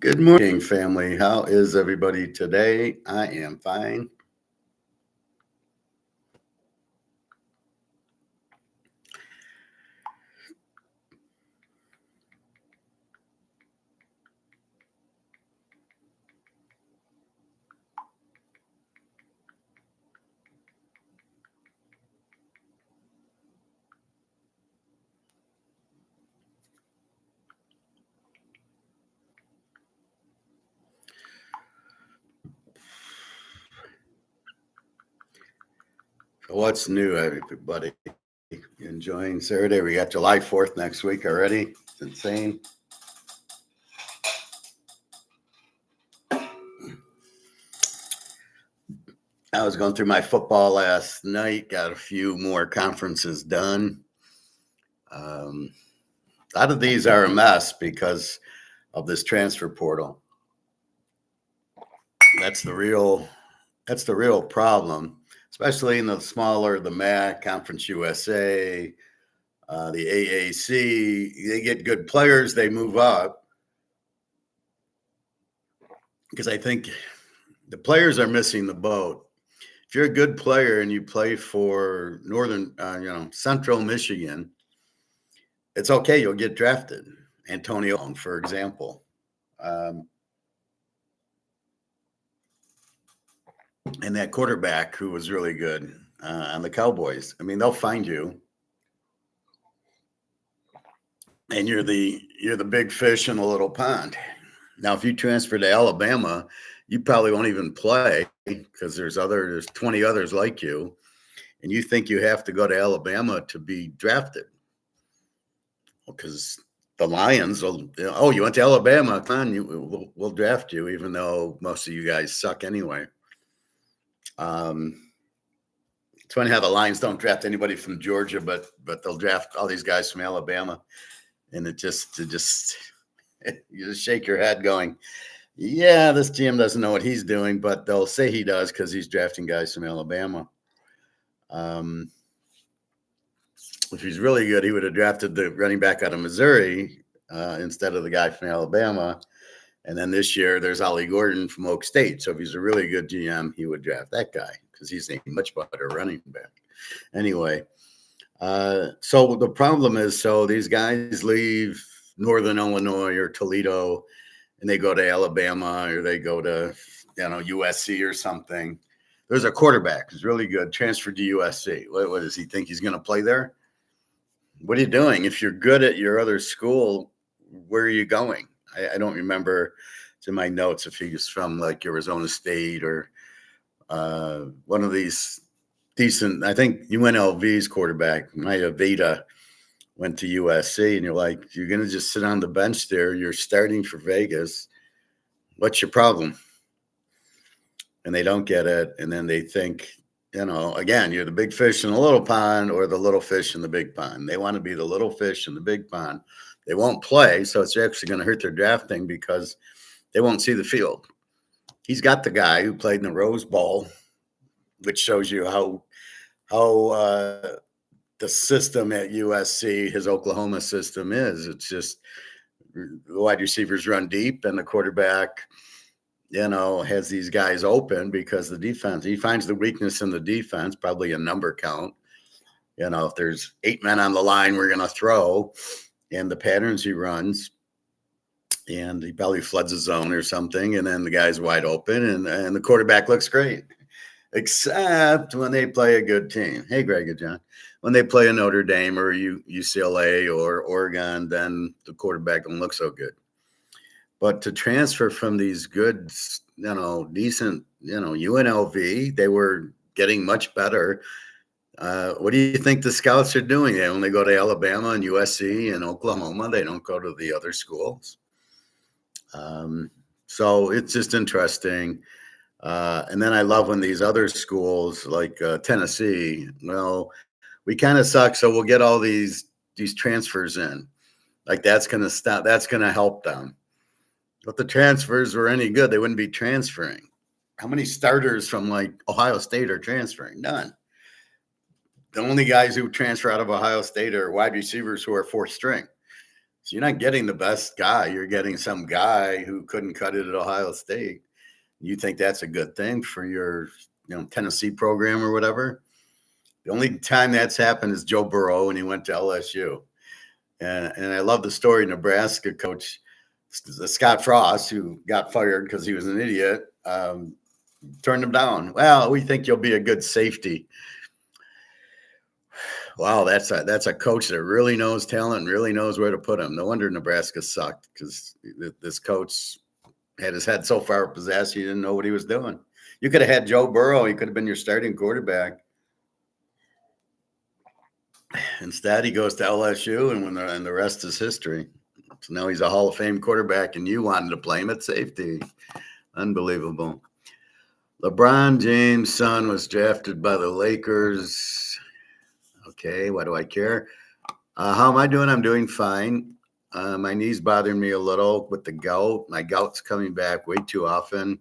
Good morning, family. How is everybody today? I am fine. What's new, everybody? You enjoying Saturday? We got July 4th next week already. It's insane. I was going through my football last night, got a few more conferences done. A lot of these are a mess because of this transfer portal. That's the real problem, especially in the smaller, the MAC, Conference USA, the AAC. They get good players, they move up. Because I think the players are missing the boat. If you're a good player and you play for Central Michigan, it's okay. You'll get drafted. Antonio, for example. And that quarterback who was really good on the Cowboys. I mean, they'll find you. And you're the big fish in a little pond. Now, if you transfer to Alabama, you probably won't even play because there's 20 others like you, and you think you have to go to Alabama to be drafted. Because the Lions will, you went to Alabama, come on, we'll draft you, even though most of you guys suck anyway. It's funny how the Lions don't draft anybody from Georgia, but they'll draft all these guys from Alabama, and you just shake your head going, yeah, this GM doesn't know what he's doing, but they'll say he does because he's drafting guys from Alabama. If he's really good, he would have drafted the running back out of Missouri instead of the guy from Alabama. And then this year, there's Ollie Gordon from Oak State. So if he's a really good GM, he would draft that guy because he's a much better running back. Anyway, so the problem is, these guys leave Northern Illinois or Toledo, and they go to Alabama or they go to, USC or something. There's a quarterback who's really good, transferred to USC. What does he think he's going to play there? What are you doing? If you're good at your other school, where are you going? I don't remember. It's in my notes if he's from like Arizona State or one of these decent. I think UNLV's quarterback, Maya Veda, went to USC, and you're like, you're going to just sit on the bench there. You're starting for Vegas. What's your problem? And they don't get it. And then they think, again, you're the big fish in the little pond or the little fish in the big pond. They want to be the little fish in the big pond. They won't play. So it's actually going to hurt their drafting because they won't see the field. He's got the guy who played in the Rose Bowl, which shows you how the system at USC, his Oklahoma system is. It's just the wide receivers run deep and the quarterback, has these guys open because the defense, he finds the weakness in the defense, probably a number count. If there's 8 men on the line, we're going to throw, and the patterns he runs, and he probably floods a zone or something, and then the guy's wide open, and the quarterback looks great, except when they play a good team. Hey, Greg and John. When they play a Notre Dame or UCLA or Oregon, then the quarterback don't look so good. But to transfer from these good, decent, UNLV, they were getting much better. What do you think the scouts are doing? They only go to Alabama and USC and Oklahoma. They don't go to the other schools. So it's just interesting. And then I love when these other schools like Tennessee, we kind of suck, so we'll get all these transfers in. Like that's going to stop. That's going to help them. If the transfers were any good, they wouldn't be transferring. How many starters from like Ohio State are transferring? None. The only guys who transfer out of Ohio State are wide receivers who are fourth string. So you're not getting the best guy. You're getting some guy who couldn't cut it at Ohio State. You think that's a good thing for your, Tennessee program or whatever? The only time that's happened is Joe Burrow when he went to LSU. And I love the story. Nebraska coach Scott Frost, who got fired because he was an idiot, turned him down. Well, we think you'll be a good safety. Wow, that's a coach that really knows talent and really knows where to put him. No wonder Nebraska sucked, because this coach had his head so far up his ass he didn't know what he was doing. You could have had Joe Burrow. He could have been your starting quarterback. Instead, he goes to LSU, and the rest is history. So now he's a Hall of Fame quarterback, and you wanted to play him at safety. Unbelievable. LeBron James' son was drafted by the Lakers. Okay, why do I care? How am I doing? I'm doing fine. My knee's bothering me a little with the gout. My gout's coming back way too often.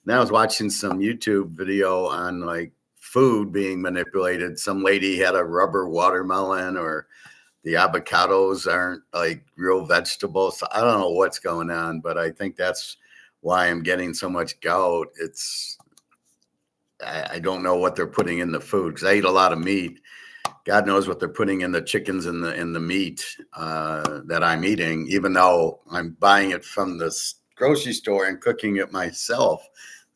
Then I was watching some YouTube video on like food being manipulated. Some lady had a rubber watermelon, or the avocados aren't like real vegetables. So I don't know what's going on, but I think that's why I'm getting so much gout. I don't know what they're putting in the food, because I eat a lot of meat. God knows what they're putting in the chickens and the meat that I'm eating, even though I'm buying it from the grocery store and cooking it myself.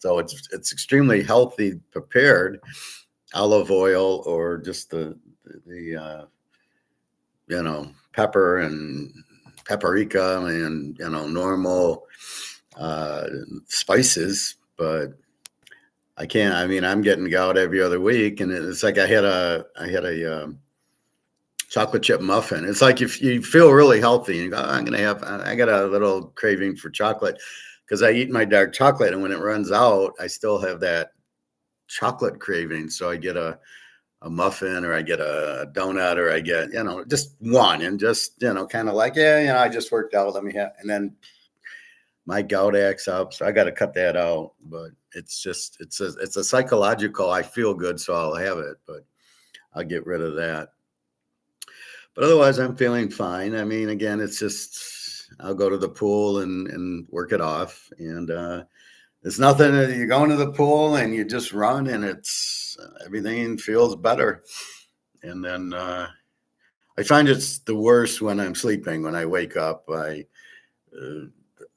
So it's extremely healthy, prepared, olive oil, or just the pepper and paprika and normal spices. But I can't. I mean, I'm getting gout every other week, and it's like I had a chocolate chip muffin. It's like if you feel really healthy, and you go, I got a little craving for chocolate, because I eat my dark chocolate, and when it runs out, I still have that chocolate craving. So I get a muffin, or I get a donut, or I get, just one, and just, kind of like, I just worked out. Let me have, and then my gout acts up. So I got to cut that out. But it's a psychological, I feel good, so I'll have it, but I'll get rid of that. But otherwise, I'm feeling fine. I mean, again, it's just, I'll go to the pool and work it off. And it's nothing. You go into the pool and you just run, and everything feels better. And then I find it's the worst when I'm sleeping. When I wake up,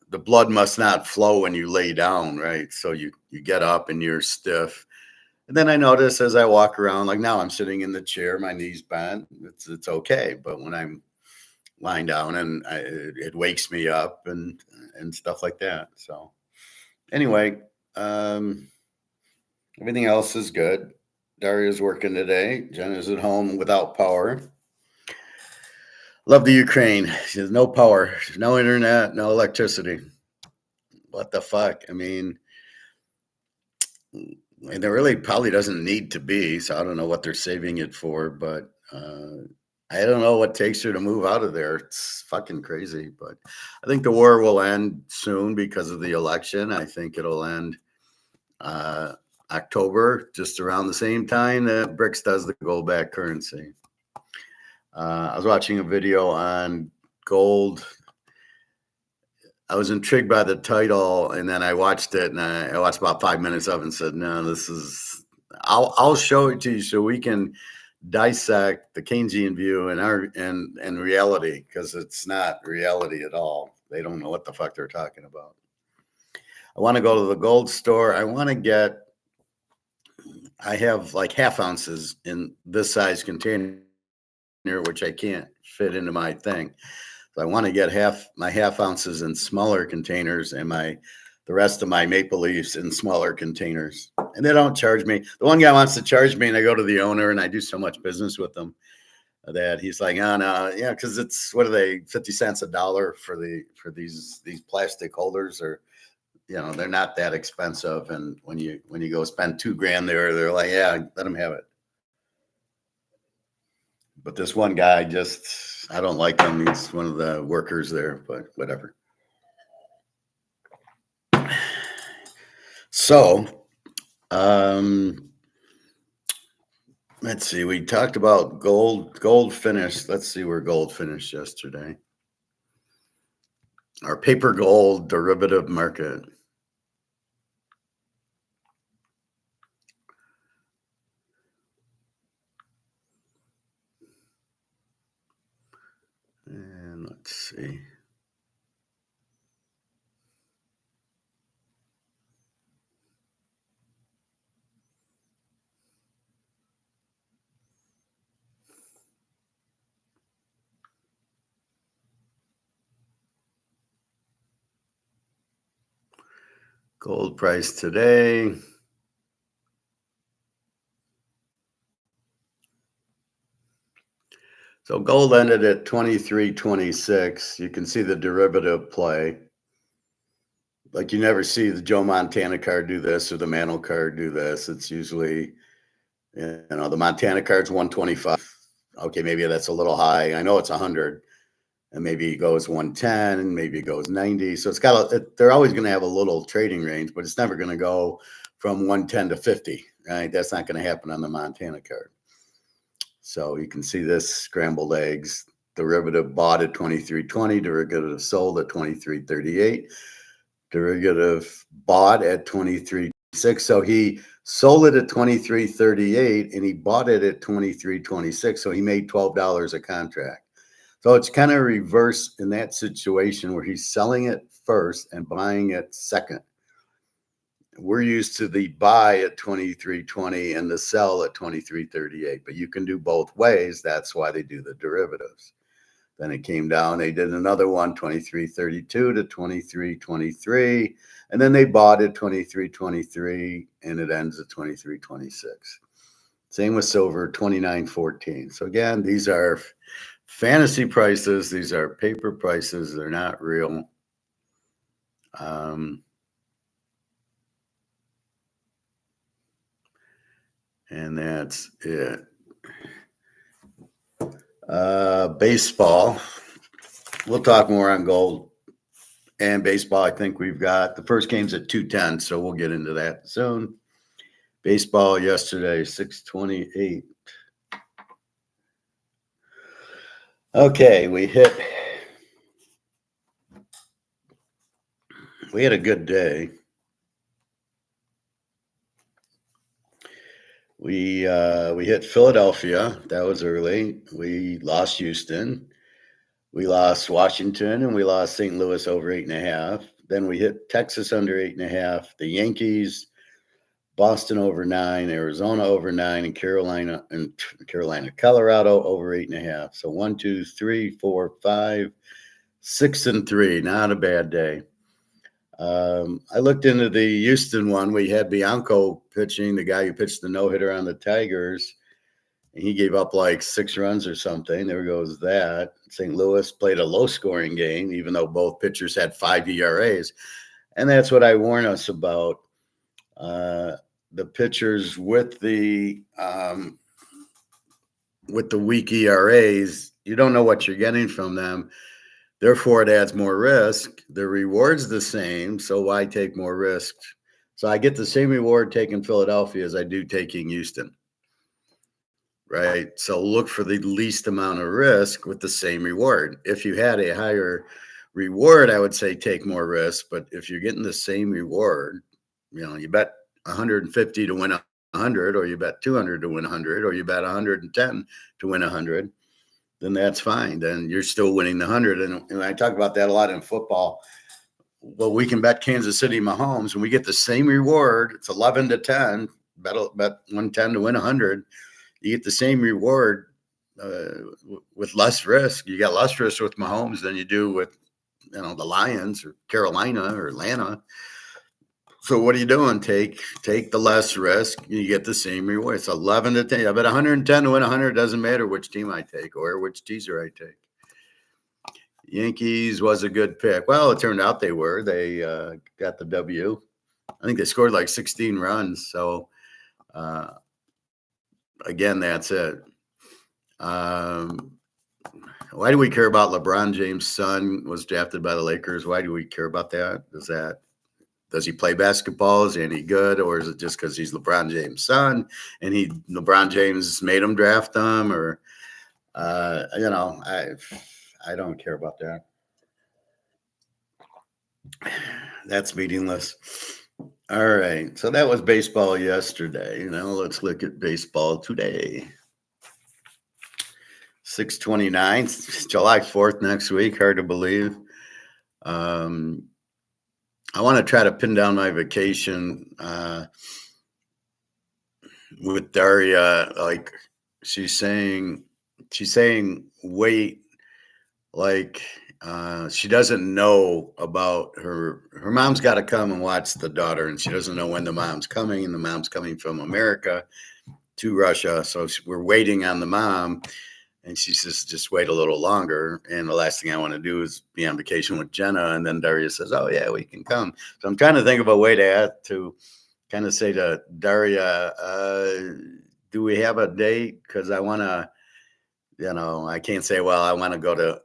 the blood must not flow when you lay down, right? So you get up and you're stiff. And then I notice as I walk around, like now I'm sitting in the chair, my knees bent, it's okay. But when I'm lying down, and it wakes me up and stuff like that. So anyway, everything else is good. Daria's working today. Jenna's at home without power. Love the Ukraine. She has no power, no internet, no electricity. What the fuck? I mean, and there really probably doesn't need to be. So I don't know what they're saving it for, but I don't know what takes her to move out of there. It's fucking crazy. But I think the war will end soon because of the election. I think it'll end October, just around the same time that BRICS does the gold-backed currency. I was watching a video on gold. I was intrigued by the title, and then I watched it, and I watched about 5 minutes of it and said, no, I'll show it to you so we can dissect the Keynesian view and reality, because it's not reality at all. They don't know what the fuck they're talking about. I want to go to the gold store. I have like half ounces in this size container, which I can't fit into my thing. So I want to get my half ounces in smaller containers, and the rest of my maple leaves in smaller containers. And they don't charge me. The one guy wants to charge me, and I go to the owner, and I do so much business with them that he's like, oh no, yeah, because it's, what are they, 50 cents a dollar for these plastic holders, or they're not that expensive. And when you go spend $2,000 there, they're like, yeah, let them have it. But this one guy, I don't like him. He's one of the workers there, but whatever. So, let's see. We talked about gold finished. Let's see where gold finished yesterday. our paper gold derivative market. And let's see. Gold price today. So gold ended at 23.26. You can see the derivative play. Like you never see the Joe Montana card do this or the Mantle card do this. It's usually, the Montana card's 125. Okay, maybe that's a little high. I know it's 100. And maybe it goes 110, and maybe it goes 90. So they're always going to have a little trading range, but it's never going to go from 110 to 50, right? That's not going to happen on the Montana card. So you can see this scrambled eggs. Derivative bought at 23.20, derivative sold at 23.38, derivative bought at 23.6. So he sold it at 23.38 and he bought it at 23.26. So he made $12 a contract. So it's kind of reverse in that situation where he's selling it first and buying it second. We're used to the buy at 23.20 and the sell at 23.38, but you can do both ways. That's why they do the derivatives. Then it came down. They did another one, 23.32 to 23.23, and then they bought at 23.23, and it ends at 23.26. Same with silver, 29.14. So again, these are fantasy prices. These are paper prices. They're not real. And that's it. Baseball. We'll talk more on gold and baseball. I think we've got the first game's at 2:10, so we'll get into that soon. Baseball yesterday, 6:28. Okay, we had a good day. We hit Philadelphia. That was early. We lost Houston. We lost Washington, and we lost St. Louis over 8.5. Then we hit Texas under 8.5. The Yankees, Boston over 9, Arizona over 9, and Colorado over 8.5. So 1, 2, 3, 4, 5, 6, and 3. Not a bad day. I looked into the Houston one. We had Bianco pitching, the guy who pitched the no-hitter on the Tigers. And he gave up like 6 runs or something. There goes that. St. Louis played a low-scoring game, even though both pitchers had 5 ERAs. And that's what I warn us about. The pitchers with the weak ERAs, you don't know what you're getting from them. Therefore, it adds more risk. The reward's the same, so why take more risk? So I get the same reward taking Philadelphia as I do taking Houston, right? So look for the least amount of risk with the same reward. If you had a higher reward, I would say take more risk. But if you're getting the same reward, you bet 150 to win 100, or you bet 200 to win 100, or you bet 110 to win 100. Then that's fine. Then you're still winning the 100. And I talk about that a lot in football. Well, we can bet Kansas City Mahomes, and we get the same reward. It's 11 to 10. Bet 110 to win 100. You get the same reward with less risk. You got less risk with Mahomes than you do with the Lions or Carolina or Atlanta. So what are you doing? Take the less risk. You get the same reward. It's 11 to 10. I bet 110 to win 100. Doesn't matter which team I take or which teaser I take. Yankees was a good pick. Well, it turned out they were. They got the W. I think they scored like 16 runs. So, again, that's it. Why do we care about LeBron James' son was drafted by the Lakers? Why do we care about that? Does he play basketball? Is he any good? Or is it just because he's LeBron James' son and LeBron James made him draft him? Or, I don't care about that. That's meaningless. All right. So that was baseball yesterday. Now let's look at baseball today. 6/29, July 4th next week. Hard to believe. I want to try to pin down my vacation with Daria. Like she's saying wait, like she doesn't know about her mom's got to come and watch the daughter, and she doesn't know when the mom's coming, and the mom's coming from America to Russia, so we're waiting on the mom. And she says, just wait a little longer. And the last thing I want to do is be on vacation with Jenna. And then Daria says, oh, yeah, we can come. So I'm trying to think of a way to kind of say to Daria, do we have a date? Because I want to, I can't say, well, I want to go to,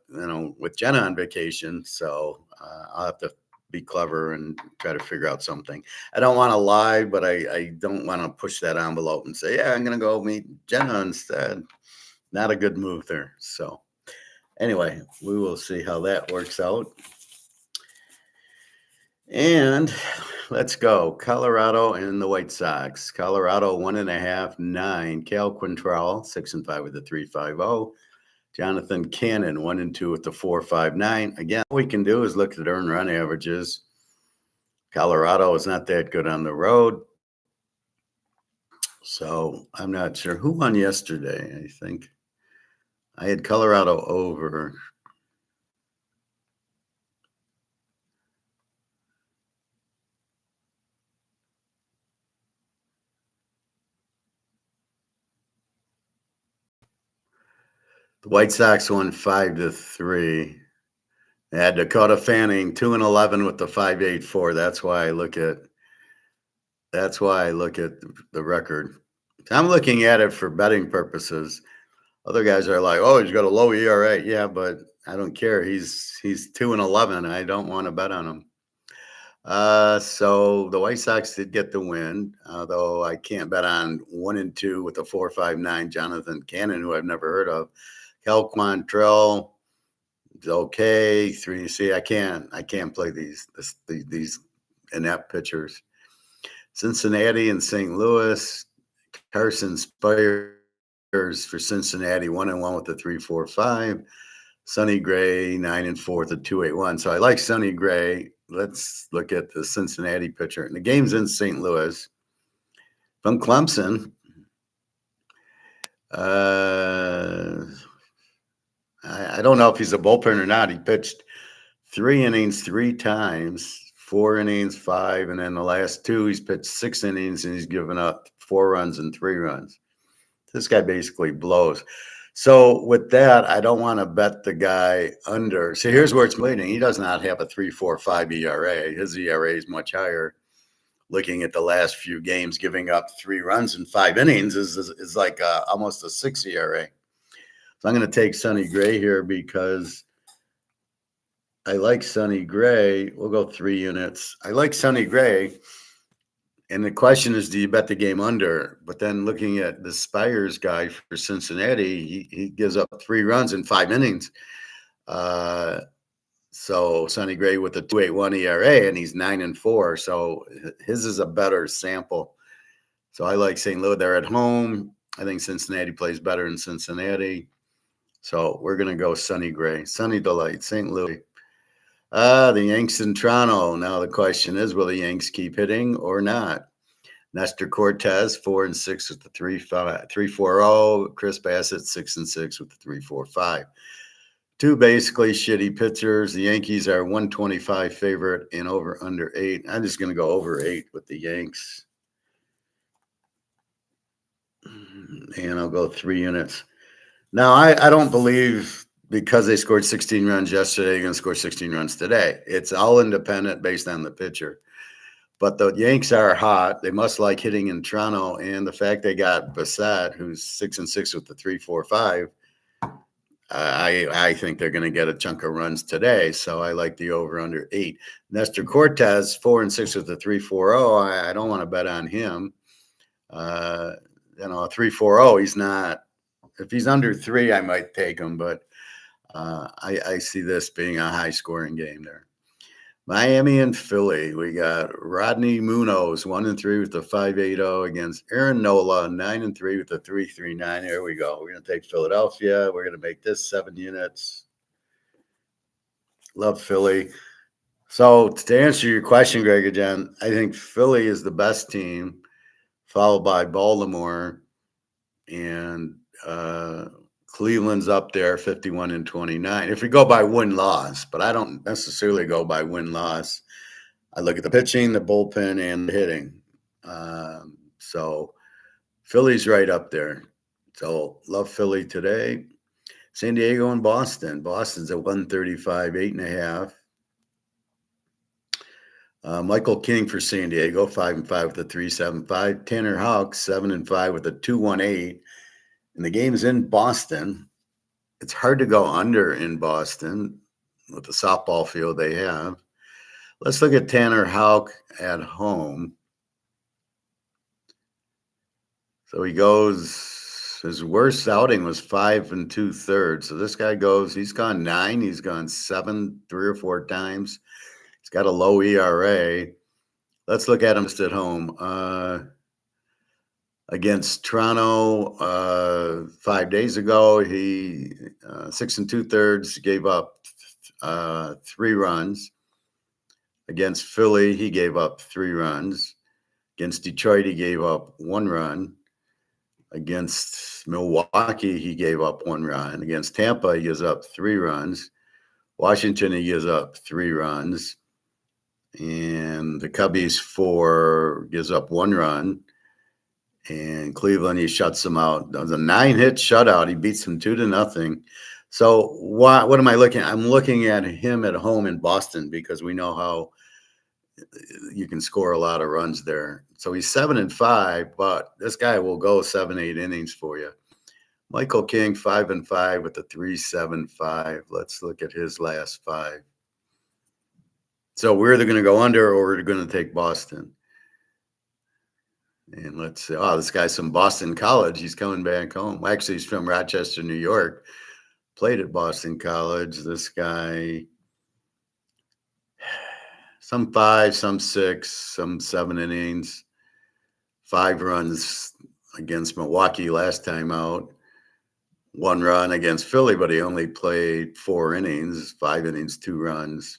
with Jenna on vacation. So I'll have to be clever and try to figure out something. I don't want to lie, but I don't want to push that envelope and say, yeah, I'm going to go meet Jenna instead. Not a good move there. So anyway, we will see how that works out. And let's go. Colorado and the White Sox. Colorado 1.5, 9. Cal Quantrill 6-5 with a 3.50. Jonathan Cannon 1-2 with the 4.59. Again, what we can do is look at earned run averages. Colorado is not that good on the road. So I'm not sure who won yesterday. I think I had Colorado over. The White Sox won 5-3. They had Dakota Fanning 2-11 with the 5.84. That's why I look at the record. I'm looking at it for betting purposes. Other guys are like, oh, he's got a low ERA. Yeah, but I don't care. He's 2-11. I don't want to bet on him. So the White Sox did get the win, though I can't bet on 1-2 with a 4.59 Jonathan Cannon, who I've never heard of. Cal Quantrill is okay. 3. See, I can't play these inept pitchers. Cincinnati and St. Louis. Carson Spires for Cincinnati 1-1 with the 3.45. Sonny Gray 9-4 with the 2.81. So I like Sonny Gray. Let's look at the Cincinnati pitcher. And the game's in St. Louis. From Clemson. I don't know if he's a bullpen or not. He pitched 3 innings 3 times, 4 innings, 5, and then the last 2 he's pitched 6 innings and he's given up 4 runs and 3 runs. This guy basically blows. So with that, I don't want to bet the guy under. So here's where it's bleeding. He does not have a 3.45 ERA. His ERA is much higher. Looking at the last few games, giving up 3 runs in 5 innings is like almost a 6 ERA. So I'm going to take Sonny Gray here because I like Sonny Gray. We'll go 3 units. I like Sonny Gray. And the question is, do you bet the game under? But then looking at the Spires guy for Cincinnati, he gives up 3 runs in 5 innings. So Sonny Gray with a 2.81 ERA, and he's 9-4. So his is a better sample. So I like St. Louis. They're at home. I think Cincinnati plays better in Cincinnati. So we're going to go Sonny Gray. Sunny Delight, St. Louis. The Yanks in Toronto. Now the question is, will the Yanks keep hitting or not? Nestor Cortez, 4-6 with the 3.40. Chris Bassett, 6-6 with the 3.45. 2 basically shitty pitchers. The Yankees are 125 favorite and over under 8. I'm just going to go over 8 with the Yanks. And I'll go 3 units. Now, I don't believe because they scored 16 runs yesterday, they're going to score 16 runs today. It's all independent based on the pitcher. But the Yanks are hot. They must like hitting in Toronto. And the fact they got Bassett, who's 6-6 with the 3.45, I think they're going to get a chunk of runs today. So I like the over under 8. Nestor Cortez, 4-6 with the 3.40. I don't want to bet on him. A 3.40, he's not. If he's under 3, I might take him, but I see this being a high-scoring game there. Miami and Philly. We got Rodney Munoz, 1-3 with the 5.80 against Aaron Nola, 9-3 with the 3.39. There we go. We're going to take Philadelphia. We're going to make this 7 units. Love Philly. So to answer your question, Greg, again, I think Philly is the best team, followed by Baltimore, and Cleveland's up there, 51-29. If we go by win-loss, but I don't necessarily go by win-loss. I look at the pitching, the bullpen, and the hitting. So Philly's right up there. So love Philly today. San Diego and Boston. Boston's at 135, 8.5. Michael King for San Diego, 5-5 with a 3.75. Tanner Houck, 7-5 with a 2.18. And the game's in Boston. It's hard to go under in Boston with the softball field they have. Let's look at Tanner Houck at home. So he goes, his worst outing was 5 2/3. So this guy goes, he's gone 9, he's gone 7, 3 or 4 times. He's got a low ERA. Let's look at him just at home. Against Toronto 5 days ago, he 6 2/3 gave up 3 runs. Against Philly, he gave up 3 runs. Against Detroit, he gave up 1 run. Against Milwaukee, he gave up 1 run. Against Tampa, he gives up 3 runs. Washington, he gives up 3 runs. And the Cubbies gives up 1 run. And Cleveland, he shuts them out. That was a 9-hit shutout. He beats them 2-0. So what am I looking at? I'm looking at him at home in Boston because we know how you can score a lot of runs there. So he's 7-5, but this guy will go 7-8 innings for you. Michael King, 5-5 with a 3.75. Let's look at his last 5. So we're either going to go under or we're going to take Boston. And let's see. Oh, this guy's from Boston College. He's coming back home. Actually, he's from Rochester, New York. Played at Boston College. This guy, some 5, some 6, some 7 innings. 5 runs against Milwaukee last time out. 1 run against Philly, but he only played 4 innings, 5 innings, 2 runs.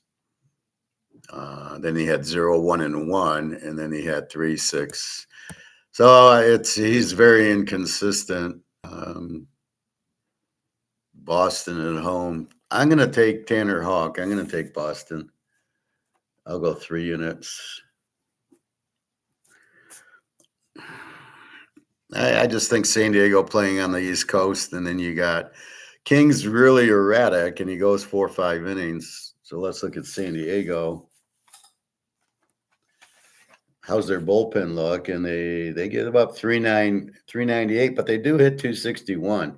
Then he had 0, 1, and 1, and then he had 3, 6. So he's very inconsistent. Boston at home. I'm going to take Tanner Houck. I'm going to take Boston. I'll go 3 units. I just think San Diego playing on the East Coast, and then you got King's really erratic, and he goes 4 or 5 innings. So let's look at San Diego. How's their bullpen look? And they give up 398, but they do hit 261.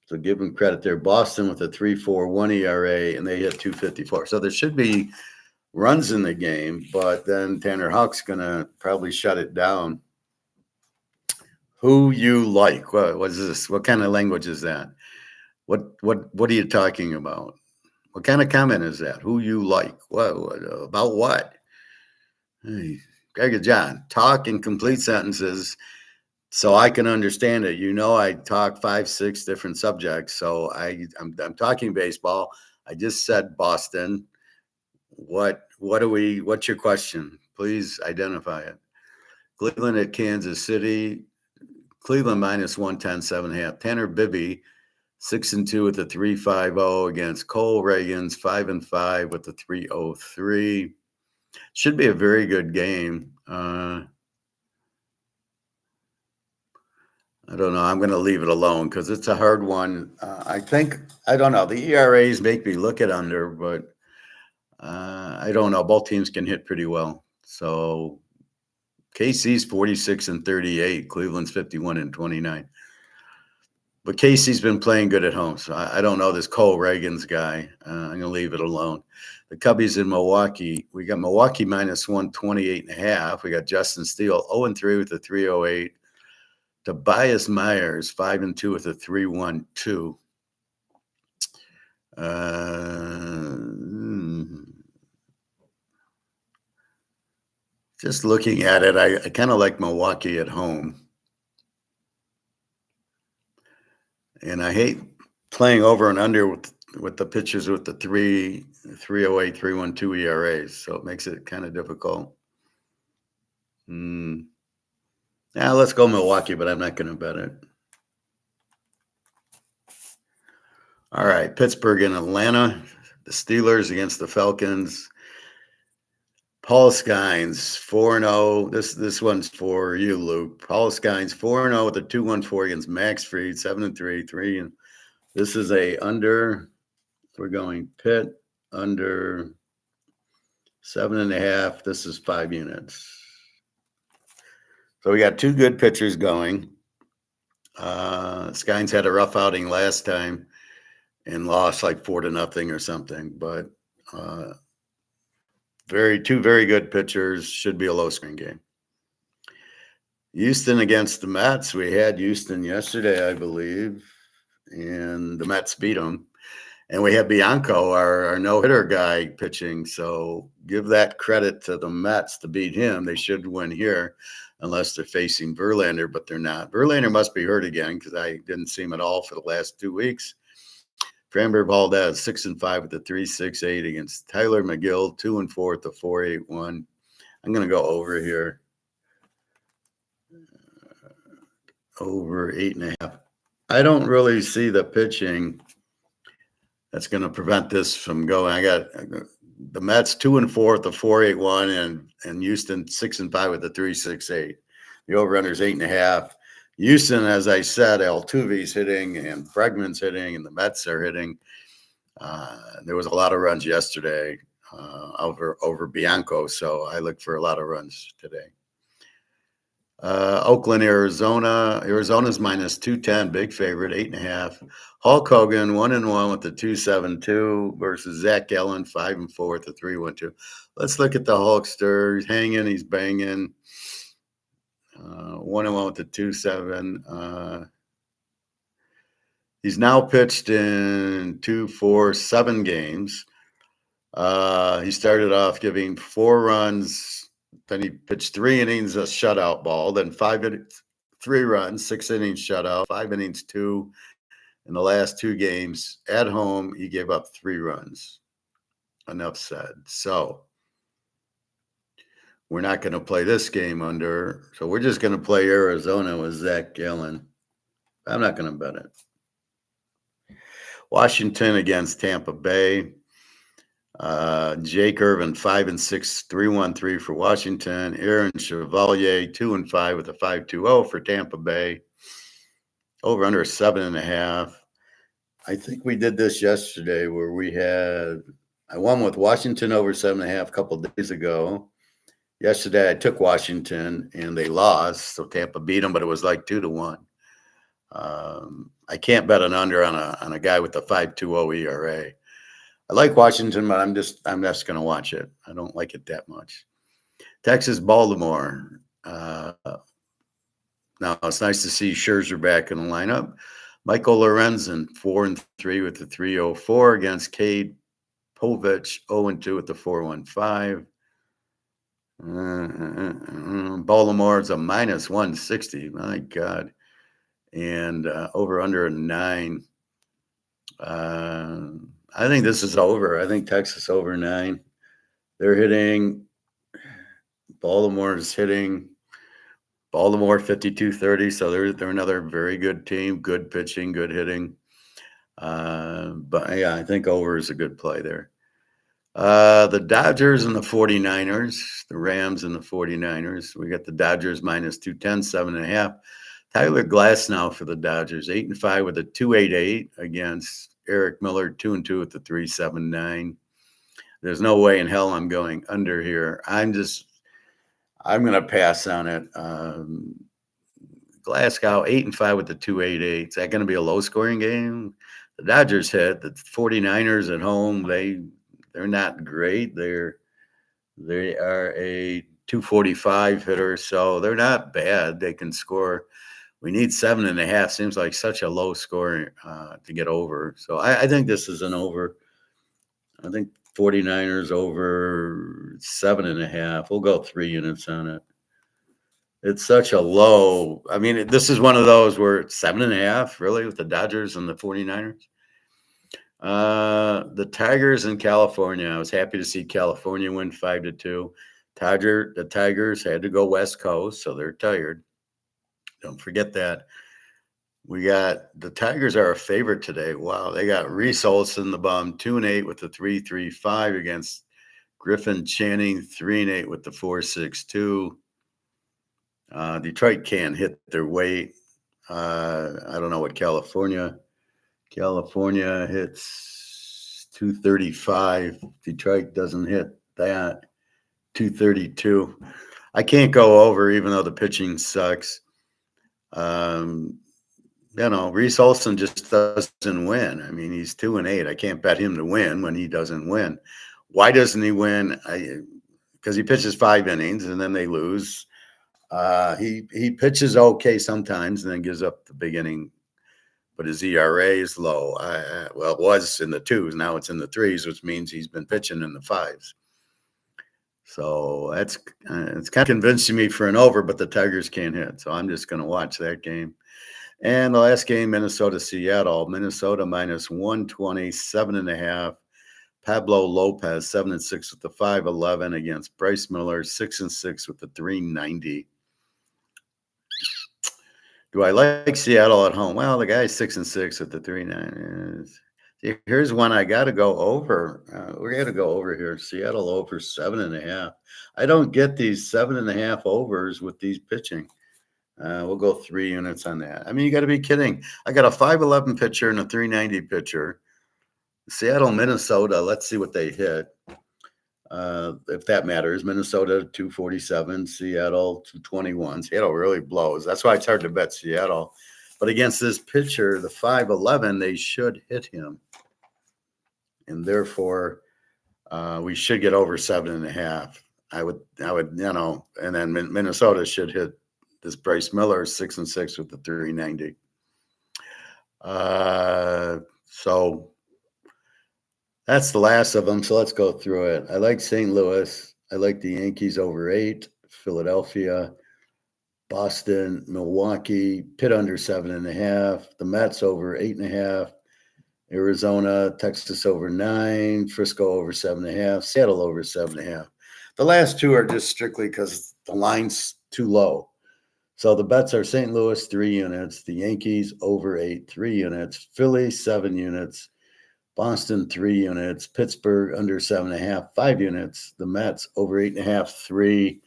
So give them credit there. Boston with a 3.41 ERA, and they hit 254. So there should be runs in the game, but then Tanner Houck's going to probably shut it down. Who you like? What is this? What kind of language is that? What are you talking about? What kind of comment is that? Who you like? What about what? Hey, Greg and John, talk in complete sentences so I can understand it. You know, I talk 5, 6 different subjects. So I'm talking baseball. I just said Boston. What's your question? Please identify it. Cleveland at Kansas City. Cleveland minus 110, 7.5. Tanner Bibby, 6-2 with a 3.50 against Cole Reagans, 5-5 with a 3.03. Should be a very good game. I don't know. I'm going to leave it alone because it's a hard one. I don't know. The ERAs make me look at under, but I don't know. Both teams can hit pretty well. So KC's 46-38. Cleveland's 51-29. But Casey's been playing good at home, so I don't know this Cole Reagans guy. I'm going to leave it alone. The Cubbies in Milwaukee. We got Milwaukee minus 128.5. We got Justin Steele 0-3 with a 3.08. Tobias Myers 5-2 with a 3.12. Just looking at it, I kind of like Milwaukee at home. And I hate playing over and under with the pitchers with the 3.08, 3.12 ERAs. So it makes it kind of difficult. Yeah, let's go Milwaukee, but I'm not going to bet it. All right, Pittsburgh and Atlanta, the Steelers against the Falcons. Paul Skynes 4-0. This one's for you, Luke. Paul Skynes 4-0 with a 2.14 against Max Fried 7-3, 3. And this is a under. We're going Pitt under 7.5. This is 5 units. So we got two good pitchers going. Skynes had a rough outing last time and lost like 4-0 or something, but two very good pitchers. Should be a low scoring game. Houston against the Mets. We had Houston yesterday, I believe, and the Mets beat them. And we have Bianco, our no-hitter guy, pitching. So give that credit to the Mets to beat him. They should win here unless they're facing Verlander, but they're not. Verlander must be hurt again because I didn't see him at all for the last 2 weeks. Framber Valdez 6-5 with the 3.68 against Tyler McGill, 2-4 with the 4.81. I'm going to go over here. Over 8.5. I don't really see the pitching that's going to prevent this from going. I got the Mets 2-4 with the 4.81 and Houston 6-5 with the 3.68. The over-under is 8.5. Houston, as I said, Altuve's hitting and Bregman's hitting and the Mets are hitting. There was a lot of runs yesterday over Bianco, so I look for a lot of runs today. Oakland, Arizona. Arizona's minus 210, big favorite, 8.5. Hulk Hogan 1-1 with the 2.72 versus Zach Gallen 5-4 with the 3.12. Let's look at the Hulkster. He's hanging, he's banging. 1-1 with the 2.7. He's now pitched in 2, 4, 7 games. He started off giving 4 runs. Then he pitched 3 innings, a shutout ball. Then 3 runs, 6 innings shutout, 5 innings, 2. In the last 2 games at home, he gave up 3 runs. Enough said. So we're not going to play this game under. So we're just going to play Arizona with Zach Gallen. I'm not going to bet it. Washington against Tampa Bay. Jake Irvin 5-6, 3.13 for Washington. Aaron Chevalier 2-5 with a 5.20 for Tampa Bay. Over under 7.5. I think we did this yesterday where I won with Washington over 7.5 a couple of days ago. Yesterday I took Washington and they lost, so Tampa beat them, but it was like 2-1. I can't bet an under on a guy with a 5.20 ERA. I like Washington, but I'm just going to watch it. I don't like it that much. Texas, Baltimore. Now it's nice to see Scherzer back in the lineup. Michael Lorenzen 4-3 with the 3.04 against Cade Povich 0-2 with the 4.15. Baltimore is a minus 160. My God. And over under a 9. I think this is over. I think Texas over 9. They're hitting. Baltimore is hitting. Baltimore 52-30. So they're another very good team. Good pitching, good hitting. But yeah, I think over is a good play there. The Dodgers and the 49ers, the Rams and the 49ers. We got the Dodgers minus 210, 7.5. Tyler Glasnow for the Dodgers, 8-5 with a 2.88 against Eric Miller, 2-2 with the 3.79. There's no way in hell I'm going under here. I'm going to pass on it. Glasgow, 8-5 with the 2.88. Is that going to be a low-scoring game? The Dodgers hit. The 49ers at home, they're not great. They are a 245 hitter, so they're not bad. They can score. We need 7.5. Seems like such a low score to get over. So I think this is an over. I think 49ers over 7.5. We'll go 3 units on it. It's such a low. I mean, this is one of those where it's 7.5, really, with the Dodgers and the 49ers. The Tigers in California. I was happy to see California win 5-2. The Tigers had to go West Coast, so they're tired. Don't forget that. We got the Tigers are a favorite today. Wow, they got Reese Olson, the bum, 2-8 with the 3.35 against Griffin Channing, 3-8 with the 4.62. Detroit can't hit their weight. I don't know what California hits 235. Detroit doesn't hit that. 232. I can't go over, even though the pitching sucks. Reese Olson just doesn't win. I mean, he's 2-8. I can't bet him to win when he doesn't win. Why doesn't he win? Because he pitches 5 innings and then they lose. He pitches okay sometimes and then gives up the big inning, but his ERA is low. Well, it was in the 2s. Now it's in the 3s, which means he's been pitching in the 5s. So it's kind of convincing me for an over, but the Tigers can't hit. So I'm just going to watch that game. And the last game, Minnesota-Seattle. Minnesota minus 120, 7.5. Pablo Lopez, 7-6 with the 5.11 against Bryce Miller, 6-6 with the 3.90. Do I like Seattle at home? Well, the guy's 6-6 with the 3.9. Here's one I got to go over. We got to go over here. Seattle over 7.5. I don't get these 7.5 overs with these pitching. We'll go 3 units on that. I mean, you got to be kidding. I got a 5.11 pitcher and a 3.90 pitcher. Seattle, Minnesota. Let's see what they hit. If that matters. Minnesota 247, Seattle 221. Seattle really blows. That's why it's hard to bet Seattle. But against this pitcher, the 5.11, they should hit him. And therefore, we should get over 7.5. I would, and then Minnesota should hit this Bryce Miller 6-6 with the 3.90. So that's the last of them. So let's go through it. I like St. Louis. I like the Yankees over 8. Philadelphia, Boston, Milwaukee, Pitt under 7.5. The Mets over 8.5. Arizona, Texas over 9. Frisco over 7.5. Seattle over 7.5. The last 2 are just strictly because the line's too low. So the bets are St. Louis 3 units, the Yankees over 8 3 units, Philly 7 units, Boston 3 units, Pittsburgh under 7.5 5 units, the Mets over 8.5 3,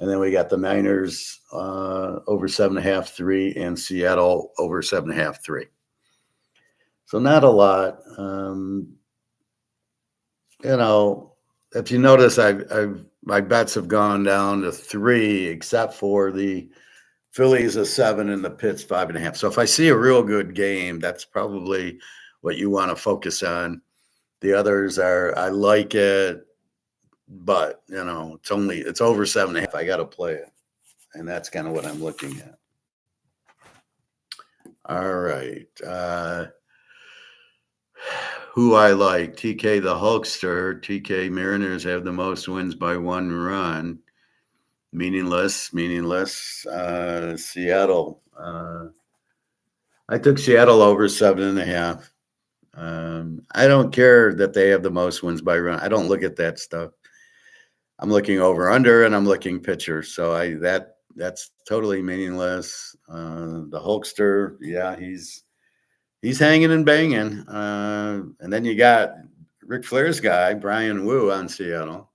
and then we got the Niners over 7.5 3, and Seattle over 7.5 3. So not a lot. If you notice, my bets have gone down to 3, except for the Phillies a 7 and the Pitts 5.5. So if I see a real good game, that's probably what you want to focus on. The others are, I like it, but it's over 7.5. I got to play it, and that's kind of what I'm looking at. All right, who I like? TK the Hulkster. TK Mariners have the most wins by 1 run. Meaningless. Seattle. I took Seattle over 7.5. I don't care that they have the most wins by run. I don't look at that stuff. I'm looking over under, and I'm looking pitcher. So that's totally meaningless. The Hulkster, yeah, he's hanging and banging. And then you got Ric Flair's guy, Brian Wu, on Seattle.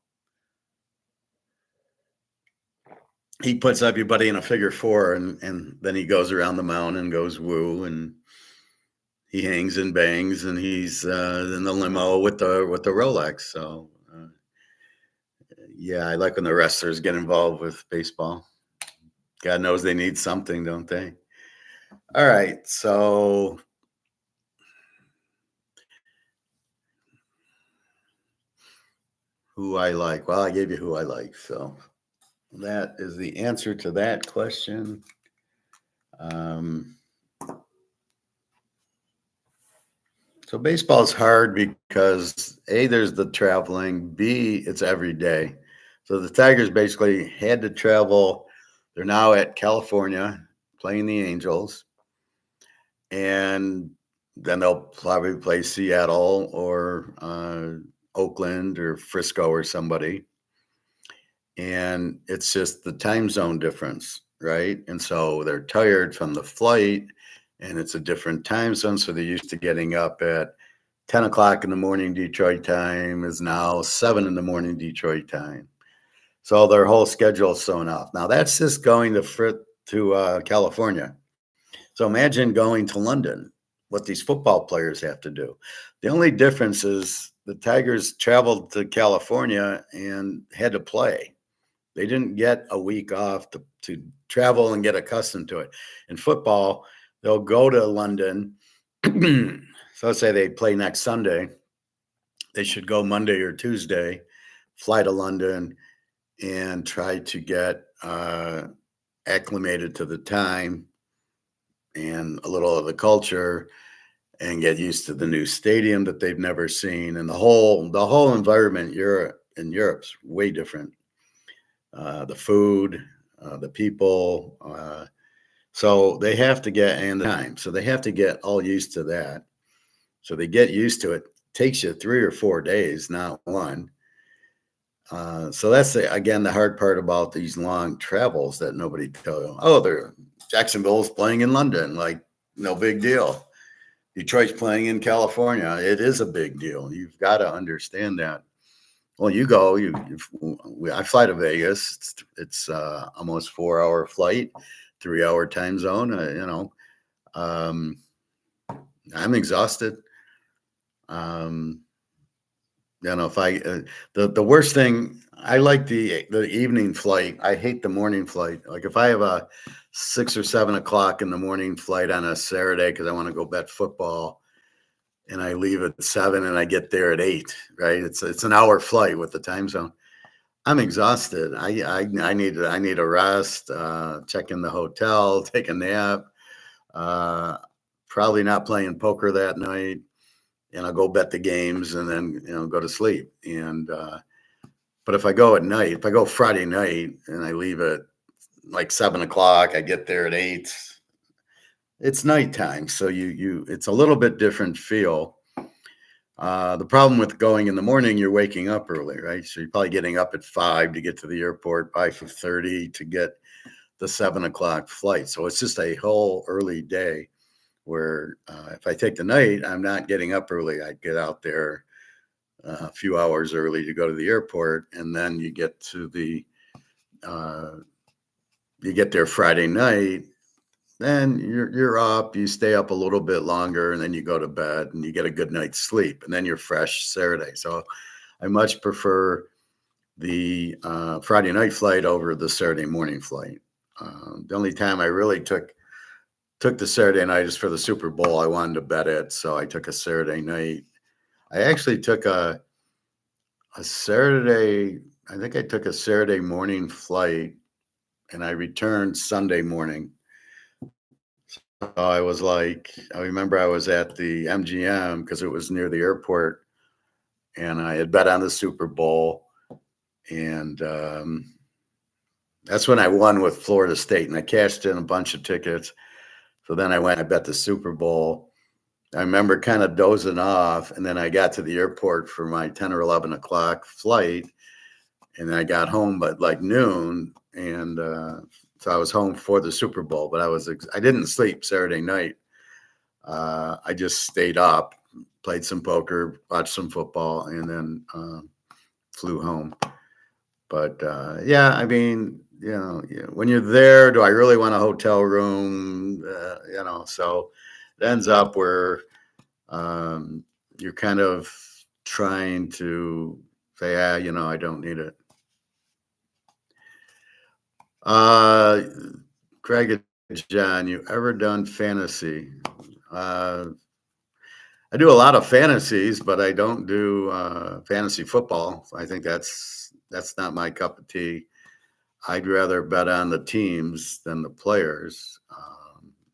He puts everybody in a figure 4, and then he goes around the mound and goes woo, and he hangs and bangs, and he's in the limo with the Rolex. So yeah, I like when the wrestlers get involved with baseball. God knows they need something, don't they? All right, so who I like? Well, I gave you who I like, so that is the answer to that question. So baseball is hard because A, there's the traveling, B, it's every day. So the Tigers basically had to travel. They're now at California playing the Angels, and then they'll probably play Seattle or Oakland or Frisco or somebody. And it's just the time zone difference, right? And so they're tired from the flight, and it's a different time zone. So they're used to getting up at 10 o'clock in the morning Detroit time is now 7 in the morning Detroit time. So their whole schedule is thrown off. Now that's just going to California. So imagine going to London, what these football players have to do. The only difference is the Tigers traveled to California and had to play. They didn't get a week off to travel and get accustomed to it. In football, they'll go to London. So let's say they play next Sunday. They should go Monday or Tuesday, fly to London, and try to get acclimated to the time and a little of the culture and get used to the new stadium that they've never seen. And the whole environment in Europe's way different. The food, the people. So they have to get and the time. So they have to get all used to that. So they get used to it. Takes you 3 or 4 days, not one. So that's again the hard part about these long travels that nobody tells you. Oh, Jacksonville's playing in London, like no big deal. Detroit's playing in California. It is a big deal. You've got to understand that. Well, you go. I fly to Vegas. It's almost 4-hour flight, 3-hour time zone. I'm exhausted. If the worst thing, I like the evening flight. I hate the morning flight. Like if I have a 6 or 7 o'clock in the morning flight on a Saturday because I want to go bet football, and I leave at 7 and I get there at 8. Right? It's an hour flight with the time zone. I'm exhausted. I need a rest. Check in the hotel, take a nap. Probably not playing poker that night. And I'll go bet the games and then go to sleep. And but if I go at night, if I go Friday night and I leave at like 7 o'clock, I get there at 8. It's nighttime, so it's a little bit different feel. The problem with going in the morning, you're waking up early, right? So you're probably getting up at 5 to get to the airport by 5:30 to get the 7 o'clock flight. So it's just a whole early day. Where if I take the night, I'm not getting up early. I get out there a few hours early to go to the airport, and then you get there Friday night. Then you're up. You stay up a little bit longer, and then you go to bed, and you get a good night's sleep, and then you're fresh Saturday. So I much prefer the Friday night flight over the Saturday morning flight. The only time I really took the Saturday night is for the Super Bowl. I wanted to bet it, so I took a Saturday night. I actually took a Saturday. I think I took a Saturday morning flight, and I returned Sunday morning. So I remember I was at the MGM because it was near the airport, and I had bet on the Super Bowl, and that's when I won with Florida State, and I cashed in a bunch of tickets. So then I bet the Super Bowl. I remember kind of dozing off, and then I got to the airport for my 10 or 11 o'clock flight, and then I got home by like noon, and so I was home for the Super Bowl. But I didn't sleep Saturday night. I just stayed up, played some poker, watched some football, and then flew home. But yeah, I mean, when you're there, do I really want a hotel room? So it ends up where you're kind of trying to say, I don't need it. Craig and John, you ever done fantasy? I do a lot of fantasies, but I don't do fantasy football. I think that's not my cup of tea. I'd rather bet on the teams than the players.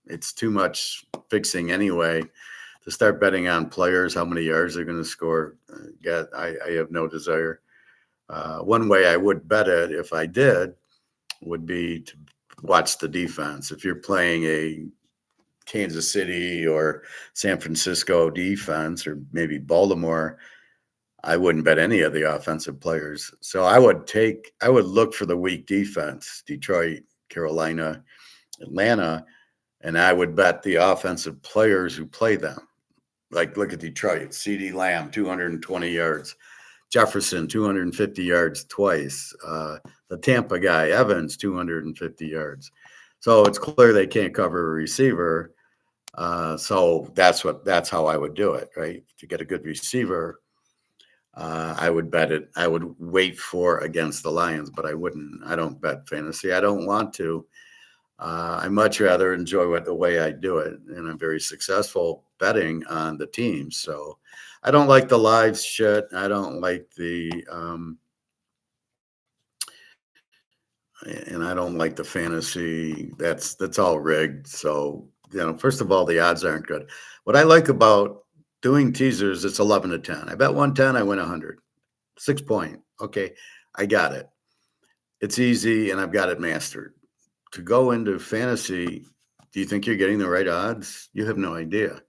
It's too much fixing anyway to start betting on players, how many yards they're going to score. I have no desire. One way I would bet it if I did would be to watch the defense. If you're playing a Kansas City or San Francisco defense, or maybe Baltimore, I wouldn't bet any of the offensive players. So I would look for the weak defense, Detroit, Carolina, Atlanta, and I would bet the offensive players who play them. Like, look at Detroit, CeeDee Lamb, 220 yards. Jefferson, 250 yards twice. The Tampa guy, Evans, 250 yards. So it's clear they can't cover a receiver. So that's how I would do it, right? To get a good receiver, I would bet it. I would wait for against the Lions, but I don't bet fantasy. I don't want to. I much rather enjoy the way I do it, and I'm very successful betting on the teams. So I don't like the live shit. I don't like and I don't like the fantasy. That's all rigged. So, first of all, the odds aren't good. What I like about doing teasers, it's 11 to 10. I bet 110, I win 100. 6 point. Okay, I got it. It's easy, and I've got it mastered. To go into fantasy, do you think you're getting the right odds? You have no idea.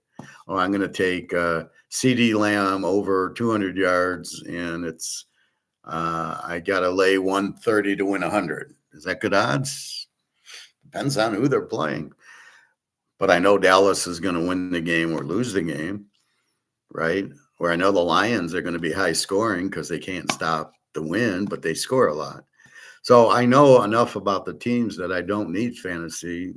Oh, I'm going to take CeeDee Lamb over 200 yards, and it's I got to lay 130 to win 100. Is that good odds? Depends on who they're playing. But I know Dallas is going to win the game or lose the game, right? Or I know the Lions are going to be high scoring because they can't stop the win, but they score a lot. So I know enough about the teams that I don't need fantasy.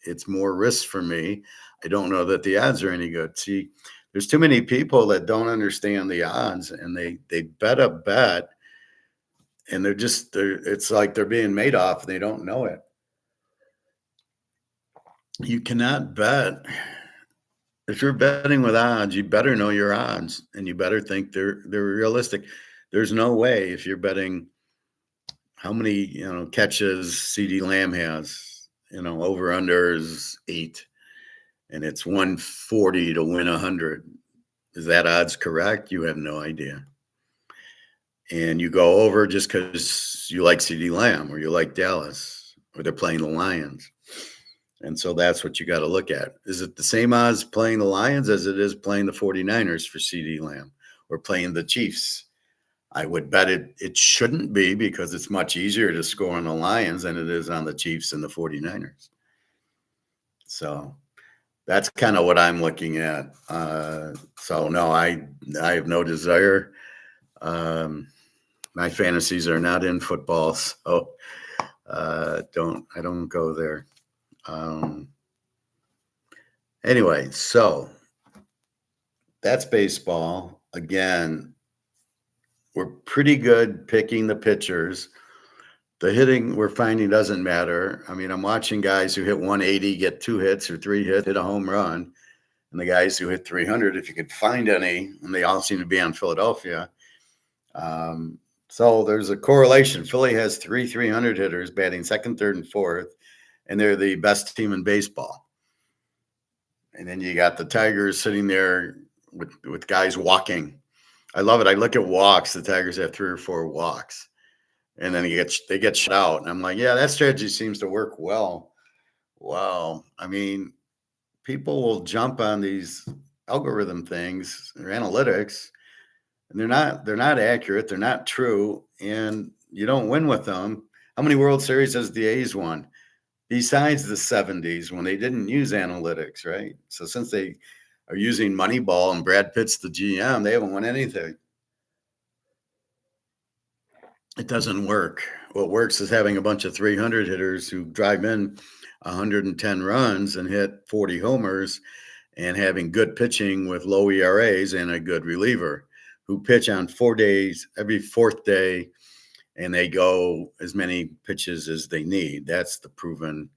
It's more risk for me. I don't know that the odds are any good. See, there's too many people that don't understand the odds, and they bet a bet, and it's like they're being made off, and they don't know it. You cannot bet. If you're betting with odds, you better know your odds, and you better think they're realistic. There's no way, if you're betting how many catches CeeDee Lamb has, over under is 8, and it's 140 to win 100. Is that odds correct? You have no idea. And you go over just because you like CeeDee Lamb, or you like Dallas, or they're playing the Lions. And so that's what you got to look at. Is it the same odds playing the Lions as it is playing the 49ers for CeeDee Lamb, or playing the Chiefs? I would bet it shouldn't be, because it's much easier to score on the Lions than it is on the Chiefs and the 49ers. So that's kind of what I'm looking at. So no, I have no desire. My fantasies are not in football, so I don't go there. Anyway, so that's baseball. Again, we're pretty good picking the pitchers. The hitting we're finding doesn't matter. I mean, I'm watching guys who hit 180 get 2 hits or 3 hits, hit a home run. And the guys who hit 300, if you could find any, and they all seem to be on Philadelphia. So there's a correlation. Philly has 300 hitters batting second, third, and fourth, and they're the best team in baseball. And then you got the Tigers sitting there with guys walking. I love it. I look at walks. The Tigers have 3 or 4 walks, and then they get shut out. And I'm like, yeah, that strategy seems to work well. Wow. I mean, people will jump on these algorithm things or analytics, and they're not accurate. They're not true, and you don't win with them. How many World Series has the A's won? Besides the 70s, when they didn't use analytics, right? So since they are using Moneyball and Brad Pitt's the GM, they haven't won anything. It doesn't work. What works is having a bunch of 300 hitters who drive in 110 runs and hit 40 homers, and having good pitching with low ERAs and a good reliever who pitch on 4 days, every 4th day, and they go as many pitches as they need. That's the proven.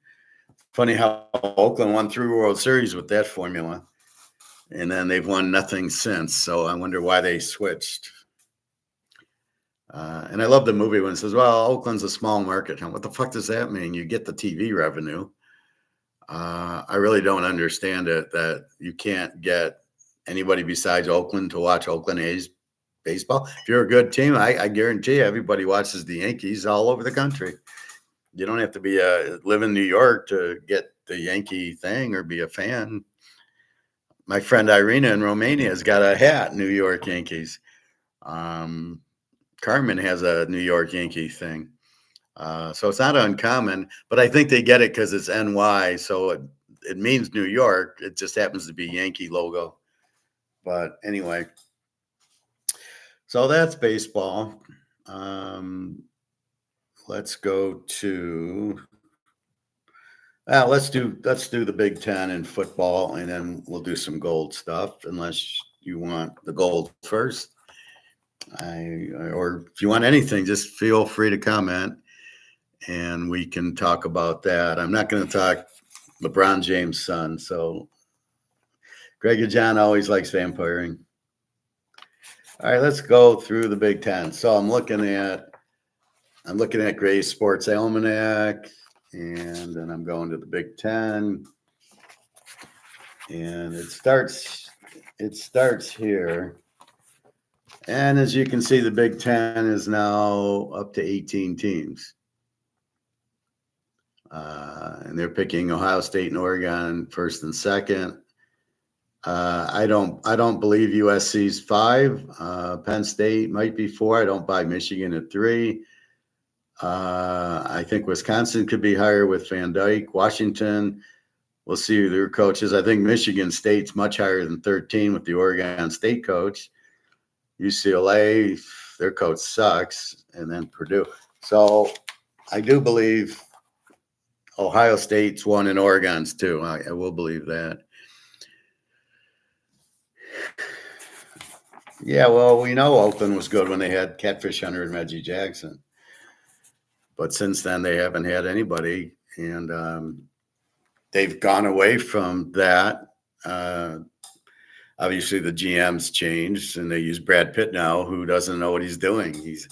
Funny how Oakland won 3 World Series with that formula, and then they've won nothing since. So I wonder why they switched. And I love the movie when it says, well, Oakland's a small market. What the fuck does that mean? You get the TV revenue. I really don't understand it, that you can't get anybody besides Oakland to watch Oakland A's baseball. If you're a good team, I guarantee you everybody watches the Yankees all over the country. You don't have to live in New York to get the Yankee thing or be a fan. My friend Irina in Romania has got a hat, New York Yankees. Carmen has a New York Yankee thing. So it's not uncommon, but I think they get it because it's NY. So it means New York. It just happens to be Yankee logo. But anyway, so that's baseball. Let's go to let's do the Big Ten and football, and then we'll do some gold stuff. Unless you want the gold first, or if you want anything, just feel free to comment, and we can talk about that. I'm not going to talk LeBron James' son. So Greg and John always likes vampiring. All right, let's go through the Big Ten. So I'm looking at Gray's Sports Almanac, and then I'm going to the Big Ten, and it starts here. And as you can see, the Big Ten is now up to 18 teams. And they're picking Ohio State and Oregon first and second. I don't believe USC's 5. Penn State might be 4. I don't buy Michigan at 3. I think Wisconsin could be higher with Van Dyke. Washington, we'll see who their coach is. I think Michigan State's much higher than 13 with the Oregon State coach. UCLA, their coach sucks, and then Purdue. So I do believe Ohio State's 1 and Oregon's 2. I will believe that. Yeah, well, we know Oakland was good when they had Catfish Hunter and Reggie Jackson. But since then, they haven't had anybody, and they've gone away from that. Obviously, the GM's changed, and they use Brad Pitt now, who doesn't know what he's doing. He's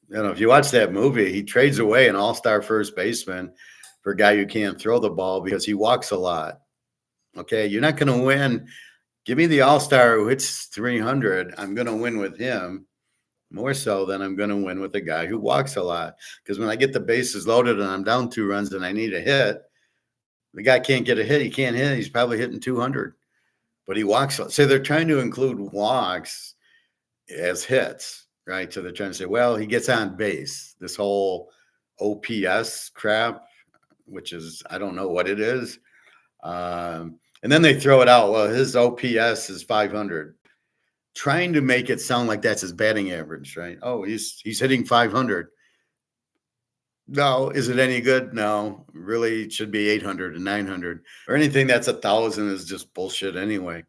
if you watch that movie, he trades away an all-star first baseman for a guy who can't throw the ball because he walks a lot. Okay, you're not going to win. Give me the all-star who hits 300. I'm going to win with him more so than I'm going to win with a guy who walks a lot. Because when I get the bases loaded and I'm down 2 runs and I need a hit, the guy can't get a hit. He can't hit. He's probably hitting 200, but he walks. So they're trying to include walks as hits, right? So they're trying to say, well, he gets on base. This whole OPS crap, which is, I don't know what it is. And then they throw it out. Well, his OPS is 500. Trying to make it sound like that's his batting average, right? Oh, he's hitting 500. No, is it any good? No, really, it should be 800 and 900 or anything that's 1,000 is just bullshit anyway.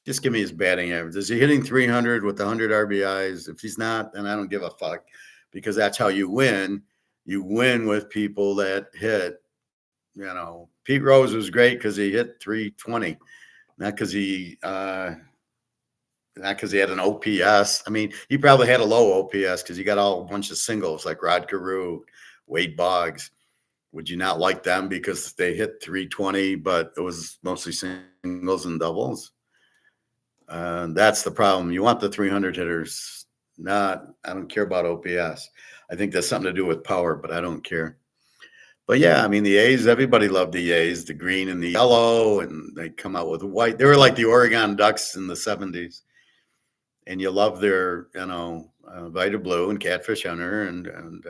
Just give me his batting average. Is he hitting 300 with 100 RBIs? If he's not, then I don't give a fuck, because that's how you win. You win with people that hit. Pete Rose was great because he hit 320, not because he had an OPS. I mean, he probably had a low OPS because he got a bunch of singles like Rod Carew, Wade Boggs. Would you not like them because they hit 320, but it was mostly singles and doubles? That's the problem. You want the 300 hitters. I don't care about OPS. I think that's something to do with power, but I don't care. But yeah, I mean, the A's, everybody loved the A's, the green and the yellow, and they come out with white. They were like the Oregon Ducks in the 70s. And you love their, Vita Blue and Catfish Hunter and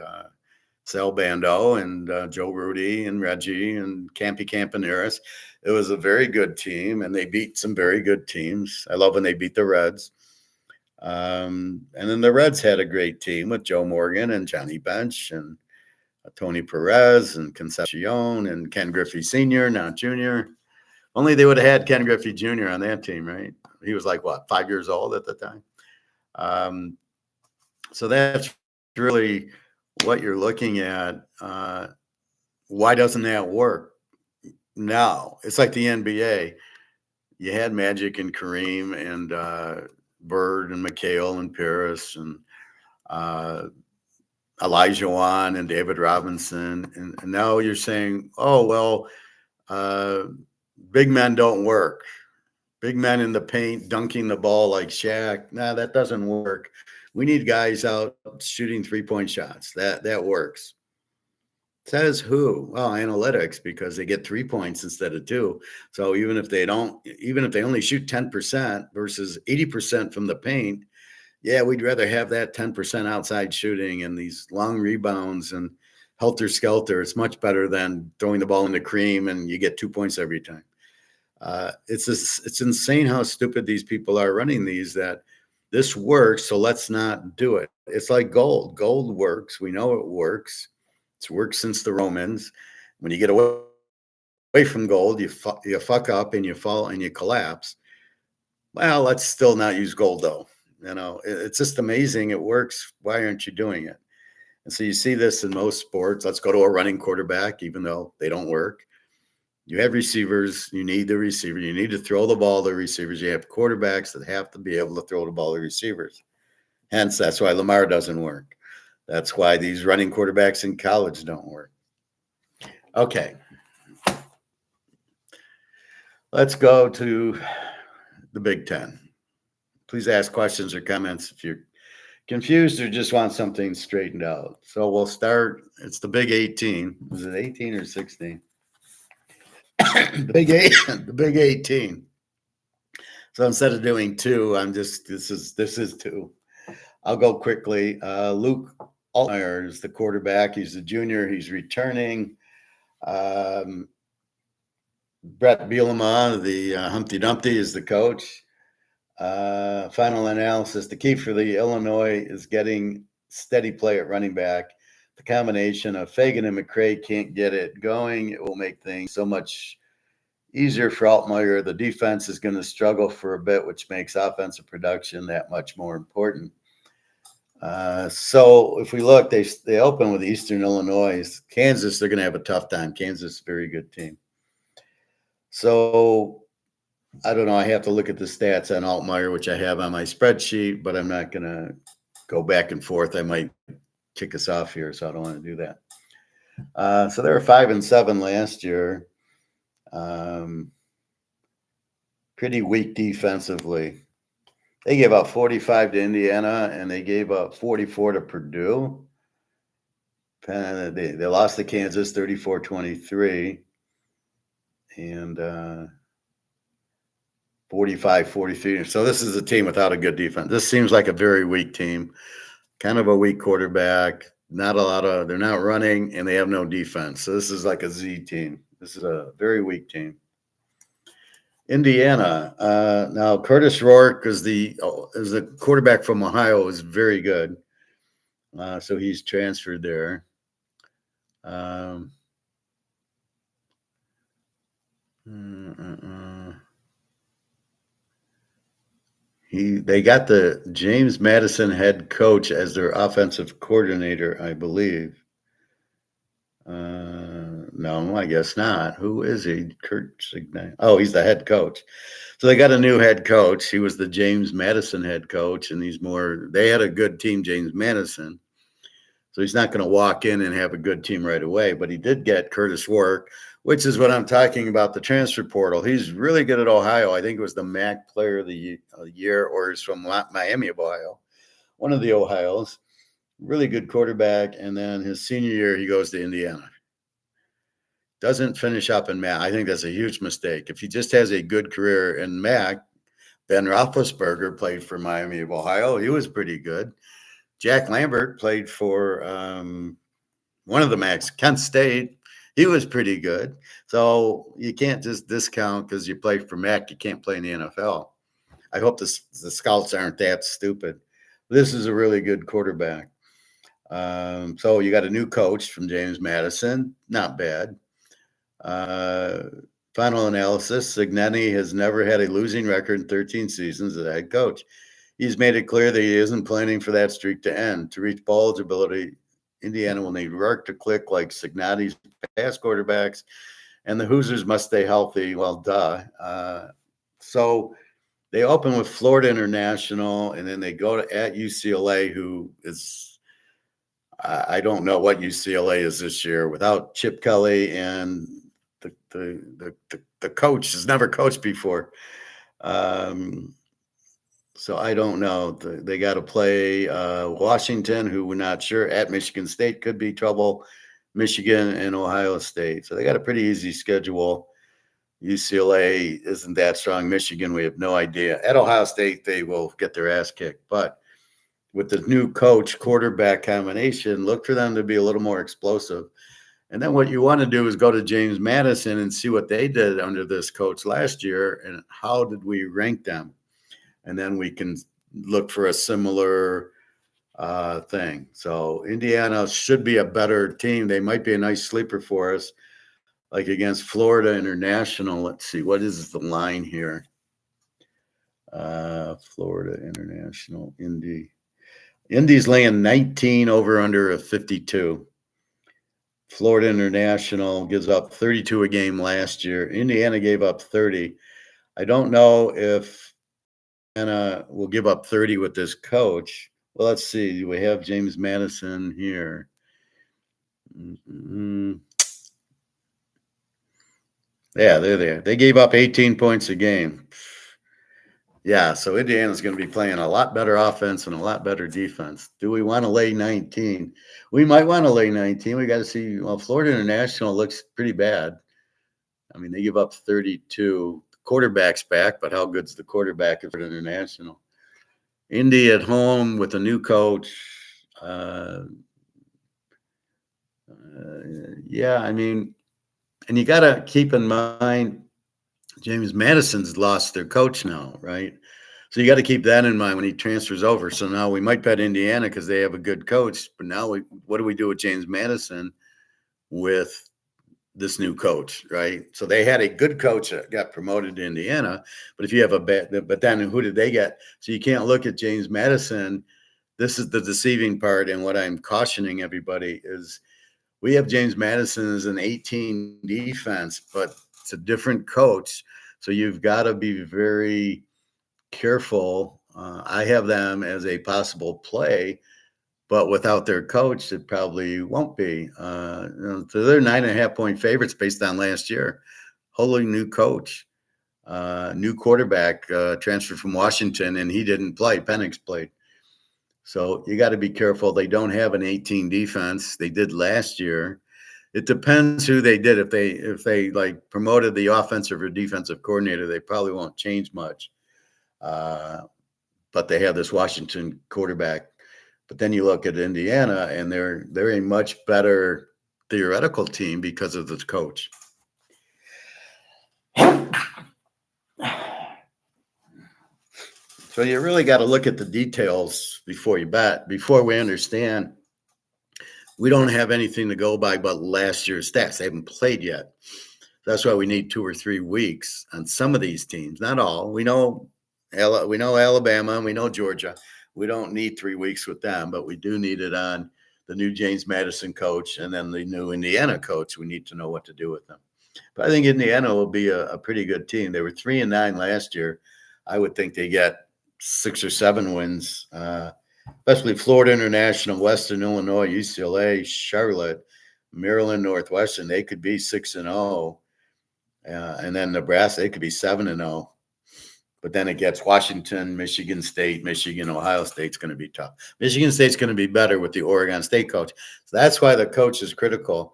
Sal Bando and Joe Rudy and Reggie and Campy Campaneris. It was a very good team, and they beat some very good teams. I love when they beat the Reds. And then the Reds had a great team with Joe Morgan and Johnny Bench and Tony Perez and Concepcion and Ken Griffey Sr., not Jr. Only they would have had Ken Griffey Jr. on that team, right? He was like, 5 years old at the time? So that's really what you're looking at. Why doesn't that work? No, it's like the NBA. You had Magic and Kareem and Bird and McHale and Paris and Elijah Wan and David Robinson. And now you're saying, oh, well, Big men don't work. Big men in the paint dunking the ball like Shaq. Nah, that doesn't work. We need guys out shooting 3-point shots. That works. Says who? Well, analytics, because they get 3 points instead of two. So even if they only shoot 10% versus 80% from the paint, yeah, we'd rather have that 10% outside shooting and these long rebounds and helter skelter. It's much better than throwing the ball in the cream and you get 2 points every time. It's insane how stupid these people are running these, that this works, so let's not do it. It's like gold. Gold works. We know it works. It's worked since the Romans. When you get away from gold, you fuck up and you fall and you collapse. Well, let's still not use gold though. It's just amazing. It works. Why aren't you doing it? And so you see this in most sports. Let's go to a running quarterback, even though they don't work. You have receivers. You need the receiver. You need to throw the ball to receivers. You have quarterbacks that have to be able to throw the ball to receivers. Hence, that's why Lamar doesn't work. That's why these running quarterbacks in college don't work. Okay. Let's go to the Big Ten. Please ask questions or comments if you're confused or just want something straightened out. So we'll start. It's the Big 18. Was it 18 or 16? The Big 18. So instead of doing two, this is two. I'll go quickly. Luke Altmaier is the quarterback. He's a junior. He's returning. Brett Bielema, the Humpty Dumpty, is the coach. Final analysis. The key for the Illinois is getting steady play at running back. The combination of Fagan and McCray can't get it going. It will make things so much easier for Altmaier. The defense is going to struggle for a bit, which makes offensive production that much more important. So if we look, they open with Eastern Illinois. Kansas, they're going to have a tough time. Kansas is a very good team. So I don't know. I have to look at the stats on Altmaier, which I have on my spreadsheet, but I'm not going to go back and forth. I might kick us off here, so I don't want to do that. So they were 5-7 last year. Pretty weak defensively. They gave up 45 to Indiana, and they gave up 44 to Purdue. They lost to Kansas 34-23. And 45-43. So this is a team without a good defense. This seems like a very weak team. Kind of a weak quarterback. They're not running, and they have no defense. So this is like a Z team. This is a very weak team. Indiana. Now Curtis Rourke is the quarterback from Ohio, is very good. So he's transferred there. They got the James Madison head coach as their offensive coordinator, I believe. No, I guess not. Who is he? Kurt Signet. Oh, he's the head coach. So they got a new head coach. He was the James Madison head coach, and they had a good team, James Madison. So he's not going to walk in and have a good team right away, but he did get Curtis Rourke, which is what I'm talking about, the transfer portal. He's really good at Ohio. I think it was the MAC player of the year, or he's from Miami of Ohio, one of the Ohios. Really good quarterback. And then his senior year, he goes to Indiana. Doesn't finish up in MAC. I think that's a huge mistake. If he just has a good career in MAC, Ben Roethlisberger played for Miami of Ohio. He was pretty good. Jack Lambert played for one of the MACs, Kent State. He was pretty good. So you can't just discount because you play for MAC, you can't play in the NFL. I hope the scouts aren't that stupid. This is a really good quarterback. So you got a new coach from James Madison. Not bad. Final analysis. Signetti has never had a losing record in 13 seasons as a head coach. He's made it clear that he isn't planning for that streak to end. To reach ball eligibility, Indiana will need Rourke to click like Signetti's past quarterbacks, and the Hoosiers must stay healthy. Well, duh. So they open with Florida International, and then they go at UCLA, who is I don't know what UCLA is this year without Chip Kelly and the coach has never coached before. Um, so I don't know. They got to play Washington, who we're not sure. At Michigan State could be trouble. Michigan and Ohio State. So they got a pretty easy schedule. UCLA isn't that strong. Michigan, we have no idea. At Ohio State, they will get their ass kicked. But with the new coach quarterback combination, look for them to be a little more explosive. And then what you want to do is go to James Madison and see what they did under this coach last year and how did we rank them. And then we can look for a similar thing. So Indiana should be a better team. They might be a nice sleeper for us, like against Florida International. Let's see, what is the line here? Florida International, Indy's laying 19 over under a 52. Florida International gives up 32 a game last year. Indiana gave up 30. I don't know if Indiana will give up 30 with this coach. Well, let's see. We have James Madison here. Yeah, they're there. They gave up 18 points a game. Yeah, so Indiana's going to be playing a lot better offense and a lot better defense. Do we want to lay 19? We might want to lay 19. We got to see. Well, Florida International looks pretty bad. I mean, they give up 32. The quarterback's back, but how good's the quarterback at Florida International? Indy at home with a new coach. Yeah, I mean, and you got to keep in mind, James Madison's lost their coach now, right? So you got to keep that in mind when he transfers over. So now we might bet Indiana because they have a good coach. But now what do we do with James Madison with this new coach, right? So they had a good coach that got promoted to Indiana. But if you have a bad, but then who did they get? So you can't look at James Madison. This is the deceiving part. And what I'm cautioning everybody is we have James Madison as an 18 defense, but it's a different coach. So you've got to be very careful. I have them as a possible play, but without their coach, it probably won't be. So they're 9.5-point favorites based on last year. Wholly new coach, new quarterback, transferred from Washington, and he didn't play. Penix played. So you got to be careful. They don't have an 18 defense. They did last year. It depends who they did. If they like promoted the offensive or defensive coordinator, they probably won't change much. But they have this Washington quarterback. But then you look at Indiana, and they're a much better theoretical team because of this coach. So you really got to look at the details before you bet, before we understand. We don't have anything to go by but last year's stats. They haven't played yet. That's why we need 2 or 3 weeks on some of these teams. Not all. We know Alabama and we know Georgia. We don't need 3 weeks with them, but we do need it on the new James Madison coach and then the new Indiana coach. We need to know what to do with them. But I think Indiana will be a pretty good team. They were 3-9 last year. I would think they get 6 or 7 wins, especially Florida International, Western Illinois, UCLA, Charlotte, Maryland, Northwestern. They could be 6-0, and then Nebraska, they could be 7-0. But then it gets Washington, Michigan State, Michigan, Ohio State's going to be tough. Michigan State's going to be better with the Oregon State coach. So that's why the coach is critical.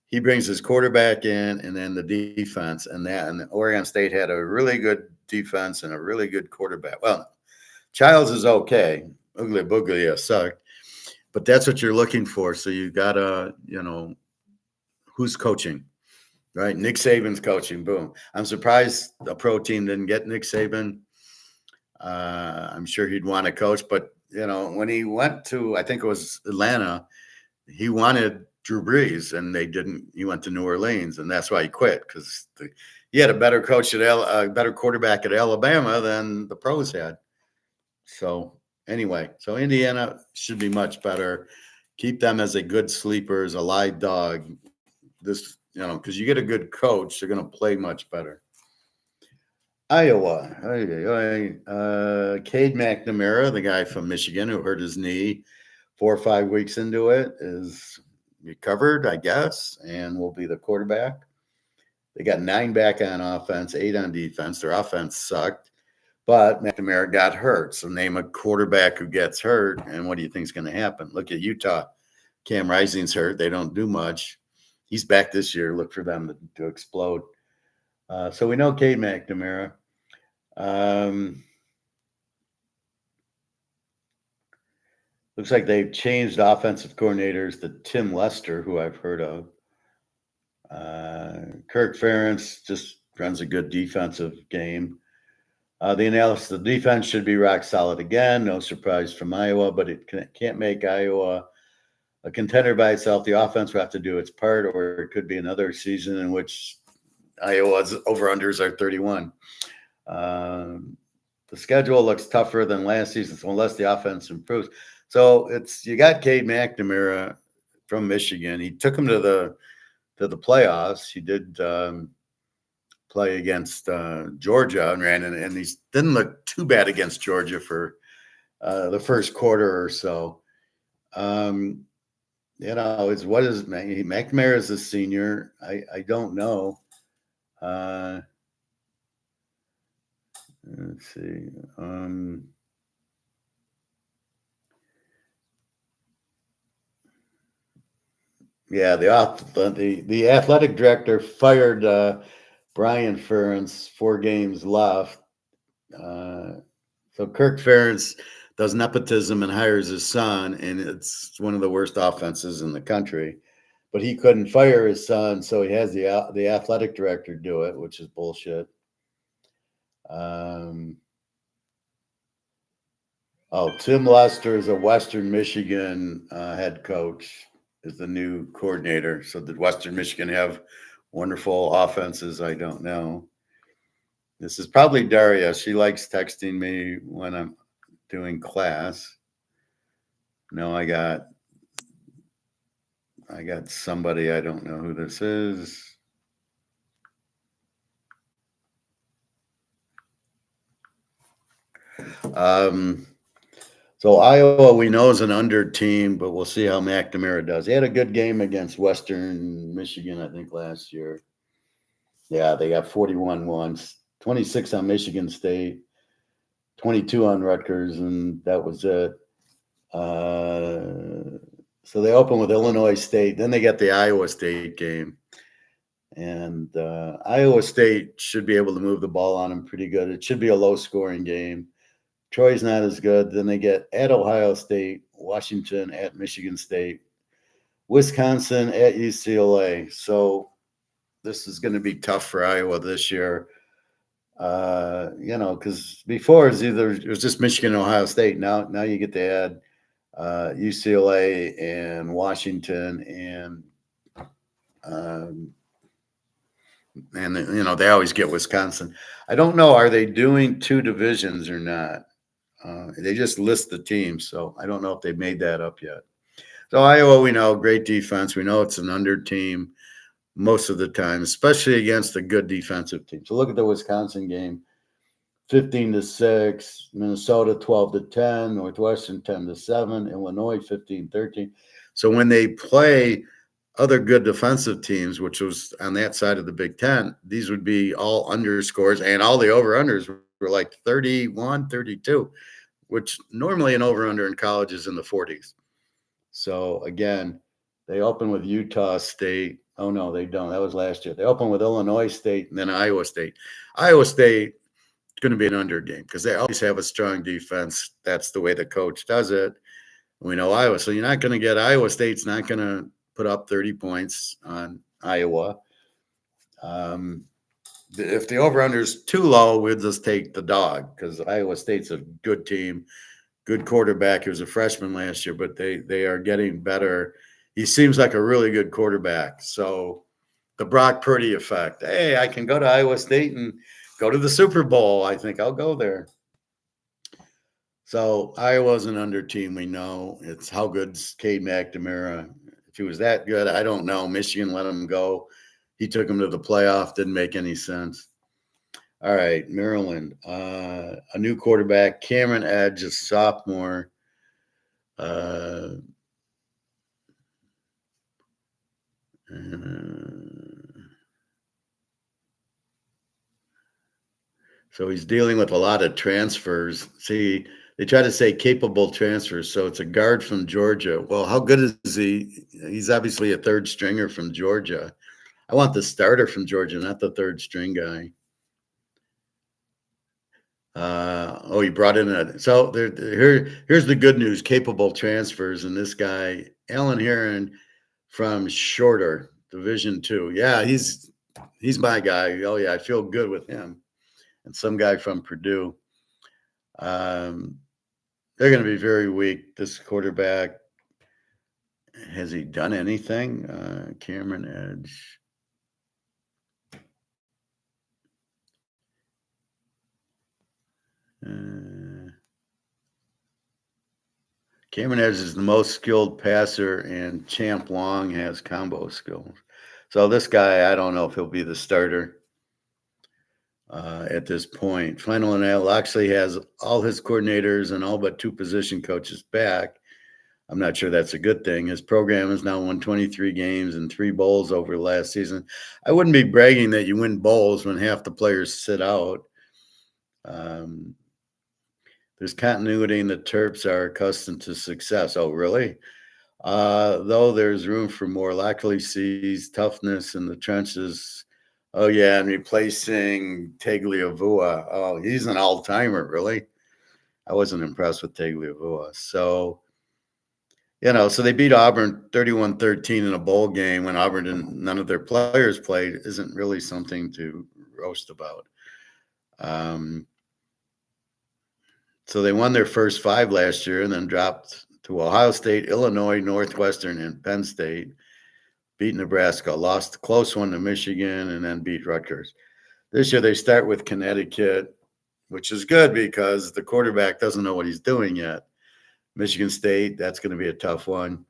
He brings his quarterback in and then the defense, and Oregon State had a really good defense and a really good quarterback. Well, Childs is okay. Ugly Boogly sucked. But that's what you're looking for. So you got to, who's coaching, right? Nick Saban's coaching. Boom. I'm surprised a pro team didn't get Nick Saban. I'm sure he'd want to coach. But, when he went to, I think it was Atlanta, he wanted Drew Brees, and they didn't. He went to New Orleans, and that's why he quit, because he had a better coach a better quarterback at Alabama than the pros had. So anyway, so Indiana should be much better. Keep them as a good sleeper, as a live dog. This, because you get a good coach, they're going to play much better. Iowa, Cade McNamara, the guy from Michigan who hurt his knee 4 or 5 weeks into it, is recovered, I guess, and will be the quarterback. They got 9 back on offense, 8 on defense. Their offense sucked, but McNamara got hurt. So name a quarterback who gets hurt, and what do you think is going to happen? Look at Utah. Cam Rising's hurt. They don't do much. He's back this year. Look for them to explode. So we know Cade McNamara. Looks like they've changed offensive coordinators to Tim Lester, who I've heard of. Kirk Ferentz just runs a good defensive game. The analysis, the defense should be rock solid again. No surprise from Iowa, but it can't make Iowa a contender by itself. The offense will have to do its part, or it could be another season in which Iowa's over-unders are 31. The schedule looks tougher than last season, so unless the offense improves. So you got Cade McNamara from Michigan. He took him to the playoffs. He did play against Georgia and he didn't look too bad against Georgia for the first quarter or so. McNamara is a senior. I don't know. Let's see. Yeah, the athletic director fired Brian Ferentz. 4 games left. So Kirk Ferentz does nepotism and hires his son, and it's one of the worst offenses in the country. But he couldn't fire his son, so he has the athletic director do it, which is bullshit. Tim Lester is a Western Michigan head coach, is the new coordinator. So did Western Michigan have wonderful offenses? I don't know. This is probably Daria. She likes texting me when I'm doing class. No, I got somebody. I don't know who this is. So Iowa, we know, is an under team, but we'll see how McNamara does. He had a good game against Western Michigan, I think, last year. Yeah, they got 41 once, 26 on Michigan State, 22 on Rutgers, and that was it. So they open with Illinois State. Then they get the Iowa State game. And Iowa State should be able to move the ball on them pretty good. It should be a low-scoring game. Troy's not as good. Then they get at Ohio State, Washington at Michigan State, Wisconsin at UCLA. So this is going to be tough for Iowa this year. Because before it was just Michigan and Ohio State. Now you get to add UCLA and Washington and they always get Wisconsin. I don't know. Are they doing 2 divisions or not? They just list the teams, so I don't know if they've made that up yet. So Iowa, we know, great defense. We know it's an under team most of the time, especially against a good defensive team. So look at the Wisconsin game: 15-6, Minnesota 12-10, Northwestern 10-7, Illinois 15-13. So when they play other good defensive teams, which was on that side of the Big Ten, these would be all underscores, and all the over-unders were like 31, 32, which normally an over-under in college is in the 40s. So again, they open with Utah State. Oh, no, they don't. That was last year. They open with Illinois State and then Iowa State. Iowa State is going to be an under game because they always have a strong defense. That's the way the coach does it. We know Iowa. So you're not going to get Iowa State's not going to put up 30 points on Iowa. If the over-under is too low, we'll just take the dog because Iowa State's a good team, good quarterback. He was a freshman last year, but they are getting better. He seems like a really good quarterback. So the Brock Purdy effect. Hey, I can go to Iowa State and go to the Super Bowl. I think I'll go there. So Iowa's an under team. We know it's how good's Cade McNamara. If he was that good, I don't know. Michigan let him go. He took him to the playoff. Didn't make any sense. All right, Maryland. A new quarterback, Cameron Edge, a sophomore. So he's dealing with a lot of transfers. See, they try to say capable transfers. So it's a guard from Georgia. Well, how good is he? He's obviously a third stringer from Georgia. I want the starter from Georgia, not the third string guy. He brought in a so here's the good news: capable transfers, and this guy Alan Heron from Shorter Division Two. Yeah, he's my guy. Oh yeah, I feel good with him. And some guy from Purdue. Um, they're going to be very weak. This quarterback, has he done anything? Cameron Edge. Cameron Edge is the most skilled passer, and Champ Long has combo skills. So this guy, I don't know if he'll be the starter at this point. Flannel and Al actually has all his coordinators and all but two position coaches back. I'm not sure that's a good thing. His program has now won 23 games and 3 bowls over the last season. I wouldn't be bragging that you win bowls when half the players sit out. There's continuity, and the Terps are accustomed to success. Oh, really? Though there's room for more. Lockley sees toughness in the trenches. Oh, yeah, and replacing Tagliavua. Oh, he's an all-timer, really. I wasn't impressed with Tagliavua. So, so they beat Auburn 31-13 in a bowl game when Auburn and none of their players played isn't really something to roast about. So they won their first 5 last year and then dropped to Ohio State, Illinois, Northwestern, and Penn State, beat Nebraska, lost a close one to Michigan, and then beat Rutgers. This year they start with Connecticut, which is good because the quarterback doesn't know what he's doing yet. Michigan State, that's going to be a tough one.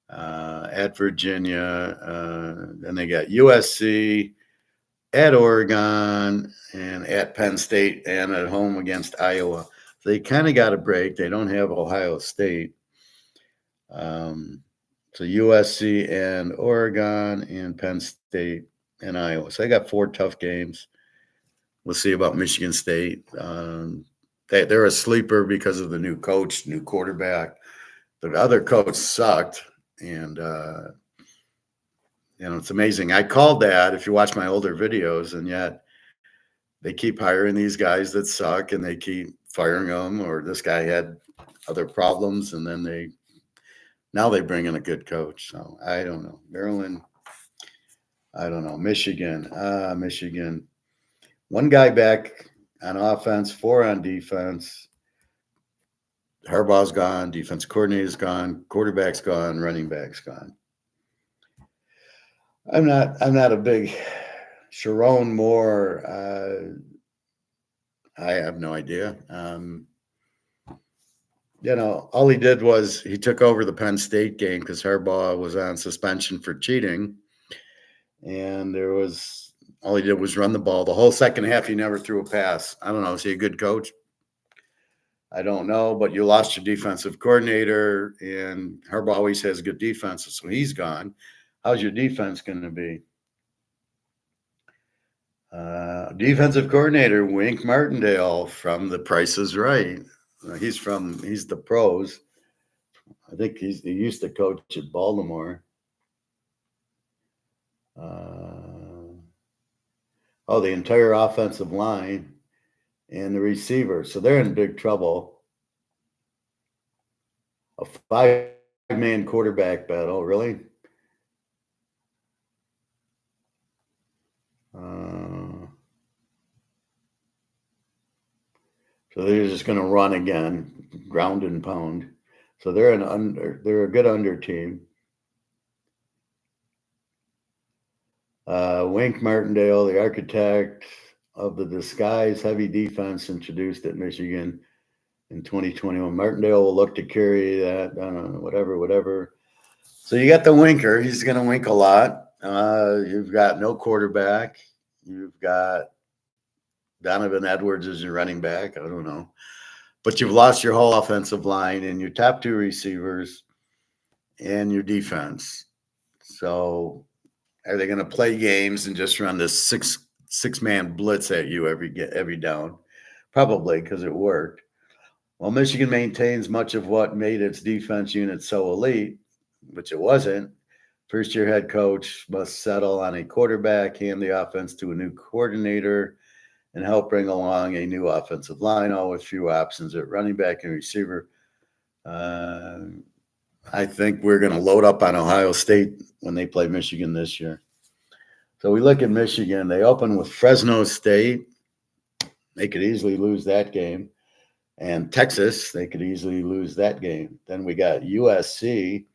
At Virginia, then they got USC, at Oregon, and at Penn State, and at home against Iowa. They kind of got a break. They don't have Ohio State. So USC and Oregon and Penn State and Iowa. So they got 4 tough games. We'll see about Michigan State. They're a sleeper because of the new coach, new quarterback. The other coach sucked, and it's amazing. I called that if you watch my older videos, and yet they keep hiring these guys that suck, and they keep firing them. Or this guy had other problems, and then now they bring in a good coach. So I don't know. Maryland, I don't know. Michigan. 1 guy back on offense, 4 on defense. Harbaugh's gone, defense coordinator's gone, quarterback's gone, running back's gone. I'm not a big Sharon Moore. I have no idea. All he did was he took over the Penn State game because Harbaugh was on suspension for cheating. And all he did was run the ball. The whole second half, he never threw a pass. I don't know. Is he a good coach? I don't know, but you lost your defensive coordinator, and Harbaugh always has good defenses, so he's gone. How's your defense going to be? Defensive coordinator, Wink Martindale from The Price is Right. He's the pros. I think he used to coach at Baltimore. The entire offensive line and the receiver. So they're in big trouble. A 5-man quarterback battle, really? So they're just going to run again, ground and pound. So they're a good under team. Wink Martindale, the architect of the disguise heavy defense introduced at Michigan in 2021. Martindale will look to carry that, whatever. So you got the winker. He's going to wink a lot. You've got no quarterback. You've got Donovan Edwards as your running back. I don't know. But you've lost your whole offensive line and your top 2 receivers and your defense. So are they going to play games and just run this 6-man blitz at you every down, probably because it worked. Well, Michigan maintains much of what made its defense unit so elite, which it wasn't. First-year head coach must settle on a quarterback, hand the offense to a new coordinator, and help bring along a new offensive line, all with few options at running back and receiver. I think we're going to load up on Ohio State when they play Michigan this year. So we look at Michigan. They open with Fresno State. They could easily lose that game. And Texas, they could easily lose that game. Then we got USC.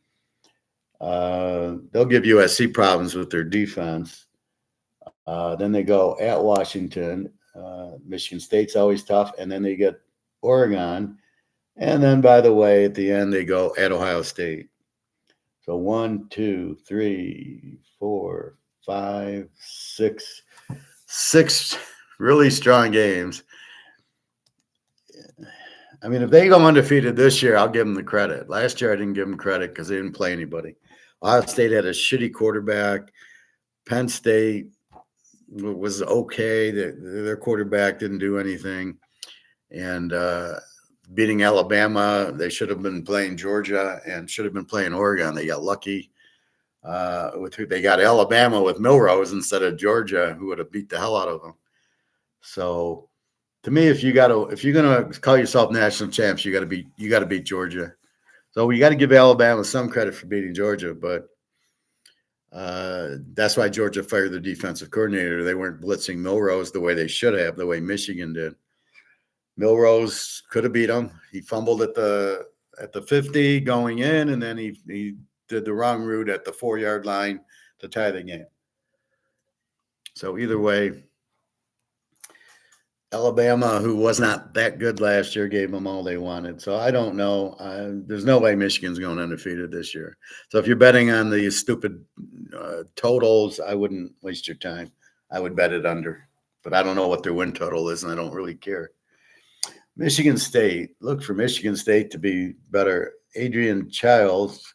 They'll give USC problems with their defense. Then they go at Washington. Michigan State's always tough. And then they get Oregon. And then, by the way, at the end, they go at Ohio State. So 1, 2, 3, 4, 5, 6. 6 really strong games. I mean, if they go undefeated this year, I'll give them the credit. Last year, I didn't give them credit because they didn't play anybody. Ohio State had a shitty quarterback. Penn State was okay. Their quarterback didn't do anything. And beating Alabama, they should have been playing Georgia and should have been playing Oregon. They got lucky. They got Alabama with Milrose instead of Georgia, who would have beat the hell out of them. So, to me, if you're gonna call yourself national champs, you got to beat Georgia. So we got to give Alabama some credit for beating Georgia, but that's why Georgia fired their defensive coordinator. They weren't blitzing Milrose the way they should have, the way Michigan did. Milrose could have beat them. He fumbled at the 50 going in, and then he did the wrong route at the 4-yard line to tie the game. So either way, Alabama, who was not that good last year, gave them all they wanted. So I don't know. There's no way Michigan's going undefeated this year. So if you're betting on the stupid totals, I wouldn't waste your time. I would bet it under. But I don't know what their win total is, and I don't really care. Michigan State. Look for Michigan State to be better. Adrian Childs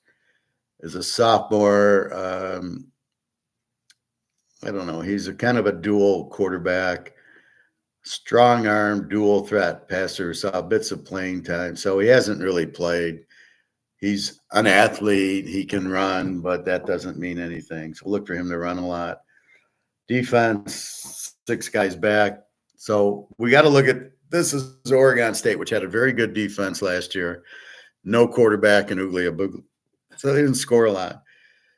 is a sophomore. I don't know. He's a kind of a dual quarterback. Strong arm, dual threat passer, saw bits of playing time. So he hasn't really played. He's an athlete. He can run, but that doesn't mean anything. So look for him to run a lot. Defense, 6 guys back. So we got to look at this is Oregon State, which had a very good defense last year. No quarterback in Uglia. So they didn't score a lot.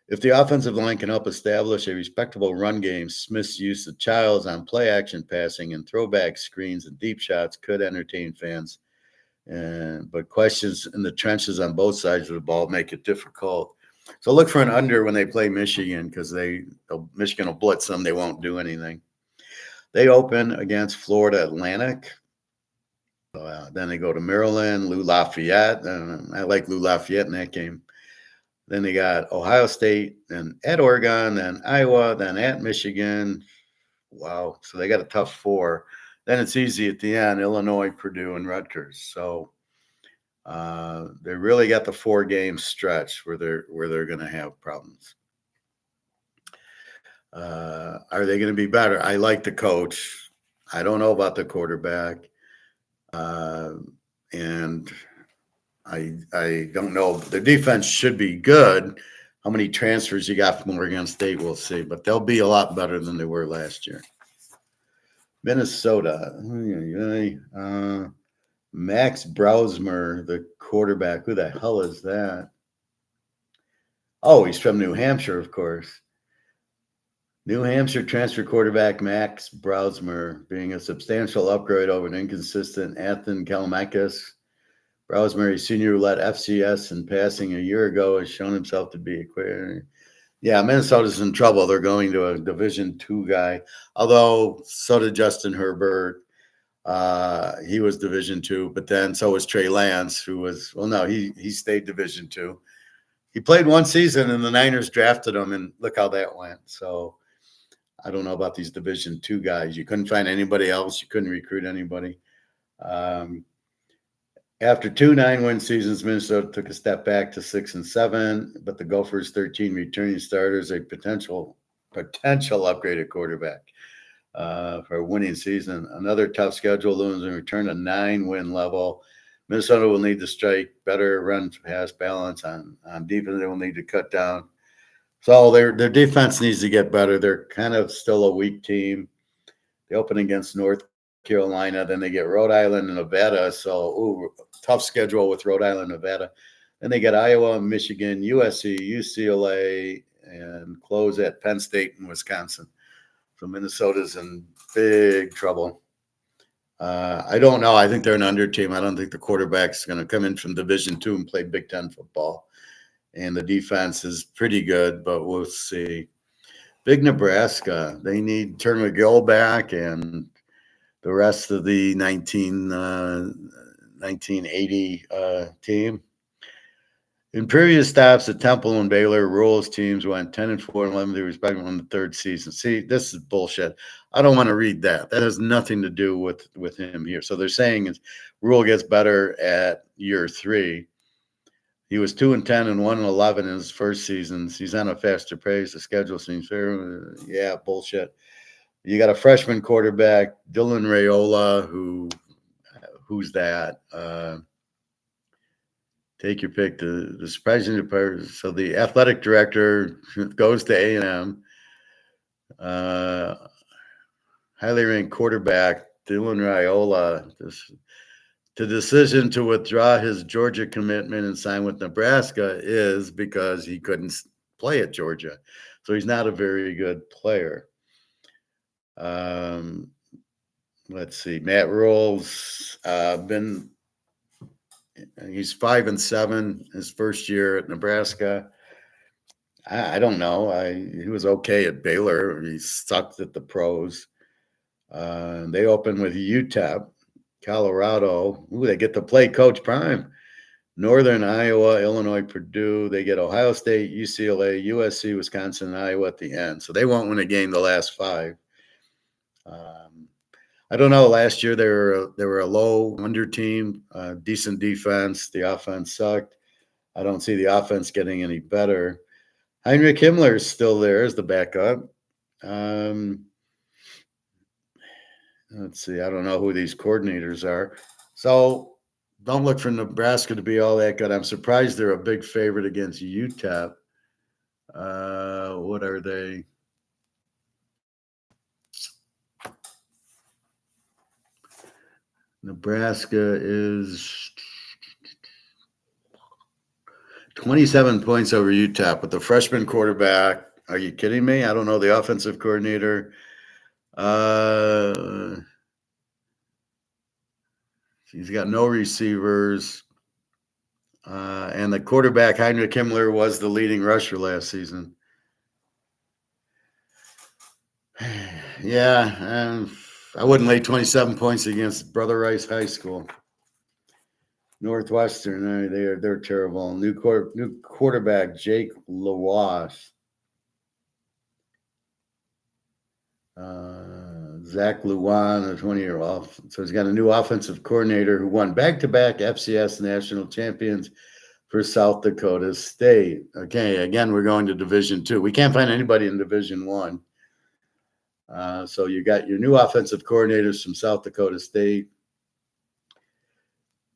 If the offensive line can help establish a respectable run game, Smith's use of Childs on play-action passing and throwback screens and deep shots could entertain fans. But questions in the trenches on both sides of the ball make it difficult. So look for an under when they play Michigan because Michigan will blitz them. They won't do anything. They open against Florida Atlantic. Then they go to Maryland, Lou Lafayette. I like Lou Lafayette in that game. Then they got Ohio State, then at Oregon, then Iowa, then at Michigan. Wow. So they got a tough 4. Then it's easy at the end, Illinois, Purdue, and Rutgers. So they really got the 4-game stretch where they're going to have problems. Are they going to be better? I like the coach. I don't know about the quarterback. And I don't know. The defense should be good. How many transfers you got from Oregon State, we'll see. But they'll be a lot better than they were last year. Minnesota. Max Brausmer, the quarterback. Who the hell is that? Oh, he's from New Hampshire, of course. New Hampshire transfer quarterback Max Brausmer being a substantial upgrade over an inconsistent Athan Kalmakis. Brausmer, a senior who led FCS in passing a year ago, has shown himself to be a quitter. Yeah, Minnesota's in trouble. They're going to a Division II guy, although so did Justin Herbert. He was Division II, but then so was Trey Lance, who was, he stayed Division II. He played one season, and the Niners drafted him, and look how that went. So I don't know about these Division II guys. You couldn't find anybody else. You couldn't recruit anybody. After 2 9-win seasons, Minnesota took a step back to 6-7, but the Gophers' 13 returning starters, a potential upgraded quarterback. for a winning season. Another tough schedule looms in return, a 9-win level. Minnesota will need to strike better run pass balance on defense. They will need to cut down. So their defense needs to get better. They're kind of still a weak team. They open against North Carolina, then they get Rhode Island and Nevada. So, tough schedule with Rhode Island, Nevada. Then they get Iowa, Michigan, USC, UCLA, and close at Penn State and Wisconsin. So Minnesota's in big trouble. I don't know. I think they're an under team. I don't think the quarterback's going to come in from Division II and play Big Ten football. And the defense is pretty good, but we'll see. Big Nebraska. They need Turn McGill back and the rest of the 1980 team. In previous stops at Temple and Baylor, Rule's teams went 10-4 and 11 respectively in the third season. See, this is bullshit. I don't want to read that. That has nothing to do with him here. So they're saying is Rule gets better at year 3. He was 2-10 and 1-11 in his first seasons. He's on a faster pace. The schedule seems fair. Yeah, bullshit. You got a freshman quarterback, Dylan Raiola, who's that? Take your pick. The surprising part. So the athletic director goes to A&M. Highly ranked quarterback Dylan Raiola. The decision to withdraw his Georgia commitment and sign with Nebraska is because he couldn't play at Georgia. So he's not a very good player. Let's see. Matt Rule's he's 5-7 his first year at Nebraska. I don't know. He was okay at Baylor. He sucked at the pros. They open with UTEP, Colorado. They get to play Coach Prime. Northern Iowa, Illinois, Purdue. They get Ohio State, UCLA, USC, Wisconsin, and Iowa at the end. So they won't win a game the last 5. I don't know. Last year they were a low under team, decent defense. The offense sucked. I don't see the offense getting any better. Heinrich Himmler is still there as the backup. Let's see. I don't know who these coordinators are. So don't look for Nebraska to be all that good. I'm surprised they're a big favorite against UTEP. What are they? Nebraska is 27 points over UTEP with the freshman quarterback. Are you kidding me? I don't know the offensive coordinator. He's got no receivers. And the quarterback, Heinrich Himmler, was the leading rusher last season. Yeah, I wouldn't lay 27 points against Brother Rice High School. Northwestern, they're terrible. New quarterback, Jake Lawas. Zach Luan, a 20-year off. So he's got a new offensive coordinator who won back-to-back FCS national champions for South Dakota State. Okay, again, we're going to Division II. We can't find anybody in Division I. So you got your new offensive coordinators from South Dakota State.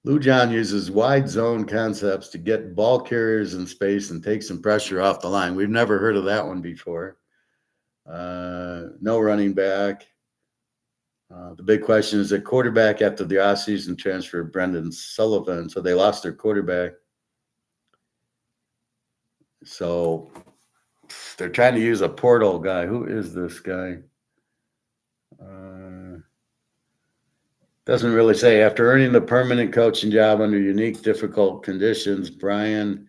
Lou John uses wide zone concepts to get ball carriers in space and take some pressure off the line. We've never heard of that one before. No running back. The big question is at quarterback after the offseason transfer, Brendan Sullivan. So they lost their quarterback. So they're trying to use a portal guy. Who is this guy? Doesn't really say. After earning the permanent coaching job under unique, difficult conditions, Brian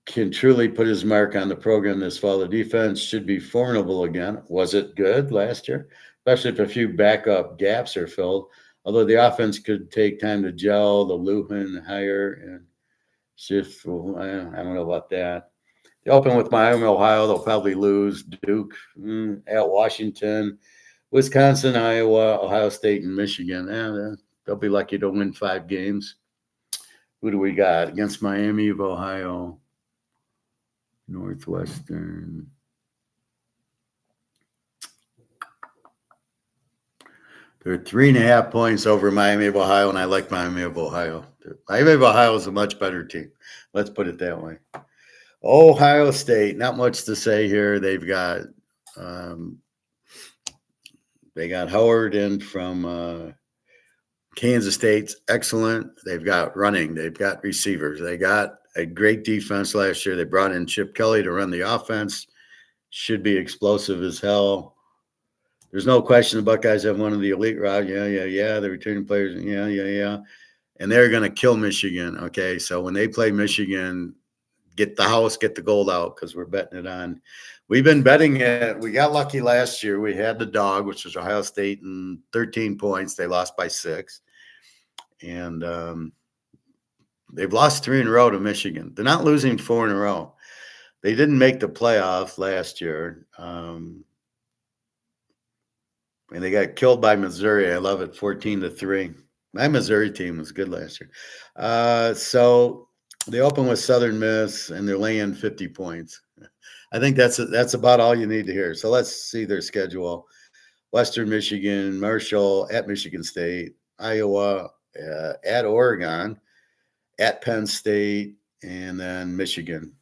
can truly put his mark on the program this fall. The defense should be formidable again. Was it good last year? Especially if a few backup gaps are filled. Although the offense could take time to gel, the Luhan hire and shift. I don't know about that. They open with Miami, Ohio. They'll probably lose. Duke at Washington, Wisconsin, Iowa, Ohio State, and Michigan. They'll be lucky to win 5 games. Who do we got? Against Miami of Ohio, Northwestern. They're 3.5 points over Miami of Ohio, and I like Miami of Ohio. Miami of Ohio is a much better team. Let's put it that way. Ohio State, not much to say here. Um, they got Howard in from Kansas State's excellent. They've got running. They've got receivers. They got a great defense last year. They brought in Chip Kelly to run the offense. Should be explosive as hell. There's no question the Buckeyes have one of the elite routes. Yeah. The returning players, yeah. And they're going to kill Michigan, okay? So when they play Michigan, get the house, get the gold out because we're betting it on. We've been betting it. We got lucky last year. We had the dog, which was Ohio State, and 13 points. They lost by 6. And they've lost 3 in a row to Michigan. They're not losing 4 in a row. They didn't make the playoffs last year. And they got killed by Missouri. I love it, 14-3. My Missouri team was good last year. So they open with Southern Miss, and they're laying 50 points. I think that's about all you need to hear. So let's see their schedule. Western Michigan, Marshall, at Michigan State, Iowa, at Oregon, at Penn State, and then Michigan.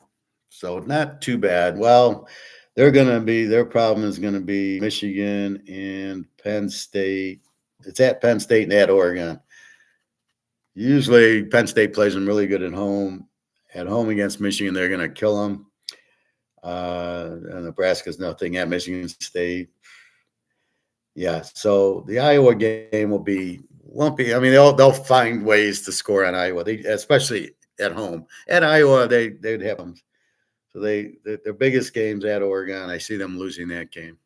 So not too bad. Well, their problem is going to be Michigan and Penn State. It's at Penn State and at Oregon. Usually Penn State plays them really good at home. At home against Michigan, they're going to kill them. And Nebraska's nothing at Michigan State. Yeah, so the Iowa game won't be. I mean, they'll find ways to score on Iowa. Especially at home. At Iowa, they'd have them. So their biggest games at Oregon. I see them losing that game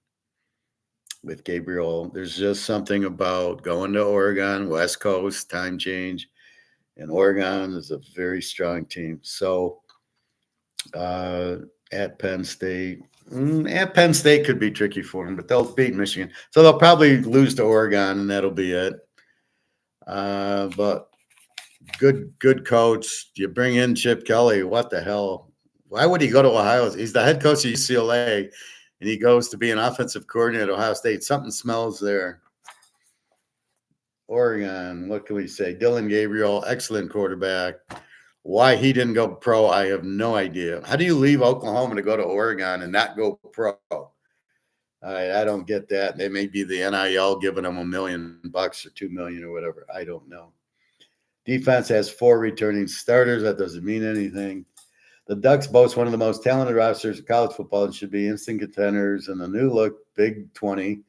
with Gabriel. There's just something about going to Oregon, West Coast, time change, and Oregon is a very strong team. So at Penn State. At Penn State could be tricky for them, but they'll beat Michigan. So they'll probably lose to Oregon, and that'll be it. But good coach. You bring in Chip Kelly. What the hell? Why would he go to Ohio? He's the head coach of UCLA, and he goes to be an offensive coordinator at Ohio State. Something smells there. Oregon, what can we say? Dylan Gabriel, excellent quarterback. Why he didn't go pro, I have no idea. How do you leave Oklahoma to go to Oregon and not go pro? I don't get that. They may be the NIL giving them $1 million or $2 million or whatever. I don't know. Defense has 4 returning starters. That doesn't mean anything. The Ducks boast one of the most talented rosters of college football and should be instant contenders in the new look Big 20.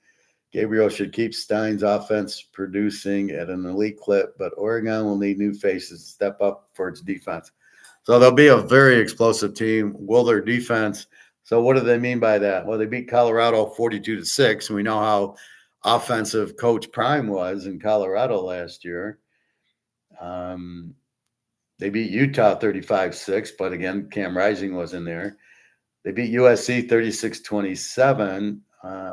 Gabriel should keep Stein's offense producing at an elite clip, but Oregon will need new faces to step up for its defense. So they'll be a very explosive team. Will their defense? So what do they mean by that? Well, they beat Colorado 42-6. We know how offensive Coach Prime was in Colorado last year. They beat Utah 35-6, but again, Cam Rising was in there. They beat USC 36-27.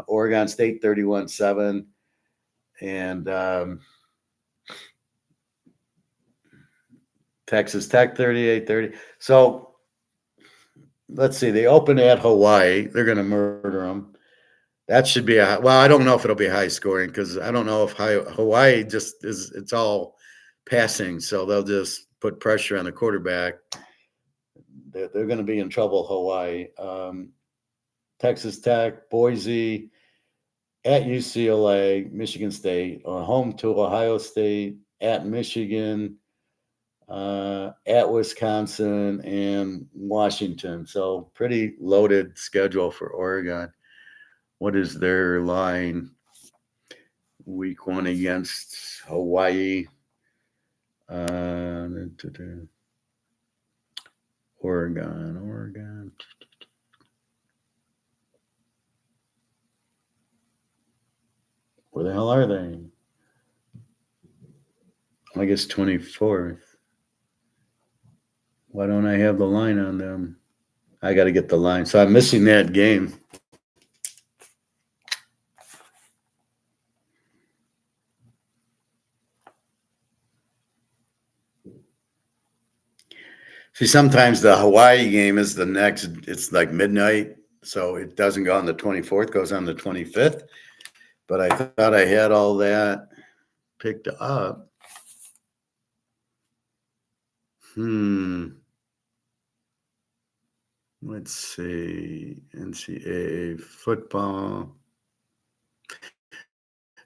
Oregon State 31-7, and Texas Tech 38-30. So let's see. They open at Hawaii. They're going to murder them. That should be I don't know if it'll be high scoring because I don't know if Hawaii just is. It's all passing, so they'll just put pressure on the quarterback. They're going to be in trouble. Hawaii. Texas Tech, Boise, at UCLA, Michigan State, home to Ohio State, at Michigan, at Wisconsin, and Washington. So pretty loaded schedule for Oregon. What is their line? Week 1 against Hawaii. Oregon. Where the hell are they? I guess 24th. Why don't I have the line on them? I got to get the line. So I'm missing that game. See, sometimes the Hawaii game is the next, it's like midnight. So it doesn't go on the 24th, goes on the 25th. but I thought I had all that picked up. Let's see. NCAA football.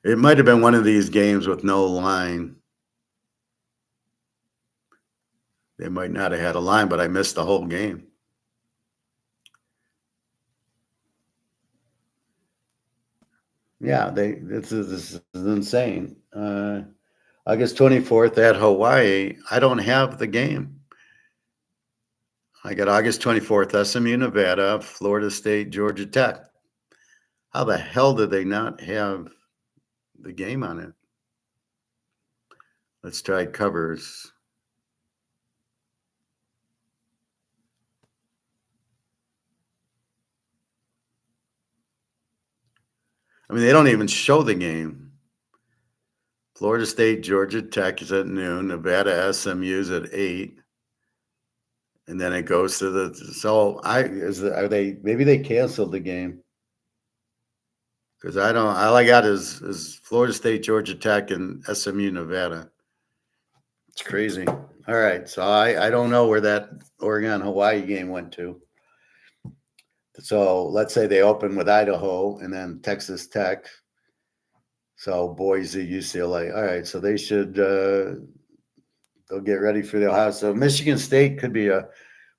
It might have been one of these games with no line. They might not have had a line, but I missed the whole game. Yeah, this is insane. August 24th at Hawaii. I don't have the game. I got August 24th, SMU, Nevada, Florida State, Georgia Tech. How the hell did they not have the game on it? Let's try covers. I mean, they don't even show the game. Florida State, Georgia Tech is at noon. Nevada, SMU's at 8. And then it goes to the. So are they? Maybe they canceled the game because I don't. All I got is Florida State, Georgia Tech, and SMU, Nevada. It's crazy. All right, so I don't know where that Oregon Hawaii game went to. So let's say they open with Idaho and then Texas Tech. So Boise, UCLA. All right, so they should they'll get ready for the Ohio. So Michigan State could be a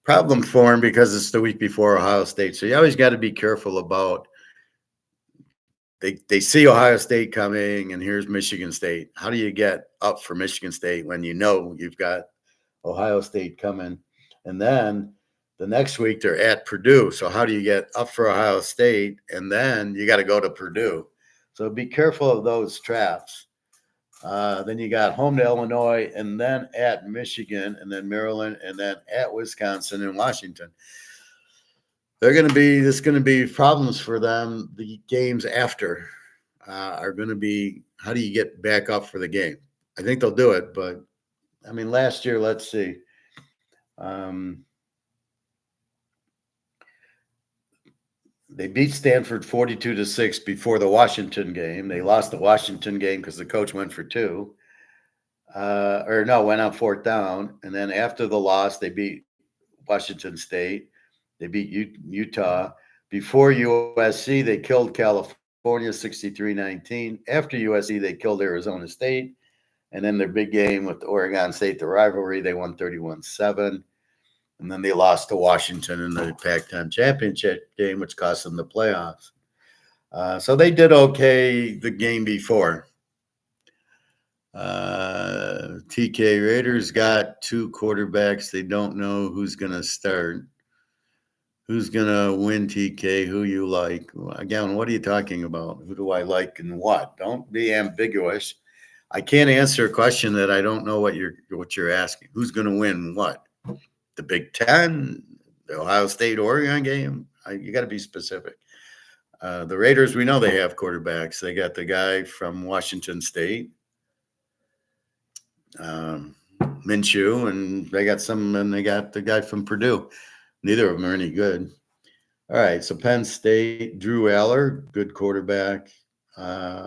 problem for them because it's the week before Ohio State. So you always got to be careful about they see Ohio State coming and here's Michigan State. How do you get up for Michigan State when you know you've got Ohio State coming? And then the next week they're at Purdue. So how do you get up for Ohio State? And then you got to go to Purdue. So be careful of those traps. Then you got home to Illinois and then at Michigan and then Maryland and then at Wisconsin and Washington. There's going to be problems for them. The games after are going to be, how do you get back up for the game? I think they'll do it, but I mean, last year, let's see. They beat Stanford 42-6 before the Washington game. They lost the Washington game because the coach went for 2. Went on 4th down. And then after the loss, they beat Washington State. They beat Utah. Before USC, they killed California 63-19. After USC, they killed Arizona State. And then their big game with Oregon State, the rivalry, they won 31-7. And then they lost to Washington in the Pac-10 championship game, which cost them the playoffs. So they did okay the game before. TK Raiders got 2 quarterbacks. They don't know who's going to start. Who's going to win, TK? Who you like? Again, what are you talking about? Who do I like and what? Don't be ambiguous. I can't answer a question that I don't know what you're asking. Who's going to win what? The Big Ten, the Ohio State, Oregon game. You got to be specific. The Raiders, we know they have quarterbacks. They got the guy from Washington State, Minshew, and they got the guy from Purdue. Neither of them are any good. All right, so Penn State, Drew Aller, good quarterback.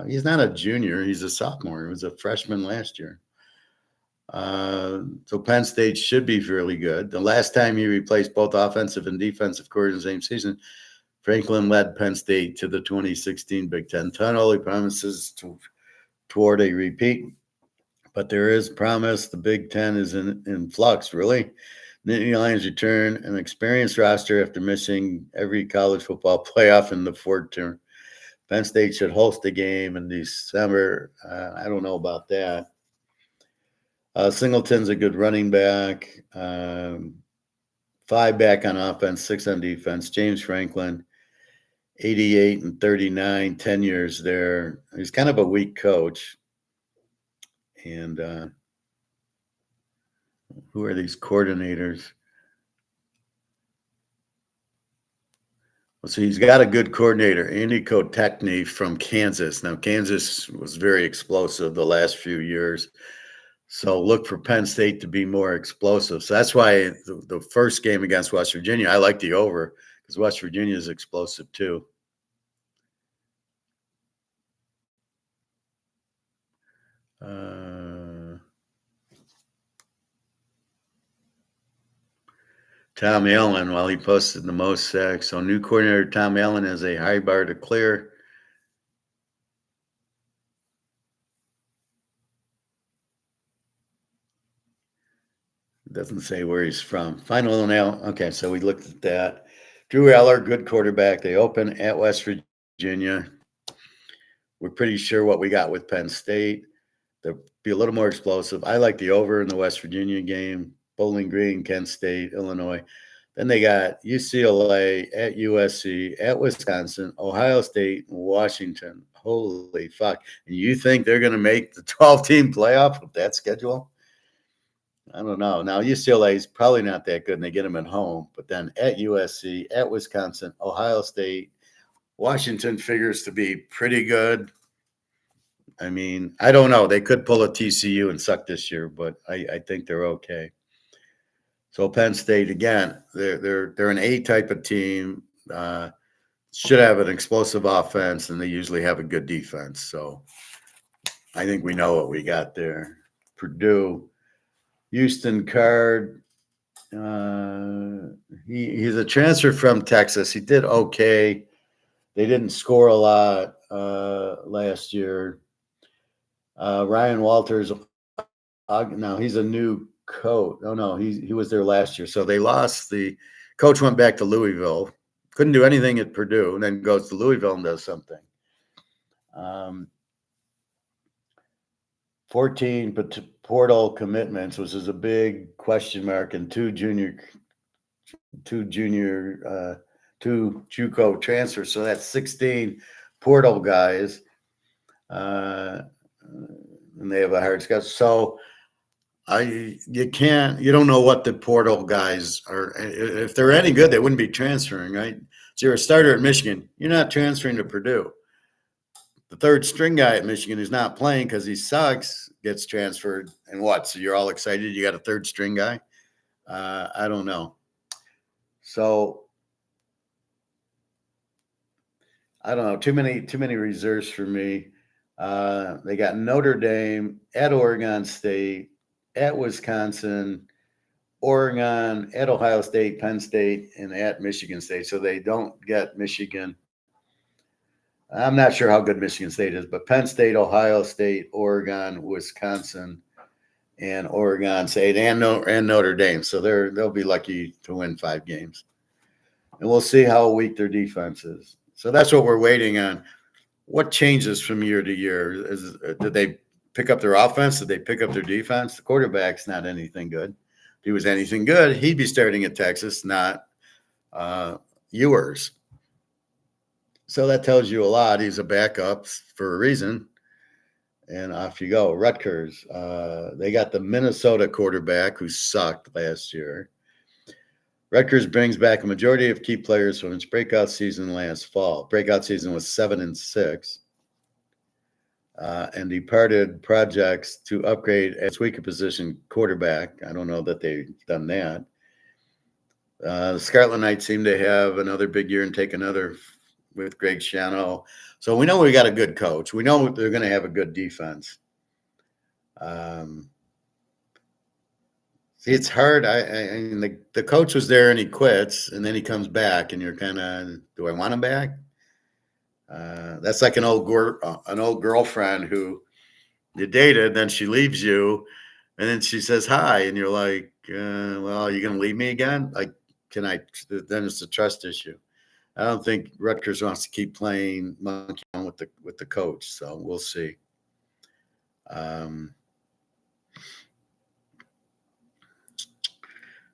He's not a junior; he's a sophomore. He was a freshman last year. So Penn State should be fairly good. The last time he replaced both offensive and defensive coordinators in the same season, Franklin led Penn State to the 2016 Big Ten title. He promises toward a repeat, but there is promise. The Big Ten is in flux, really. Nittany Lions return an experienced roster after missing every college football playoff in the 4th term. Penn State should host a game in December. I don't know about that. Singleton's a good running back. 5 back on offense, 6 on defense. James Franklin, 88 and 39, 10 years there. He's kind of a weak coach. And who are these coordinators? Well, so he's got a good coordinator, Andy Kotekny from Kansas. Now, Kansas was very explosive the last few years. So look for Penn State to be more explosive. So that's why the first game against West Virginia, I like the over because West Virginia is explosive too. Tom Allen, while he posted the most sacks. So new coordinator Tom Allen has a high bar to clear. Doesn't say where he's from. Final now. Okay, so we looked at that. Drew Eller, good quarterback. They open at West Virginia. We're pretty sure what we got with Penn State. They'll be a little more explosive. I like the over in the West Virginia game. Bowling Green, Kent State, Illinois. Then they got UCLA at USC, at Wisconsin, Ohio State, and Washington. Holy fuck. And you think they're going to make the 12-team playoff with that schedule? I don't know. Now, UCLA is probably not that good, and they get them at home. But then at USC, at Wisconsin, Ohio State, Washington figures to be pretty good. I mean, I don't know. They could pull a TCU and suck this year, but I think they're okay. So Penn State, again, they're an A type of team. Should have an explosive offense, and they usually have a good defense. So I think we know what we got there. Purdue. Houston Card, he's a transfer from Texas. He did okay. They didn't score a lot last year. Ryan Walters, now he's a new coach. Oh, no, he was there last year. So they lost. The coach went back to Louisville. Couldn't do anything at Purdue, and then goes to Louisville and does something. 14 portal commitments, which is a big question mark, and two JUCO transfers. So that's 16 portal guys, and they have a hard schedule. So you don't know what the portal guys are. If they're any good, they wouldn't be transferring, right? So you're a starter at Michigan. You're not transferring to Purdue. The third string guy at Michigan who's not playing because he sucks gets transferred. And what? So you're all excited you got a third string guy? I don't know. So I don't know. Too many reserves for me. They got Notre Dame, at Oregon State, at Wisconsin, Oregon, at Ohio State, Penn State, and at Michigan State. So they don't get Michigan. I'm not sure how good Michigan State is, but Penn State, Ohio State, Oregon, Wisconsin, and Oregon State, and Notre Dame. So they'll be lucky to win 5 games. And we'll see how weak their defense is. So that's what we're waiting on. What changes from year to year? Did they pick up their offense? Did they pick up their defense? The quarterback's not anything good. If he was anything good, he'd be starting at Texas, not Ewers. So that tells you a lot. He's a backup for a reason. And off you go. Rutgers. They got the Minnesota quarterback who sucked last year. Rutgers brings back a majority of key players from its breakout season last fall. Breakout season was 7-6. And departed projects to upgrade its weaker position quarterback. I don't know that they've done that. The Scarlet Knights seem to have another big year and take another with Greg Schiano. So we know we got a good coach. We know they're going to have a good defense. See, it's hard. I mean, the coach was there and he quits, and then he comes back, and you're kind of, do I want him back? That's like an old girlfriend who you dated, then she leaves you, and then she says hi, and you're like, well, are you going to leave me again? Like, then it's a trust issue. I don't think Rutgers wants to keep playing monkey with the coach, so we'll see.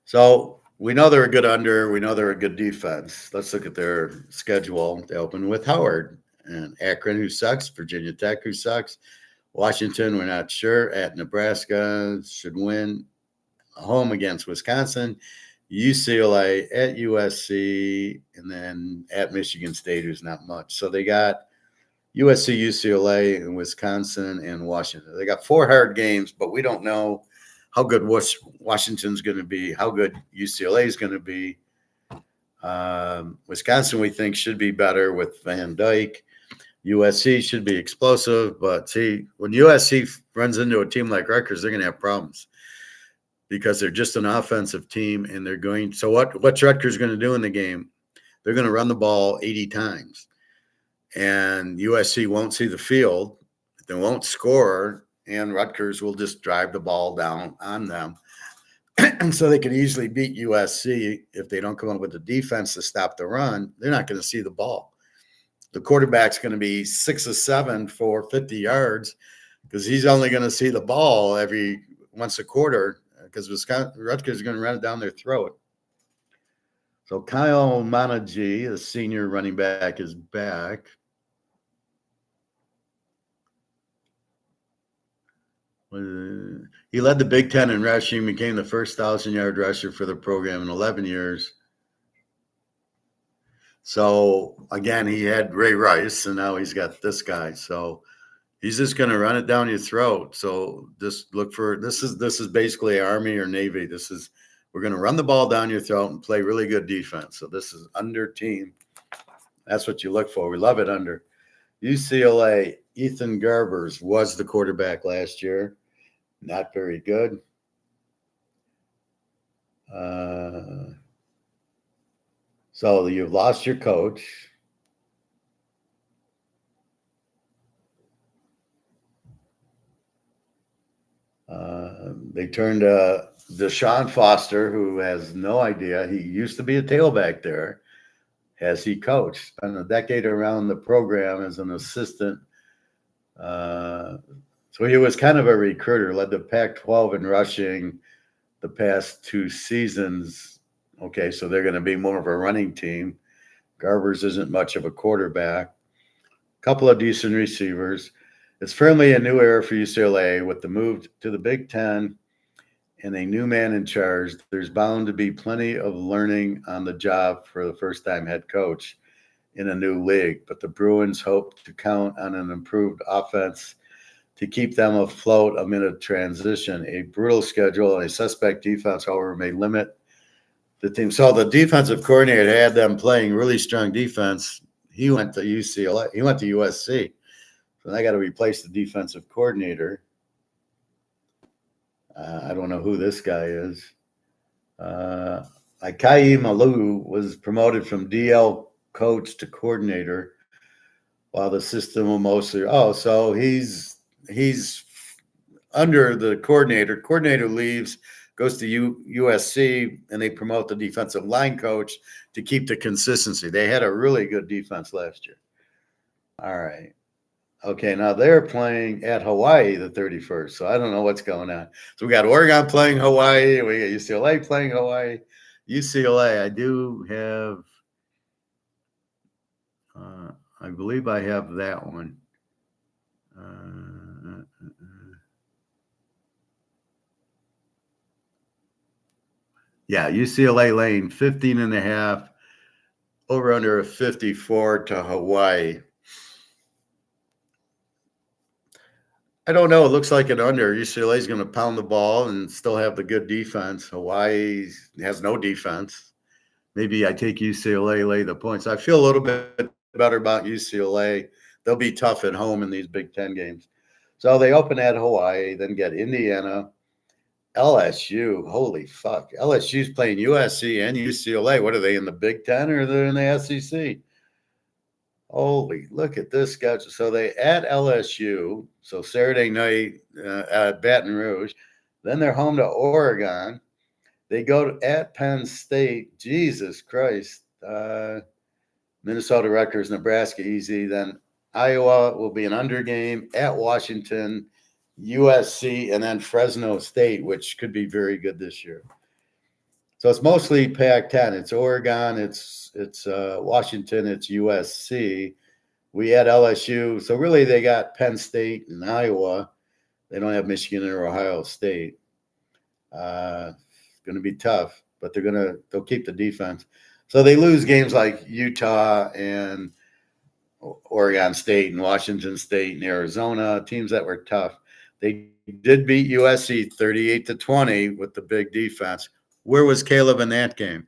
So we know they're a good under. We know they're a good defense. Let's look at their schedule. They open with Howard and Akron, who sucks. Virginia Tech, who sucks. Washington, we're not sure. At Nebraska, should win. Home against Wisconsin. UCLA, at USC, and then at Michigan State, who's not much. So they got USC, UCLA, and Wisconsin, and Washington. They got 4 hard games, but we don't know how good Washington's going to be, how good UCLA is going to be. Wisconsin, we think, should be better with Van Dyke. USC should be explosive, but see, when USC runs into a team like Rutgers, they're going to have problems because they're just an offensive team, and they're going. So what's Rutgers going to do in the game? They're going to run the ball 80 times, and USC won't see the field. They won't score, and Rutgers will just drive the ball down on them. And so they can easily beat USC if they don't come up with the defense to stop the run. They're not going to see the ball. The quarterback's going to be 6 of 7 for 50 yards because he's only going to see the ball every once a quarter because Rutgers is going to run it down their throat. So Kyle Monagy, the senior running back, is back. He led the Big Ten in rushing, became the first 1,000-yard rusher for the program in 11 years. So, again, he had Ray Rice, and now he's got this guy. So he's just going to run it down your throat. So just look for this is basically Army or Navy. We're going to run the ball down your throat and play really good defense. So this is under team. That's what you look for. We love it under. UCLA, Ethan Garbers was the quarterback last year. Not very good. So you've lost your coach. They turned Deshaun Foster, who has no idea. He used to be a tailback there. Has he coached? Spent a decade around the program as an assistant. So he was kind of a recruiter, led the Pac-12 in rushing the past 2 seasons. Okay, so they're going to be more of a running team. Garbers isn't much of a quarterback. A couple of decent receivers. It's firmly a new era for UCLA with the move to the Big Ten and a new man in charge. There's bound to be plenty of learning on the job for the first-time head coach in a new league, but the Bruins hope to count on an improved offense to keep them afloat amid a transition. A brutal schedule and a suspect defense, however, may limit the team. So the defensive coordinator had them playing really strong defense. He went to UCLA. He went to USC. So they got to replace the defensive coordinator. I don't know who this guy is. Akai Malu was promoted from DL coach to coordinator, while the system will mostly. So he's under the coordinator. Coordinator leaves, goes to USC, and they promote the defensive line coach to keep the consistency. They had a really good defense last year. All right. Okay, now they're playing at Hawaii the 31st, so I don't know what's going on. So we got Oregon playing Hawaii. We got UCLA playing Hawaii. UCLA, I do have I believe I have that one. Yeah, UCLA laying 15.5, over under a 54 to Hawaii. I don't know. It looks like an under. UCLA is going to pound the ball and still have the good defense. Hawaii has no defense. Maybe I take UCLA, lay the points. I feel a little bit better about UCLA. They'll be tough at home in these Big Ten games. So they open at Hawaii, then get Indiana, LSU. Holy fuck. LSU's playing USC and UCLA. What are they in the Big Ten or they're in the SEC? Holy, look at this schedule. So they at LSU, so Saturday night at Baton Rouge. Then they're home to Oregon. They go at Penn State. Jesus Christ. Minnesota, Rutgers, Nebraska, easy. Then Iowa will be an under game at Washington, USC, and then Fresno State, which could be very good this year. So it's mostly Pac-10. It's Oregon, it's Washington, it's USC. We had LSU. So really they got Penn State and Iowa. They don't have Michigan or Ohio State. It's going to be tough, but they'll keep the defense. So they lose games like Utah and Oregon State and Washington State and Arizona, teams that were tough. They did beat USC 38-20 with the big defense. Where was Caleb in that game?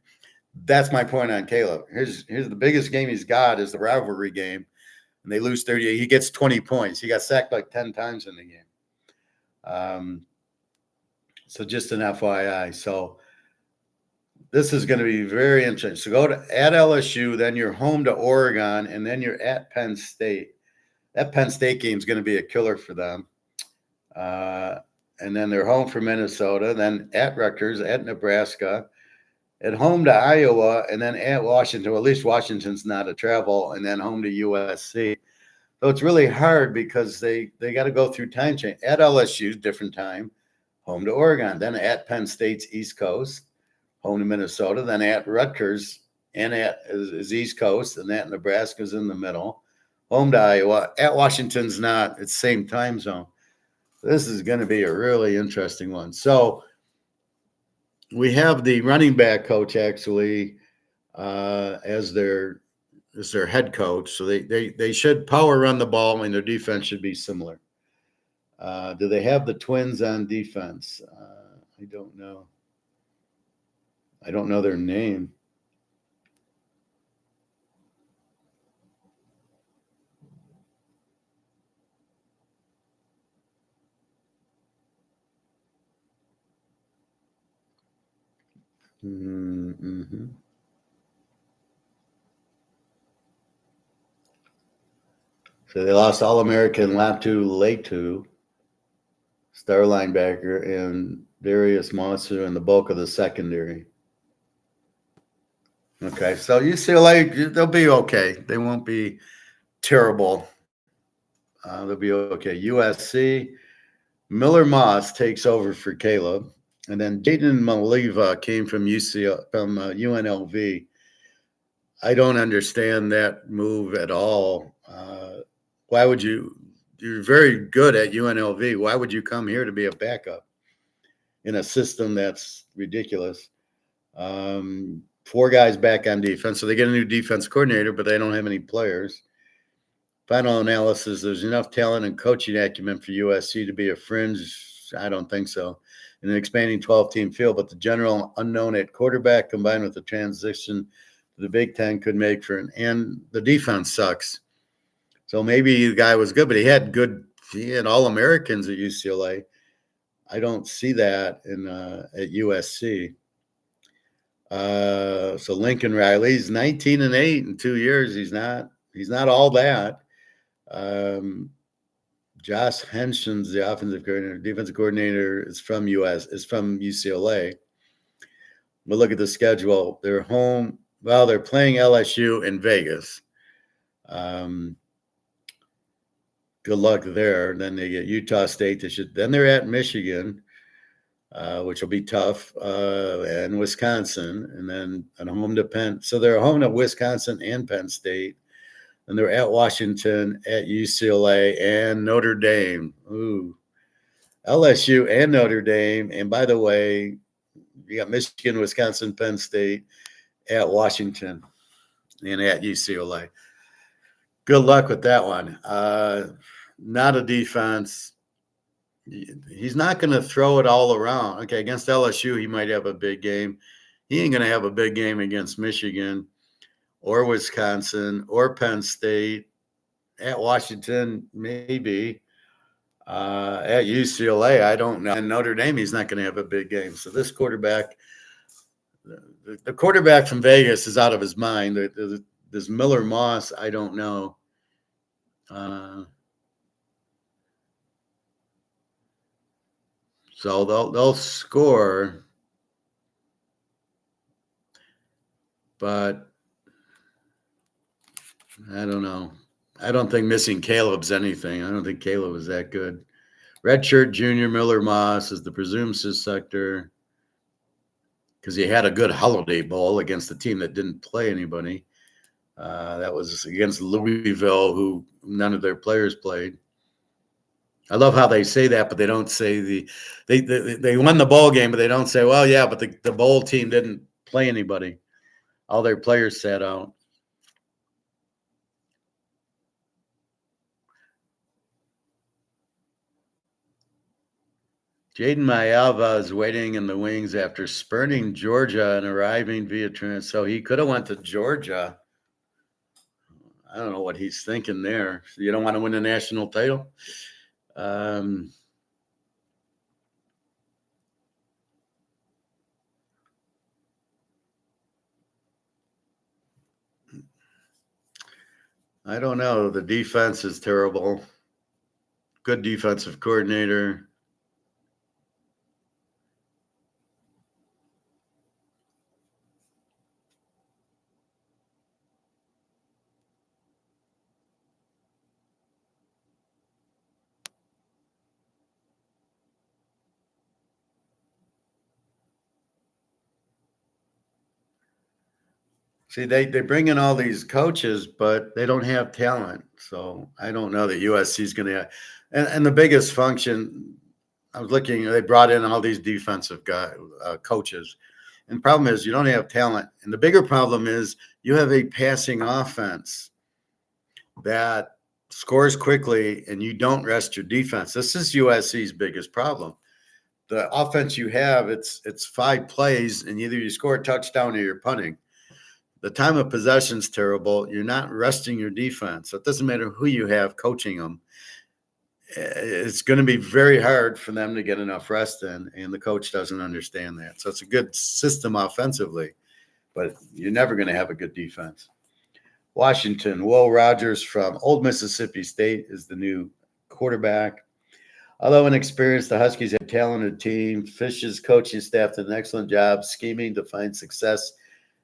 That's my point on Caleb. Here's the biggest game he's got is the rivalry game and they lose 38, he gets 20 points. He got sacked like 10 times in the game. So just an FYI. So this is going to be very interesting. So go to at LSU, then you're home to Oregon, and then you're at Penn State. That Penn State game is going to be a killer for them. And then they're home for Minnesota, then at Rutgers, at Nebraska, at home to Iowa, and then at Washington. Well, at least Washington's not a travel, and then home to USC. So it's really hard because they got to go through time change. At LSU, different time, home to Oregon, then at Penn State's East Coast, home to Minnesota, then at Rutgers, and at is East Coast, and at Nebraska's in the middle, home to Iowa. At Washington's not, it's same time zone. This is going to be a really interesting one. So we have the running back coach actually as their head coach. So they should power run the ball, and their defense should be similar. Do they have the Twins on defense? I don't know. I don't know their name. Mm-hmm. So they lost All-American Latu Letu, star linebacker, and Darius Monsu in the bulk of the secondary. Okay, so UCLA, they'll be okay. They won't be terrible. They'll be okay. USC, Miller Moss takes over for Caleb. And then Jaden Maliva came from UNLV. I don't understand that move at all. Why would you? You're very good at UNLV. Why would you come here to be a backup in a system that's ridiculous? 4 guys back on defense. So they get a new defense coordinator, but they don't have any players. Final analysis, there's enough talent and coaching acumen for USC to be a fringe. I don't think so. In an expanding 12-team field, but the general unknown at quarterback combined with the transition to the Big Ten could make for and the defense sucks. So maybe the guy was good, but he had All-Americans at UCLA. I don't see that at USC. So Lincoln Riley's 19-8 in 2 years. He's not all that. Josh Henson's the offensive coordinator. Defensive coordinator is from UCLA. But look at the schedule. They're home. Well, they're playing LSU in Vegas. Good luck there. Then they get Utah State. Then they're at Michigan, which will be tough, and Wisconsin, and then at home to Penn. So they're home to Wisconsin and Penn State. And they're at Washington, at UCLA, and Notre Dame. Ooh, LSU and Notre Dame. And by the way, you got Michigan, Wisconsin, Penn State, at Washington, and at UCLA. Good luck with that one. Not a defense. He's not going to throw it all around. Okay, against LSU, he might have a big game. He ain't going to have a big game against Michigan or Wisconsin or Penn State. At Washington, maybe. At UCLA, I don't know. And Notre Dame, he's not going to have a big game. So this quarterback, the quarterback from Vegas is out of his mind. This Miller Moss, I don't know. So they'll score, but I don't know. I don't think missing Caleb's anything. I don't think Caleb is that good. Redshirt junior Miller Moss is the presumed suspector because he had a good Holiday Bowl against a team that didn't play anybody. That was against Louisville, who none of their players played. I love how they say that, but they don't say they won the bowl game, but they don't say, well, yeah, but the bowl team didn't play anybody. All their players sat out. Jaden Mayava is waiting in the wings after spurning Georgia and arriving via transfer. So he could have went to Georgia. I don't know what he's thinking there. You don't want to win a national title? Um, I don't know. The defense is terrible. Good defensive coordinator. See, they bring in all these coaches, but they don't have talent. So I don't know that USC is going to have. And the biggest function, I was looking, they brought in all these defensive coaches. And the problem is you don't have talent. And the bigger problem is you have a passing offense that scores quickly and you don't rest your defense. This is USC's biggest problem. The offense you have, it's 5 plays and either you score a touchdown or you're punting. The time of possession's terrible. You're not resting your defense. So it doesn't matter who you have coaching them. It's going to be very hard for them to get enough rest in, and the coach doesn't understand that. So it's a good system offensively, but you're never going to have a good defense. Washington, Will Rogers from Old Mississippi State is the new quarterback. Although inexperienced, the Huskies have a talented team. Fish's coaching staff did an excellent job scheming to find success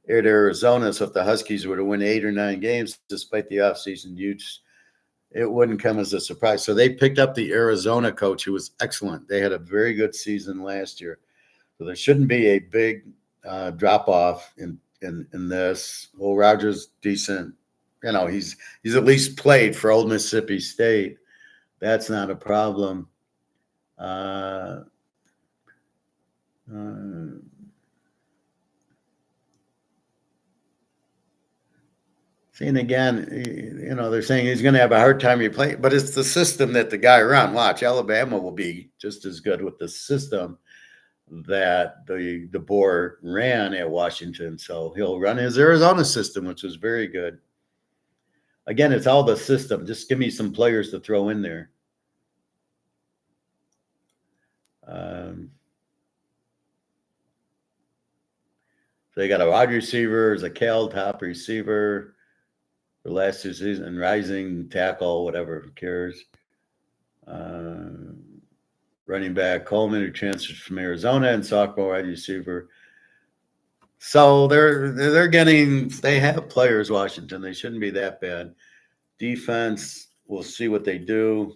at Arizona. So if the Huskies were to win 8 or 9 games, despite the offseason use, it wouldn't come as a surprise. So they picked up the Arizona coach, who was excellent. They had a very good season last year. So there shouldn't be a big drop-off in this. Will Rogers, decent. You know, he's at least played for Old Mississippi State. That's not a problem. And again, you know, they're saying he's going to have a hard time replaying, but it's the system that the guy ran. Watch, Alabama will be just as good with the system that the Boer ran at Washington. So he'll run his Arizona system, which was very good. Again, it's all the system. Just give me some players to throw in there. So they got a wide receiver, Zakel, top receiver. The last 2 seasons, and rising tackle, whatever, who cares? Running back Coleman, who transferred from Arizona, and sophomore wide receiver. So they have players, Washington. They shouldn't be that bad. Defense, we'll see what they do.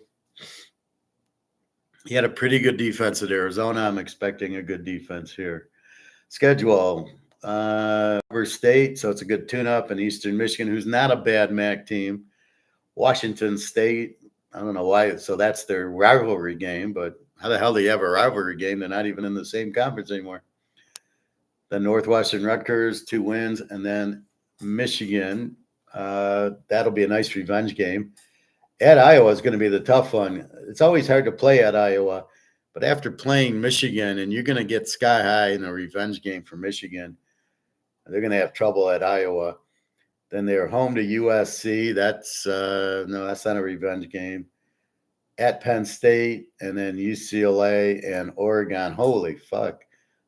He had a pretty good defense at Arizona. I'm expecting a good defense here. Schedule. State, so it's a good tune-up, in Eastern Michigan, who's not a bad MAC team. Washington State, I don't know why, so that's their rivalry game, but how the hell do you have a rivalry game? They're not even in the same conference anymore. Then Northwestern Rutgers, 2 wins, and then Michigan. That'll be a nice revenge game. At Iowa is going to be the tough one. It's always hard to play at Iowa, but after playing Michigan, and you're going to get sky high in a revenge game for Michigan, they're going to have trouble at Iowa. Then they're home to USC. That's that's not a revenge game. At Penn State, and then UCLA and Oregon. Holy fuck.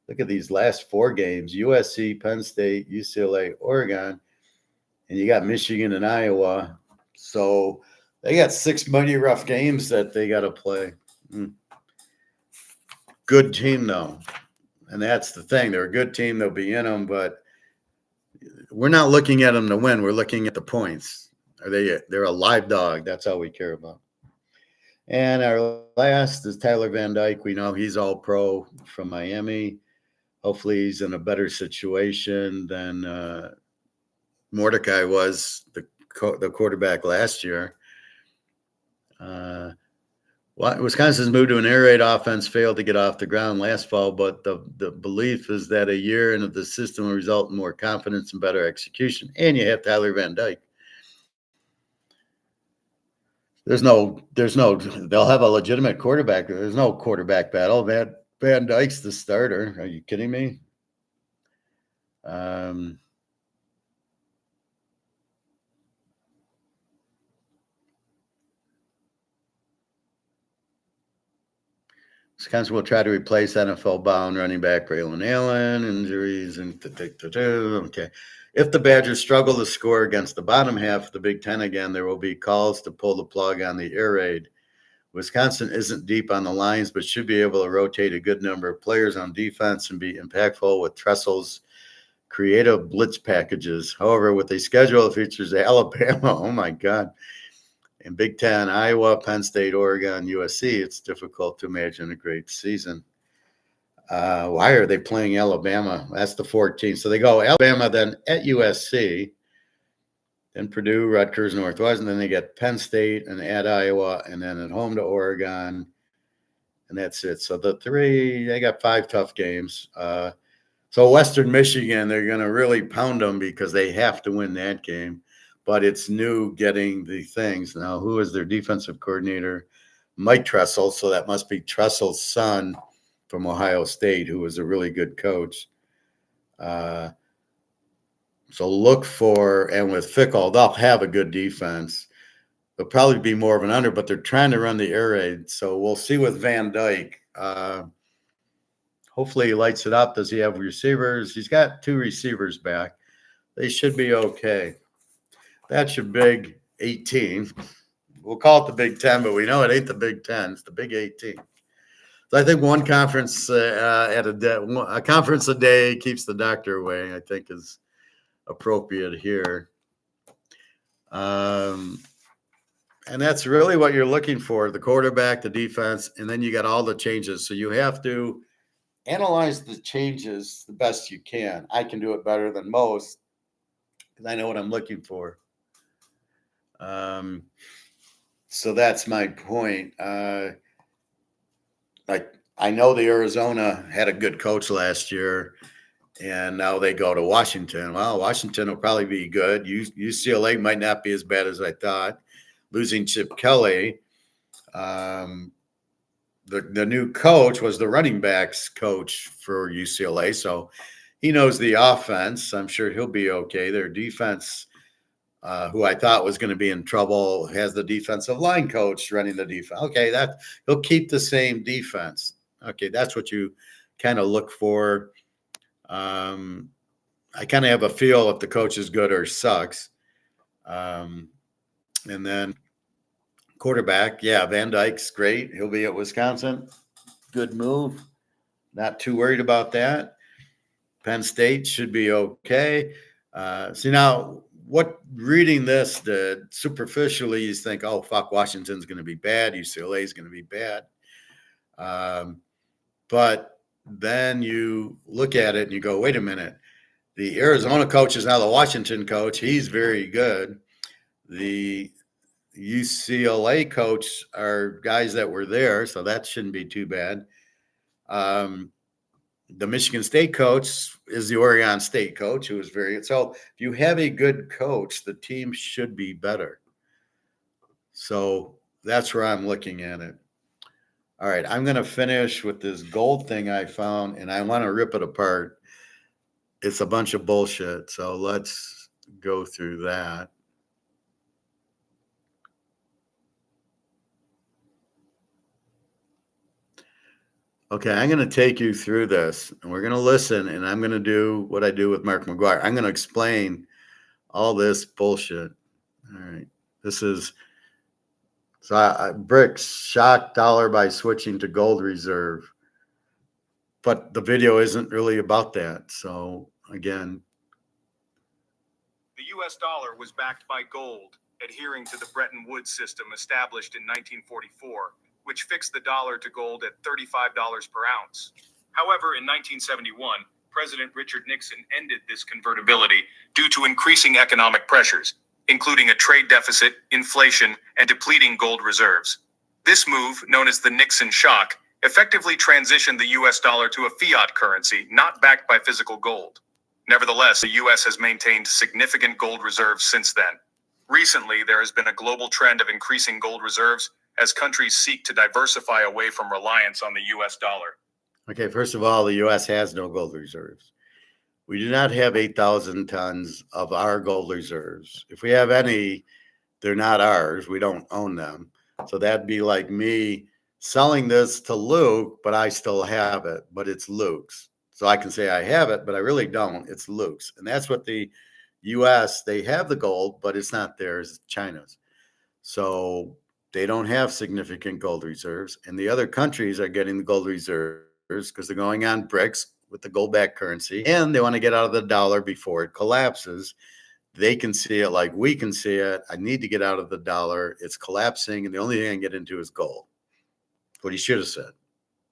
Look at these last 4 games. USC, Penn State, UCLA, Oregon. And you got Michigan and Iowa. So they got 6 mighty rough games that they got to play. Good team, though. And that's the thing. They're a good team. They'll be in them, but we're not looking at them to win. We're looking at the points. They're a live dog. That's all we care about. And our last is Tyler Van Dyke. We know he's all pro from Miami. Hopefully he's in a better situation than Mordecai was, the quarterback last year. Wisconsin's move to an air raid offense failed to get off the ground last fall, but the belief is that a year into the system will result in more confidence and better execution. And you have Tyler Van Dyke. They'll have a legitimate quarterback. There's no quarterback battle. Van Dyke's the starter. Are you kidding me? Wisconsin will try to replace NFL-bound running back Braylon Allen, injuries, and okay. If the Badgers struggle to score against the bottom half of the Big Ten again, there will be calls to pull the plug on the air raid. Wisconsin isn't deep on the lines, but should be able to rotate a good number of players on defense and be impactful with Tressel's creative blitz packages. However, with a schedule that features Alabama, oh my God, in Big Ten, Iowa, Penn State, Oregon, USC, it's difficult to imagine a great season. Why are they playing Alabama? That's the 14th. So they go Alabama, then at USC, then Purdue, Rutgers, Northwestern. Then they get Penn State and at Iowa, and then at home to Oregon. And that's it. So they got 5 tough games. So Western Michigan, they're going to really pound them because they have to win that game. But it's new getting the things. Now, who is their defensive coordinator? Mike Tressel. So that must be Tressel's son from Ohio State, who was a really good coach. So look for, and with Fickle, they'll have a good defense. They'll probably be more of an under, but they're trying to run the air raid. So we'll see with Van Dyke. Hopefully he lights it up. Does he have receivers? He's got 2 receivers back. They should be okay. That's your Big 18. We'll call it the Big 10, but we know it ain't the Big 10. It's the Big 18. So I think one conference a conference a day keeps the doctor away, I think is appropriate here. And that's really what you're looking for, the quarterback, the defense, and then you got all the changes. So you have to analyze the changes the best you can. I can do it better than most because I know what I'm looking for. So that's my point. Like I know the Arizona had a good coach last year, and now they go to Washington. Well, Washington will probably be good. UCLA might not be as bad as I thought. Losing Chip Kelly. The new coach was the running backs coach for UCLA, so he knows the offense. I'm sure he'll be okay. Their defense, who I thought was going to be in trouble, has the defensive line coach running the defense. Okay, that he'll keep the same defense. Okay, that's what you kind of look for. I kind of have a feel if the coach is good or sucks. And then quarterback, yeah, Van Dyke's great. He'll be at Wisconsin. Good move. Not too worried about that. Penn State should be okay. See, now, what reading this superficially, you think, oh, fuck, Washington's going to be bad. UCLA is going to be bad. But then you look at it and you go, wait a minute. The Arizona coach is now the Washington coach. He's very good. The UCLA coach are guys that were there, so that shouldn't be too bad. The Michigan State coach is the Oregon State coach, who is very good. So if you have a good coach, the team should be better. So that's where I'm looking at it. All right, I'm going to finish with this gold thing I found, and I want to rip it apart. It's a bunch of bullshit, so let's go through that. Okay, I'm going to take you through this, and we're going to listen, and I'm going to do what I do with Mark McGuire. I'm going to explain all this bullshit. All right, this is brics shock dollar by switching to gold reserve, but the video isn't really about that. So again, the U.S. dollar was backed by gold, adhering to the Bretton Woods system established in 1944. Which fixed the dollar to gold at $35 per ounce. However, in 1971, President Richard Nixon ended this convertibility due to increasing economic pressures, including a trade deficit, inflation, and depleting gold reserves. This move, known as the Nixon shock, effectively transitioned the U.S. dollar to a fiat currency not backed by physical gold. Nevertheless, the U.S. has maintained significant gold reserves since then. Recently, there has been a global trend of increasing gold reserves as countries seek to diversify away from reliance on the U.S. dollar. Okay, first of all, the U.S. has no gold reserves. We do not have 8,000 tons of our gold reserves. If we have any, they're not ours. We don't own them. So that'd be like me selling this to Luke, but I still have it, but it's Luke's. So I can say I have it, but I really don't. It's Luke's. And that's what the US, they have the gold, but it's not theirs, it's China's. So they don't have significant gold reserves. And the other countries are getting the gold reserves because they're going on BRICS with the gold backed currency and they want to get out of the dollar before it collapses. They can see it like we can see it. I need to get out of the dollar. It's collapsing. And the only thing I can get into is gold. What he should have said.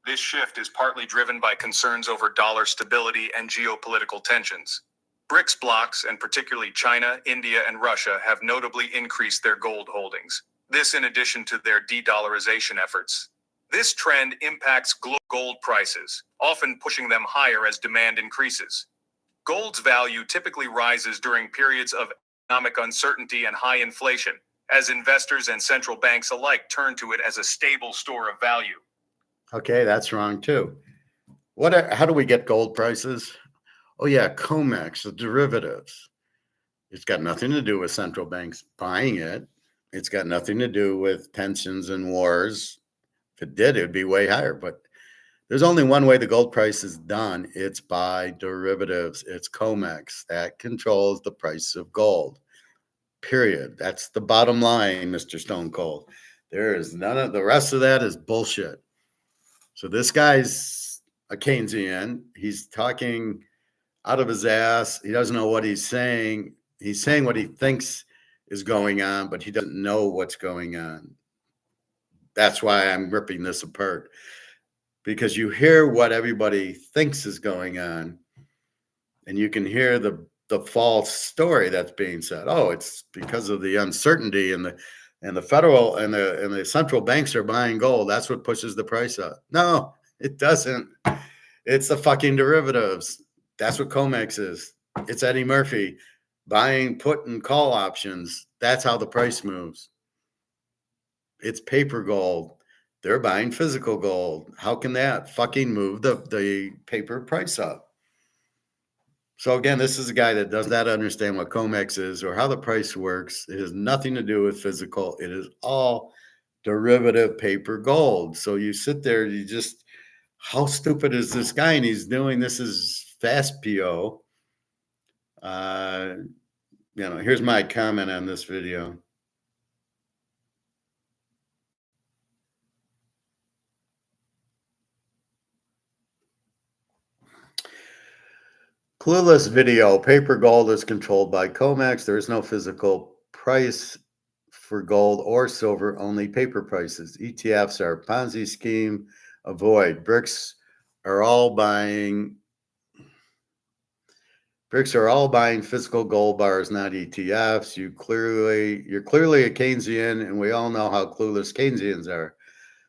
This shift is partly driven by concerns over dollar stability and geopolitical tensions. BRICS blocs, and particularly China, India, and Russia, have notably increased their gold holdings. This in addition to their de-dollarization efforts. This trend impacts gold prices, often pushing them higher as demand increases. Gold's value typically rises during periods of economic uncertainty and high inflation, as investors and central banks alike turn to it as a stable store of value. Okay, that's wrong too. How do we get gold prices? Oh yeah, COMEX, the derivatives. It's got nothing to do with central banks buying it. It's got nothing to do with tensions and wars. If it did, it would be way higher. But there's only one way the gold price is done. It's by derivatives. It's COMEX that controls the price of gold. Period. That's the bottom line, Mr. Stone Cold. There is none of the rest of that is bullshit. So this guy's a Keynesian. He's talking out of his ass. He doesn't know what he's saying. He's saying what he thinks is going on, but he doesn't know what's going on. That's why I'm ripping this apart. Because you hear what everybody thinks is going on, and you can hear the false story that's being said. Oh, it's because of the uncertainty and the federal and the central banks are buying gold. That's what pushes the price up. No, it doesn't. It's the fucking derivatives. That's what COMEX is. It's Eddie Murphy buying put and call options. That's how the price moves. It's paper gold. They're buying physical gold. How can that fucking move the paper price up? So again, this is a guy that does not understand what COMEX is or how the price works. It has nothing to do with physical. It is all derivative paper gold. So you sit there, you just, how stupid is this guy? And he's doing this as fast PO. Here's my comment on this video. Clueless video. Paper gold is controlled by COMEX. There is no physical price for gold or silver, only paper prices. ETFs are a Ponzi scheme. Avoid. BRICS are all buying physical gold bars, not ETFs. You're clearly a Keynesian, and we all know how clueless Keynesians are.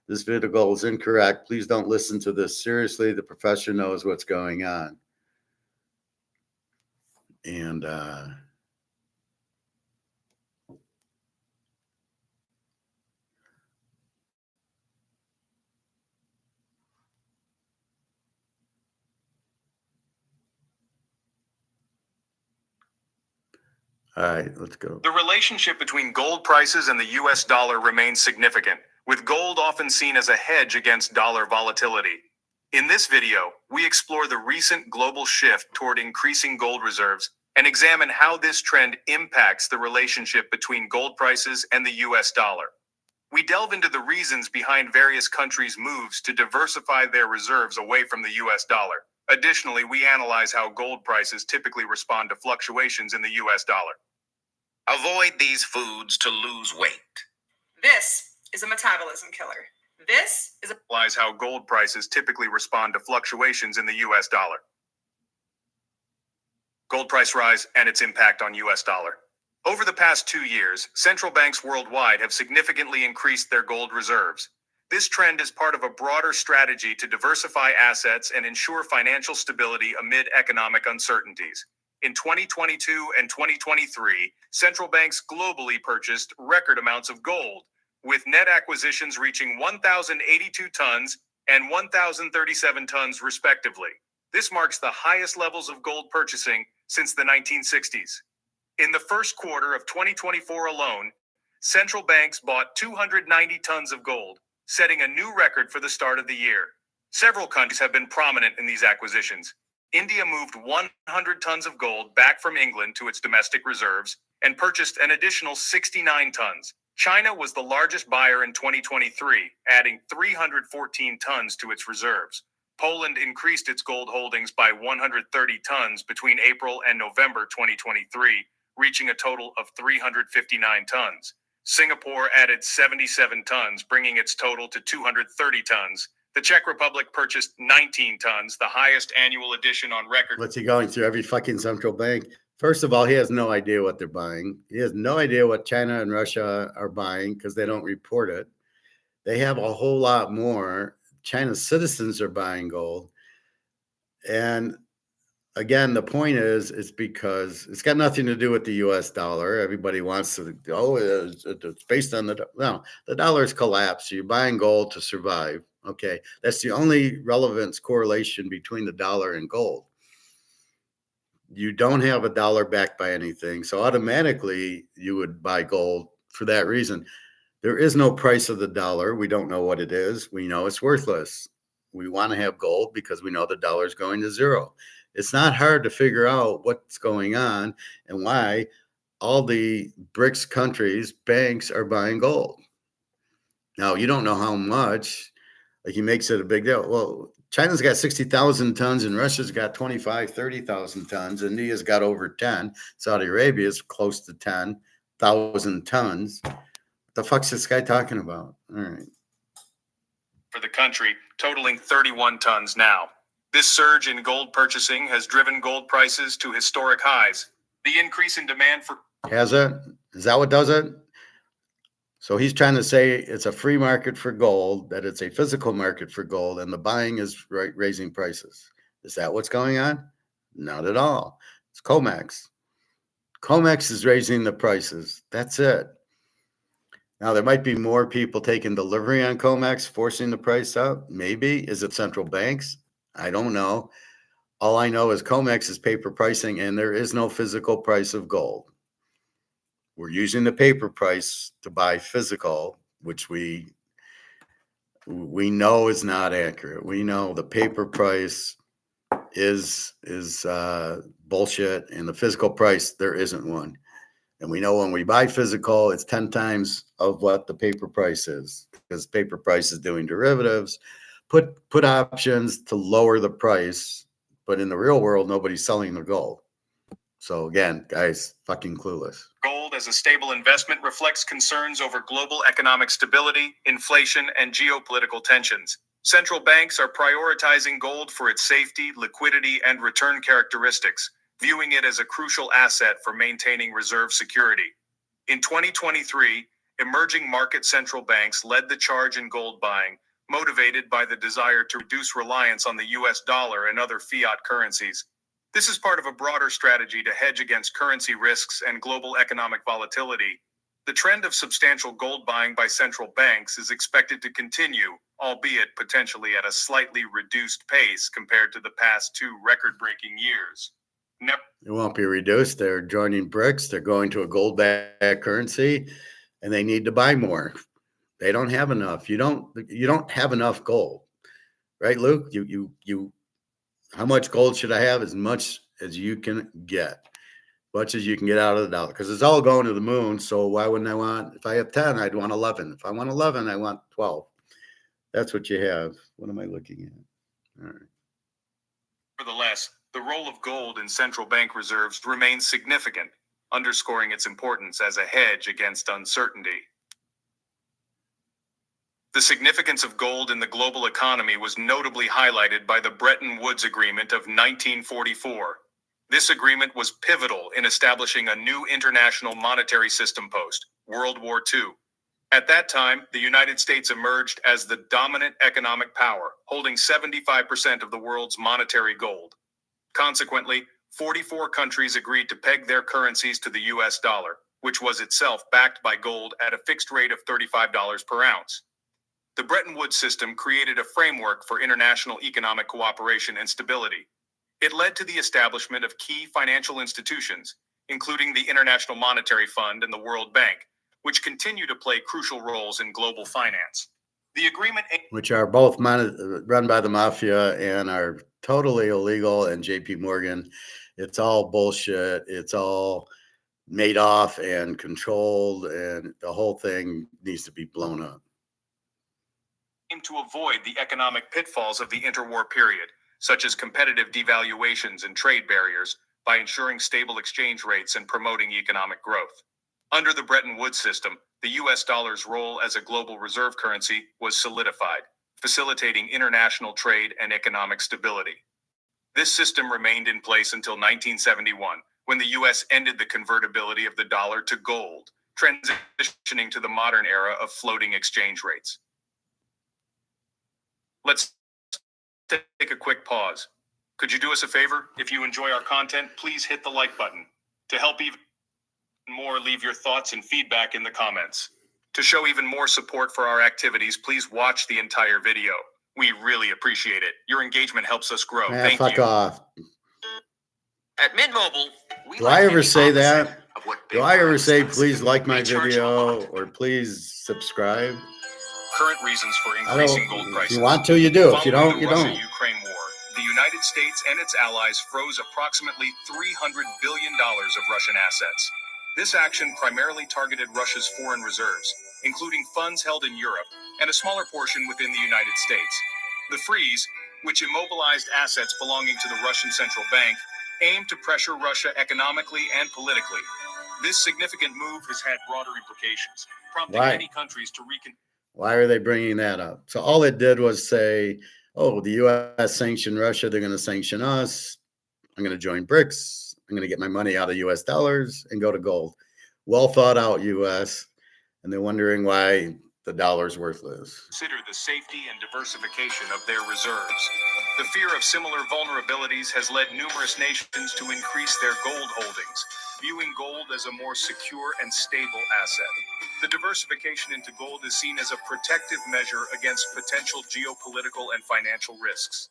This video is incorrect. Please don't listen to this seriously. The professor knows what's going on. And all right, let's go. The relationship between gold prices and the US dollar remains significant, with gold often seen as a hedge against dollar volatility. In this video, we explore the recent global shift toward increasing gold reserves and examine how this trend impacts the relationship between gold prices and the US dollar. We delve into the reasons behind various countries' moves to diversify their reserves away from the US dollar. Additionally, we analyze how gold prices typically respond to fluctuations in the US dollar. Avoid these foods to lose weight. This is a metabolism killer. This is Analyze how gold prices typically respond to fluctuations in the US dollar. Gold price rise and its impact on US dollar. Over the past 2 years, central banks worldwide have significantly increased their gold reserves. This trend is part of a broader strategy to diversify assets and ensure financial stability amid economic uncertainties. In 2022 and 2023, central banks globally purchased record amounts of gold, with net acquisitions reaching 1,082 tons and 1,037 tons respectively. This marks the highest levels of gold purchasing since the 1960s. In the first quarter of 2024 alone, central banks bought 290 tons of gold, setting a new record for the start of the year. Several countries have been prominent in these acquisitions. India moved 100 tons of gold back from England to its domestic reserves and purchased an additional 69 tons. China was the largest buyer in 2023, adding 314 tons to its reserves. Poland increased its gold holdings by 130 tons between April and November 2023, reaching a total of 359 tons. Singapore added 77 tons, bringing its total to 230 tons. The Czech Republic purchased 19 tons, the highest annual addition on record. What's he going through every fucking central bank? First of all, he has no idea what they're buying. He has no idea what China and Russia are buying because they don't report it. They have a whole lot more. China's citizens are buying gold. And again, the point is, it's because it's got nothing to do with the US dollar. Everybody wants to, it's based on no, the dollar's collapsed. So you're buying gold to survive. Okay. That's the only relevance correlation between the dollar and gold. You don't have a dollar backed by anything. So automatically you would buy gold for that reason. There is no price of the dollar. We don't know what it is. We know it's worthless. We want to have gold because we know the dollar is going to zero. It's not hard to figure out what's going on and why all the BRICS countries, banks are buying gold. Now, you don't know how much, like he makes it a big deal. Well, China's got 60,000 tons and Russia's got 25, 30,000 tons. India's got over 10. Saudi Arabia is close to 10,000 tons. What the fuck's this guy talking about? All right. For the country, totaling 31 tons now. This surge in gold purchasing has driven gold prices to historic highs. The increase in demand for... Has it? Is that what does it? So he's trying to say it's a free market for gold, that it's a physical market for gold, and the buying is raising prices. Is that what's going on? Not at all. It's COMEX. COMEX is raising the prices. That's it. Now, there might be more people taking delivery on COMEX, forcing the price up. Maybe. Is it central banks? I don't know. All I know is COMEX is paper pricing, and there is no physical price of gold. We're using the paper price to buy physical, which we know is not accurate. We know the paper price is bullshit, and the physical price, there isn't one. And we know when we buy physical, it's 10 times of what the paper price is, because paper price is doing derivatives, put options to lower the price. But in the real world, nobody's selling the gold. So again, guys, fucking clueless. Gold as a stable investment reflects concerns over global economic stability, inflation, and geopolitical tensions. Central banks are prioritizing gold for its safety, liquidity, and return characteristics, viewing it as a crucial asset for maintaining reserve security. In 2023, emerging market central banks led the charge in gold buying, motivated by the desire to reduce reliance on the US dollar and other fiat currencies. This is part of a broader strategy to hedge against currency risks and global economic volatility. The trend of substantial gold buying by central banks is expected to continue, albeit potentially at a slightly reduced pace compared to the past two record-breaking years. It won't be reduced. They're joining BRICS. They're going to a gold-backed currency, and they need to buy more. They don't have enough. You don't have enough gold, right, Luke? You. How much gold should I have? As much as you can get, much as you can get out of the dollar, because it's all going to the moon. So why wouldn't I want? If I have 10, I'd want 11. If I want 11, I want 12. That's what you have. What am I looking at? All right. Nevertheless, the role of gold in central bank reserves remains significant, underscoring its importance as a hedge against uncertainty. The significance of gold in the global economy was notably highlighted by the Bretton Woods Agreement of 1944. This agreement was pivotal in establishing a new international monetary system post World War II. At that time, the United States emerged as the dominant economic power, holding 75% of the world's monetary gold. Consequently, 44 countries agreed to peg their currencies to the US dollar, which was itself backed by gold at a fixed rate of $35 per ounce. The Bretton Woods system created a framework for international economic cooperation and stability. It led to the establishment of key financial institutions, including the International Monetary Fund and the World Bank, which continue to play crucial roles in global finance. The agreement which are both run by the mafia and are totally illegal. And JP Morgan, it's all bullshit. It's all made off and controlled, and the whole thing needs to be blown up. aimed to avoid the economic pitfalls of the interwar period, such as competitive devaluations and trade barriers, by ensuring stable exchange rates and promoting economic growth. Under the Bretton Woods system, the US dollar's role as a global reserve currency was solidified, facilitating international trade and economic stability. This system remained in place until 1971, when the US ended the convertibility of the dollar to gold, transitioning to the modern era of floating exchange rates. Let's take a quick pause. Could you do us a favor? If you enjoy our content, please hit the like button. To help even more, leave your thoughts and feedback in the comments. To show even more support for our activities, please watch the entire video. We really appreciate it. Your engagement helps us grow. Thank Fuck you. off. At Mint Mobile, we Do I ever say that? of what Do big I ever brands say, does. please like my We charge a video lot. or please subscribe? Current reasons for I increasing don't. gold If prices. you want to, you do. If you Following don't, you the don't. Russia-Ukraine war, the United States and its allies froze approximately $300 billion of Russian assets. This action primarily targeted Russia's foreign reserves, including funds held in Europe and a smaller portion within the United States. The freeze, which immobilized assets belonging to the Russian central bank, aimed to pressure Russia economically and politically. This significant move has had broader implications, prompting Right. many countries to reconsider. Why are they bringing that up? So all it did was say, oh, the U.S. sanctioned Russia. They're going to sanction us. I'm going to join BRICS. I'm going to get my money out of U.S. dollars and go to gold. Well thought out U.S. And they're wondering why the dollar's worthless. Consider the safety and diversification of their reserves. The fear of similar vulnerabilities has led numerous nations to increase their gold holdings, viewing gold as a more secure and stable asset. The diversification into gold is seen as a protective measure against potential geopolitical and financial risks.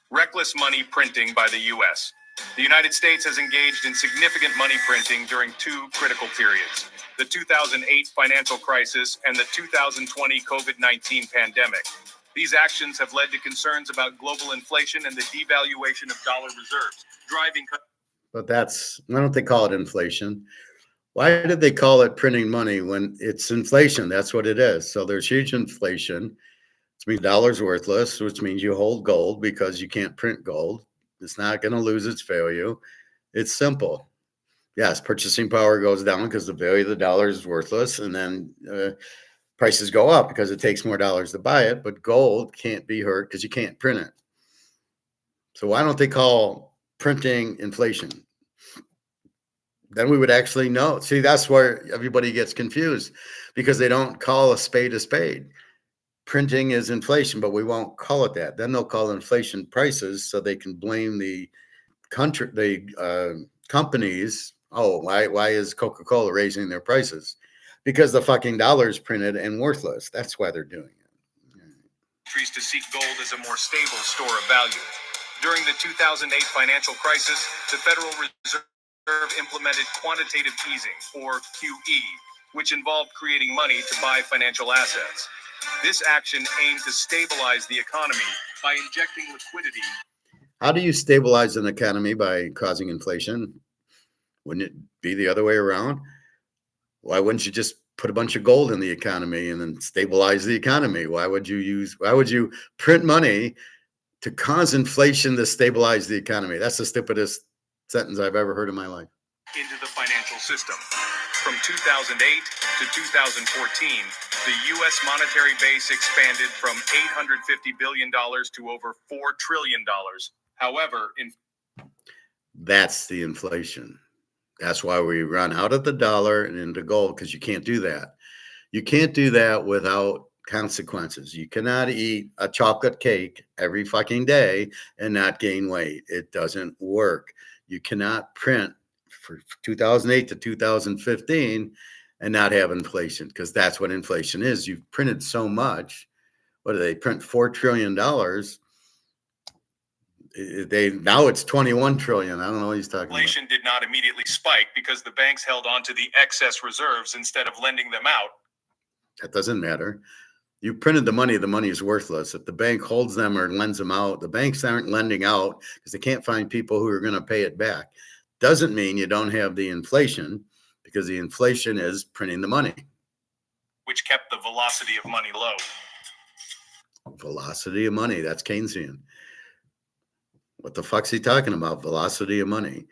Reckless money printing by the U.S. The United States has engaged in significant money printing during two critical periods: the 2008 financial crisis and the 2020 COVID-19 pandemic. These actions have led to concerns about global inflation and the devaluation of dollar reserves, driving. But why don't they call it inflation? Why did they call it printing money when it's inflation? That's what it is. So there's huge inflation, which means the dollar's worthless, which means you hold gold because you can't print gold. It's not going to lose its value. It's simple. Yes, purchasing power goes down because the value of the dollar is worthless, and then prices go up because it takes more dollars to buy it. But gold can't be hurt because you can't print it. So why don't they call printing inflation? Then we would actually know. See, that's where everybody gets confused, because they don't call a spade a spade. Printing is inflation, but we won't call it that. Then they'll call inflation prices, so they can blame the country, the companies. Oh, why is Coca-Cola raising their prices? Because the fucking dollar's printed and worthless. That's why they're doing it. Countries to seek gold as a more stable store of value. During the 2008 financial crisis, the Federal Reserve implemented quantitative easing, or QE, which involved creating money to buy financial assets. This action aimed to stabilize the economy by injecting liquidity. How do you stabilize an economy? By causing inflation? Wouldn't it be the other way around? Why wouldn't you just put a bunch of gold in the economy and then stabilize the economy? Why would you print money to cause inflation to stabilize the economy? That's the stupidest sentence I've ever heard in my life. Into the financial system. From 2008 to 2014, the U.S. monetary base expanded from $850 billion to over $4 trillion. However, that's the inflation. That's why we run out of the dollar and into gold, because you can't do that. You can't do that without consequences. You cannot eat a chocolate cake every fucking day and not gain weight. It doesn't work. You cannot print for 2008 to 2015 and not have inflation, because that's what inflation is. You've printed so much. What do they print? $4 trillion. Now it's 21 trillion. I don't know what he's talking inflation did not immediately spike because the banks held on to the excess reserves instead of lending them out. That doesn't matter. You printed the money is worthless. If the bank holds them or lends them out, the banks aren't lending out because they can't find people who are going to pay it back. Doesn't mean you don't have the inflation, because the inflation is printing the money. which kept the velocity of money low. Velocity of money, that's Keynesian. What the fuck's he talking about? Velocity of money.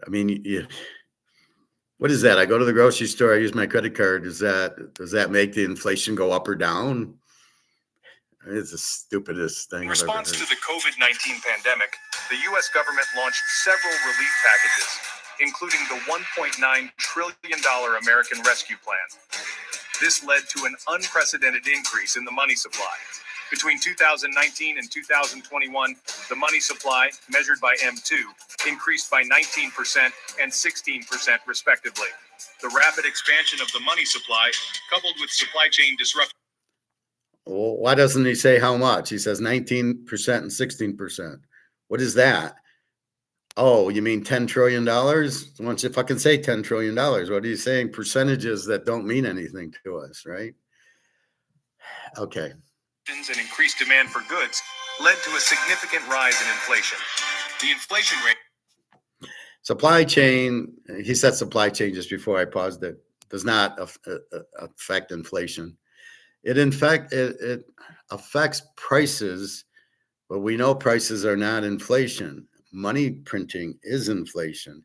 I mean, what is that? I go to the grocery store, I use my credit card. Does that make the inflation go up or down? It's the stupidest thing. In response to the COVID-19 pandemic, the U.S. government launched several relief packages, including the $1.9 trillion American Rescue Plan. This led to an unprecedented increase in the money supply. Between 2019 and 2021, the money supply, measured by M2, increased by 19% and 16% respectively. The rapid expansion of the money supply, coupled with supply chain disruption. Well, why doesn't he say how much? He says 19% and 16%. What is that? Oh, you mean $10 trillion? Why don't you fucking say $10 trillion? What are you saying? Percentages that don't mean anything to us, right? Okay. And increased demand for goods led to a significant rise in inflation. The inflation rate. Supply chain, he said supply chain just before I paused it, does not affect inflation. It affects prices, but we know prices are not inflation. Money printing is inflation.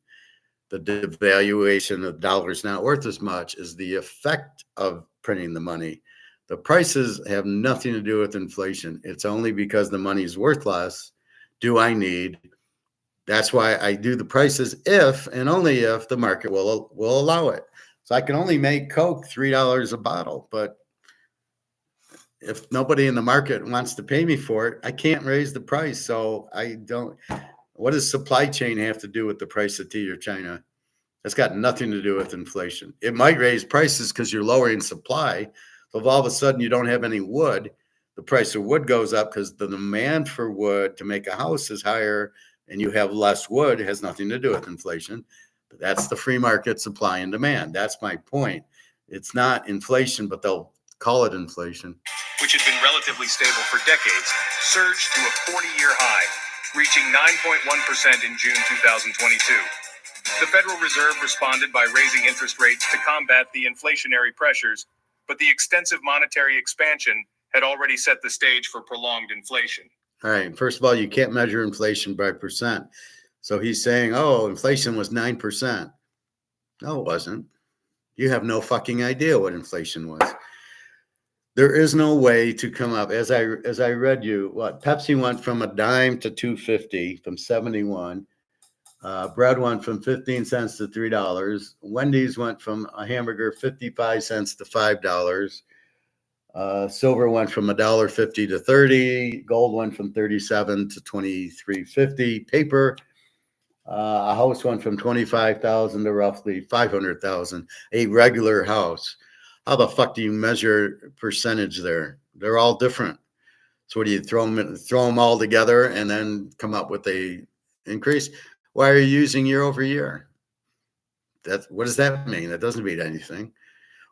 The devaluation of dollars not worth as much is the effect of printing the money. The prices have nothing to do with inflation. It's only because the money is worth less. Do I need? That's why I do the prices if and only if the market will allow it. So I can only make Coke $3 a bottle, but if nobody in the market wants to pay me for it, I can't raise the price. So I don't. What does supply chain have to do with the price of tea or China? That's got nothing to do with inflation. It might raise prices because you're lowering supply. So if all of a sudden you don't have any wood, the price of wood goes up because the demand for wood to make a house is higher and you have less wood. It has nothing to do with inflation. But that's the free market supply and demand. That's my point. It's not inflation, but they'll call it inflation. Which had been relatively stable for decades, surged to a 40-year high, reaching 9.1% in June 2022. The Federal Reserve responded by raising interest rates to combat the inflationary pressures, but the extensive monetary expansion had already set the stage for prolonged inflation. All right. First of all, you can't measure inflation by percent. So he's saying, oh, inflation was 9%. No, it wasn't. You have no fucking idea what inflation was. There is no way to come up. As I read you, what Pepsi went from a dime to $2.50 from 71. Bread went from 15 cents to $3. Wendy's went from a hamburger 55 cents to $5. Silver went from $1.50 to $30. Gold went from 37 to 23.50. Paper, a house went from 25,000 to roughly 500,000. A regular house. How the fuck do you measure percentage there? They're all different. So what do you throw them all together and then come up with a increase? Why are you using year over year? What does that mean? That doesn't mean anything.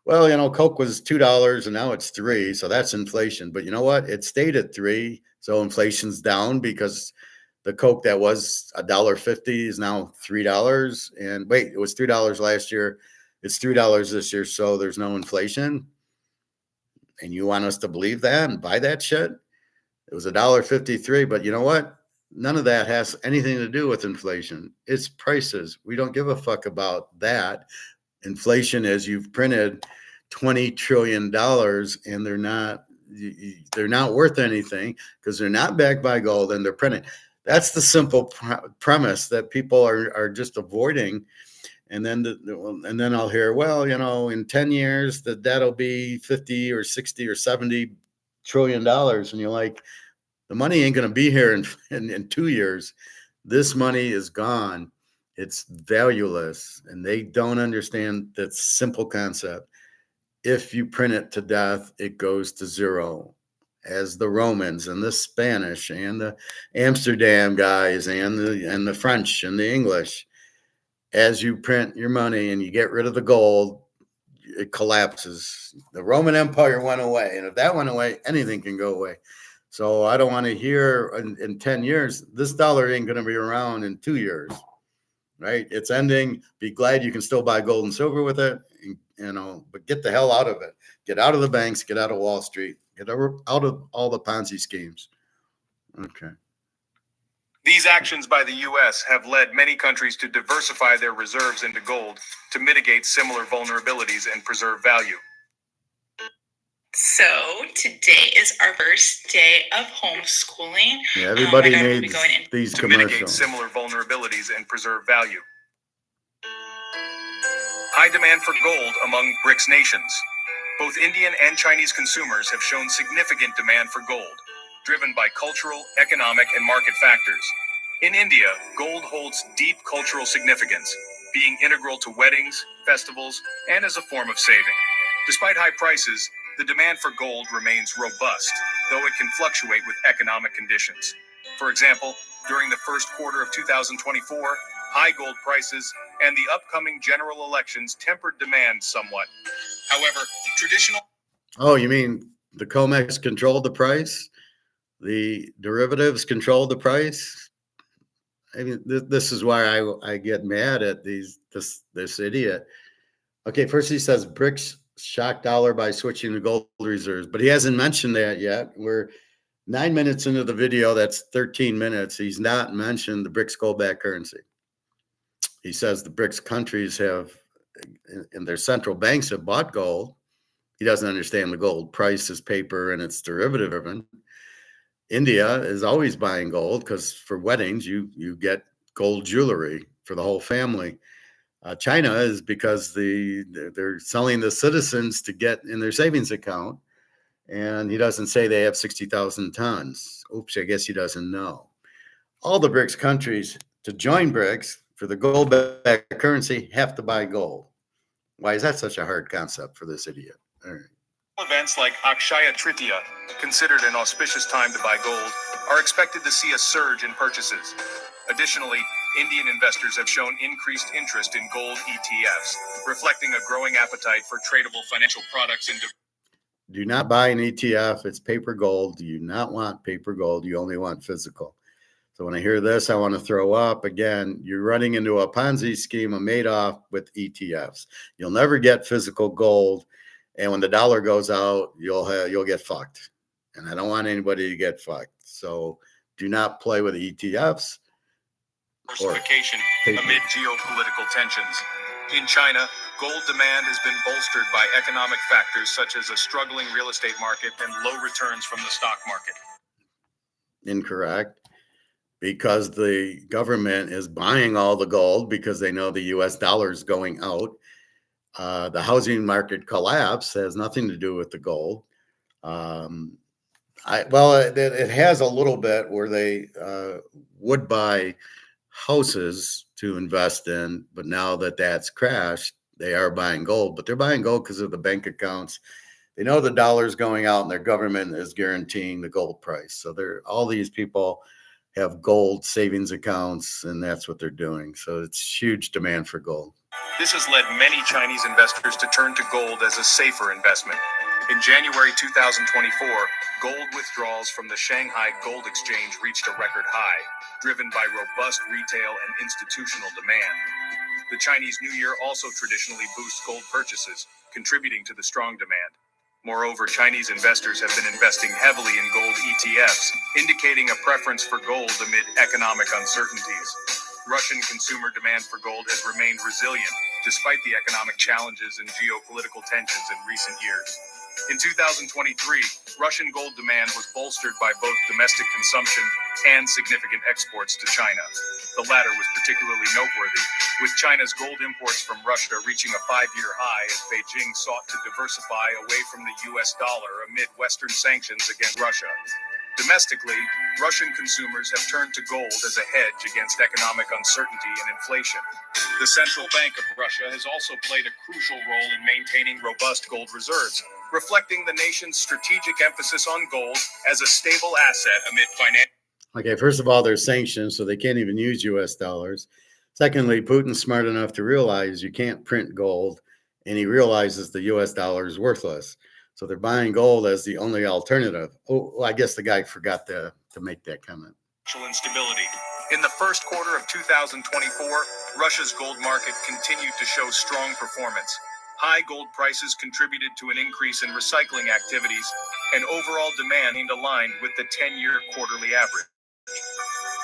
Well, Coke was $2 and now it's $3, so that's inflation. But you know what? It stayed at $3, so inflation's down because the Coke that was $1.50 is now $3. And wait, it was $3 last year. It's $3 this year, so there's no inflation. And you want us to believe that and buy that shit? It was $1.53, but you know what? None of that has anything to do with inflation. It's prices. We don't give a fuck about that. Inflation is you've printed $20 trillion and they're not worth anything because they're not backed by gold and they're printed. That's the simple premise that people are just avoiding. And then I'll hear, in 10 years that'll be 50 or 60 or 70 trillion dollars. And you're like, the money ain't going to be here in 2 years. This money is gone. It's valueless. And they don't understand that simple concept. If you print it to death, it goes to zero. As the Romans and the Spanish and the Amsterdam guys and the French and the English, as you print your money and you get rid of the gold, it collapses. The Roman Empire went away, and if that went away, anything can go away. So I don't want to hear in 10 years, this dollar ain't going to be around in 2 years, right? It's ending. Be glad you can still buy gold and silver with it, but get the hell out of it. Get out of the banks, get out of Wall Street, get out of all the Ponzi schemes. Okay. These actions by the U.S. have led many countries to diversify their reserves into gold to mitigate similar vulnerabilities and preserve value. So today is our first day of homeschooling. Yeah, everybody my daughter will be needs going in these To mitigate commercials. similar vulnerabilities and preserve value. High demand for gold among BRICS nations. Both Indian and Chinese consumers have shown significant demand for gold, driven by cultural, economic, and market factors. In India, gold holds deep cultural significance, being integral to weddings, festivals, and as a form of saving. Despite high prices, the demand for gold remains robust, though it can fluctuate with economic conditions. For example, during the first quarter of 2024, high gold prices and the upcoming general elections tempered demand somewhat. However, traditional... Oh, you mean the COMEX controlled the price? The derivatives controlled the price? I mean, this is why I get mad at this idiot. Okay, first he says BRICS shock dollar by switching to gold reserves, but he hasn't mentioned that yet. We're 9 minutes into the video. That's 13 minutes. He's not mentioned the BRICS gold-backed currency. He says the BRICS countries have, and their central banks have bought gold. He doesn't understand the gold price is paper and it's derivative driven. India is always buying gold because for weddings, you get gold jewelry for the whole family. China is because they're selling the citizens to get in their savings account. And he doesn't say they have 60,000 tons. Oops, I guess he doesn't know. All the BRICS countries to join BRICS for the gold-backed currency have to buy gold. Why is that such a hard concept for this idiot? All right. Events like Akshaya Tritiya, considered an auspicious time to buy gold, are expected to see a surge in purchases. Additionally, Indian investors have shown increased interest in gold ETFs, reflecting a growing appetite for tradable financial products and do not buy an ETF. It's paper gold. Do you not want paper gold? You only want physical. So when I hear this, I want to throw up. Again, you're running into a Ponzi scheme of Madoff with ETFs. You'll never get physical gold. And when the dollar goes out, you'll get fucked. And I don't want anybody to get fucked. So do not play with ETFs. diversification amid geopolitical tensions. In China, gold demand has been bolstered by economic factors such as a struggling real estate market and low returns from the stock market. Incorrect. Because the government is buying all the gold because they know the US dollar is going out. The housing market collapse has nothing to do with the gold. It has a little bit where they would buy houses to invest in, but now that that's crashed, they are buying gold. But they're buying gold because of the bank accounts. They know the dollar's going out, and their government is guaranteeing the gold price. So all these people have gold savings accounts, and that's what they're doing. So it's huge demand for gold. This has led many Chinese investors to turn to gold as a safer investment. In January 2024, gold withdrawals from the Shanghai Gold Exchange reached a record high, driven by robust retail and institutional demand. The Chinese New Year also traditionally boosts gold purchases, contributing to the strong demand. Moreover, Chinese investors have been investing heavily in gold ETFs, indicating a preference for gold amid economic uncertainties. Russian consumer demand for gold has remained resilient, despite the economic challenges and geopolitical tensions in recent years. In 2023, Russian gold demand was bolstered by both domestic consumption and significant exports to China. The latter was particularly noteworthy, with China's gold imports from Russia reaching a 5-year high as Beijing sought to diversify away from the US dollar amid Western sanctions against Russia. Domestically, Russian consumers have turned to gold as a hedge against economic uncertainty and inflation. The Central Bank of Russia has also played a crucial role in maintaining robust gold reserves, reflecting the nation's strategic emphasis on gold as a stable asset amid financial... Okay, first of all, there's sanctions, so they can't even use US dollars. Secondly, Putin's smart enough to realize you can't print gold and he realizes the US dollar is worthless. So they're buying gold as the only alternative. Oh, well, I guess the guy forgot to make that comment. Instability. In the first quarter of 2024, Russia's gold market continued to show strong performance. High gold prices contributed to an increase in recycling activities, and overall demand aligned with the 10-year quarterly average.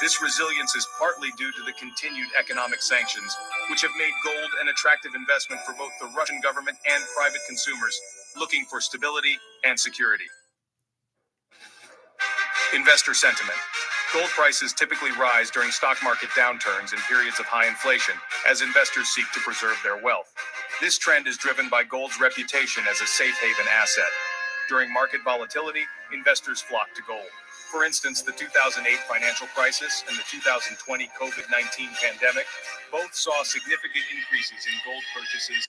This resilience is partly due to the continued economic sanctions, which have made gold an attractive investment for both the Russian government and private consumers looking for stability and security. Investor sentiment. Gold prices typically rise during stock market downturns and periods of high inflation, as investors seek to preserve their wealth. This trend is driven by gold's reputation as a safe haven asset. During market volatility, investors flock to gold. For instance, the 2008 financial crisis and the 2020 COVID-19 pandemic both saw significant increases in gold purchases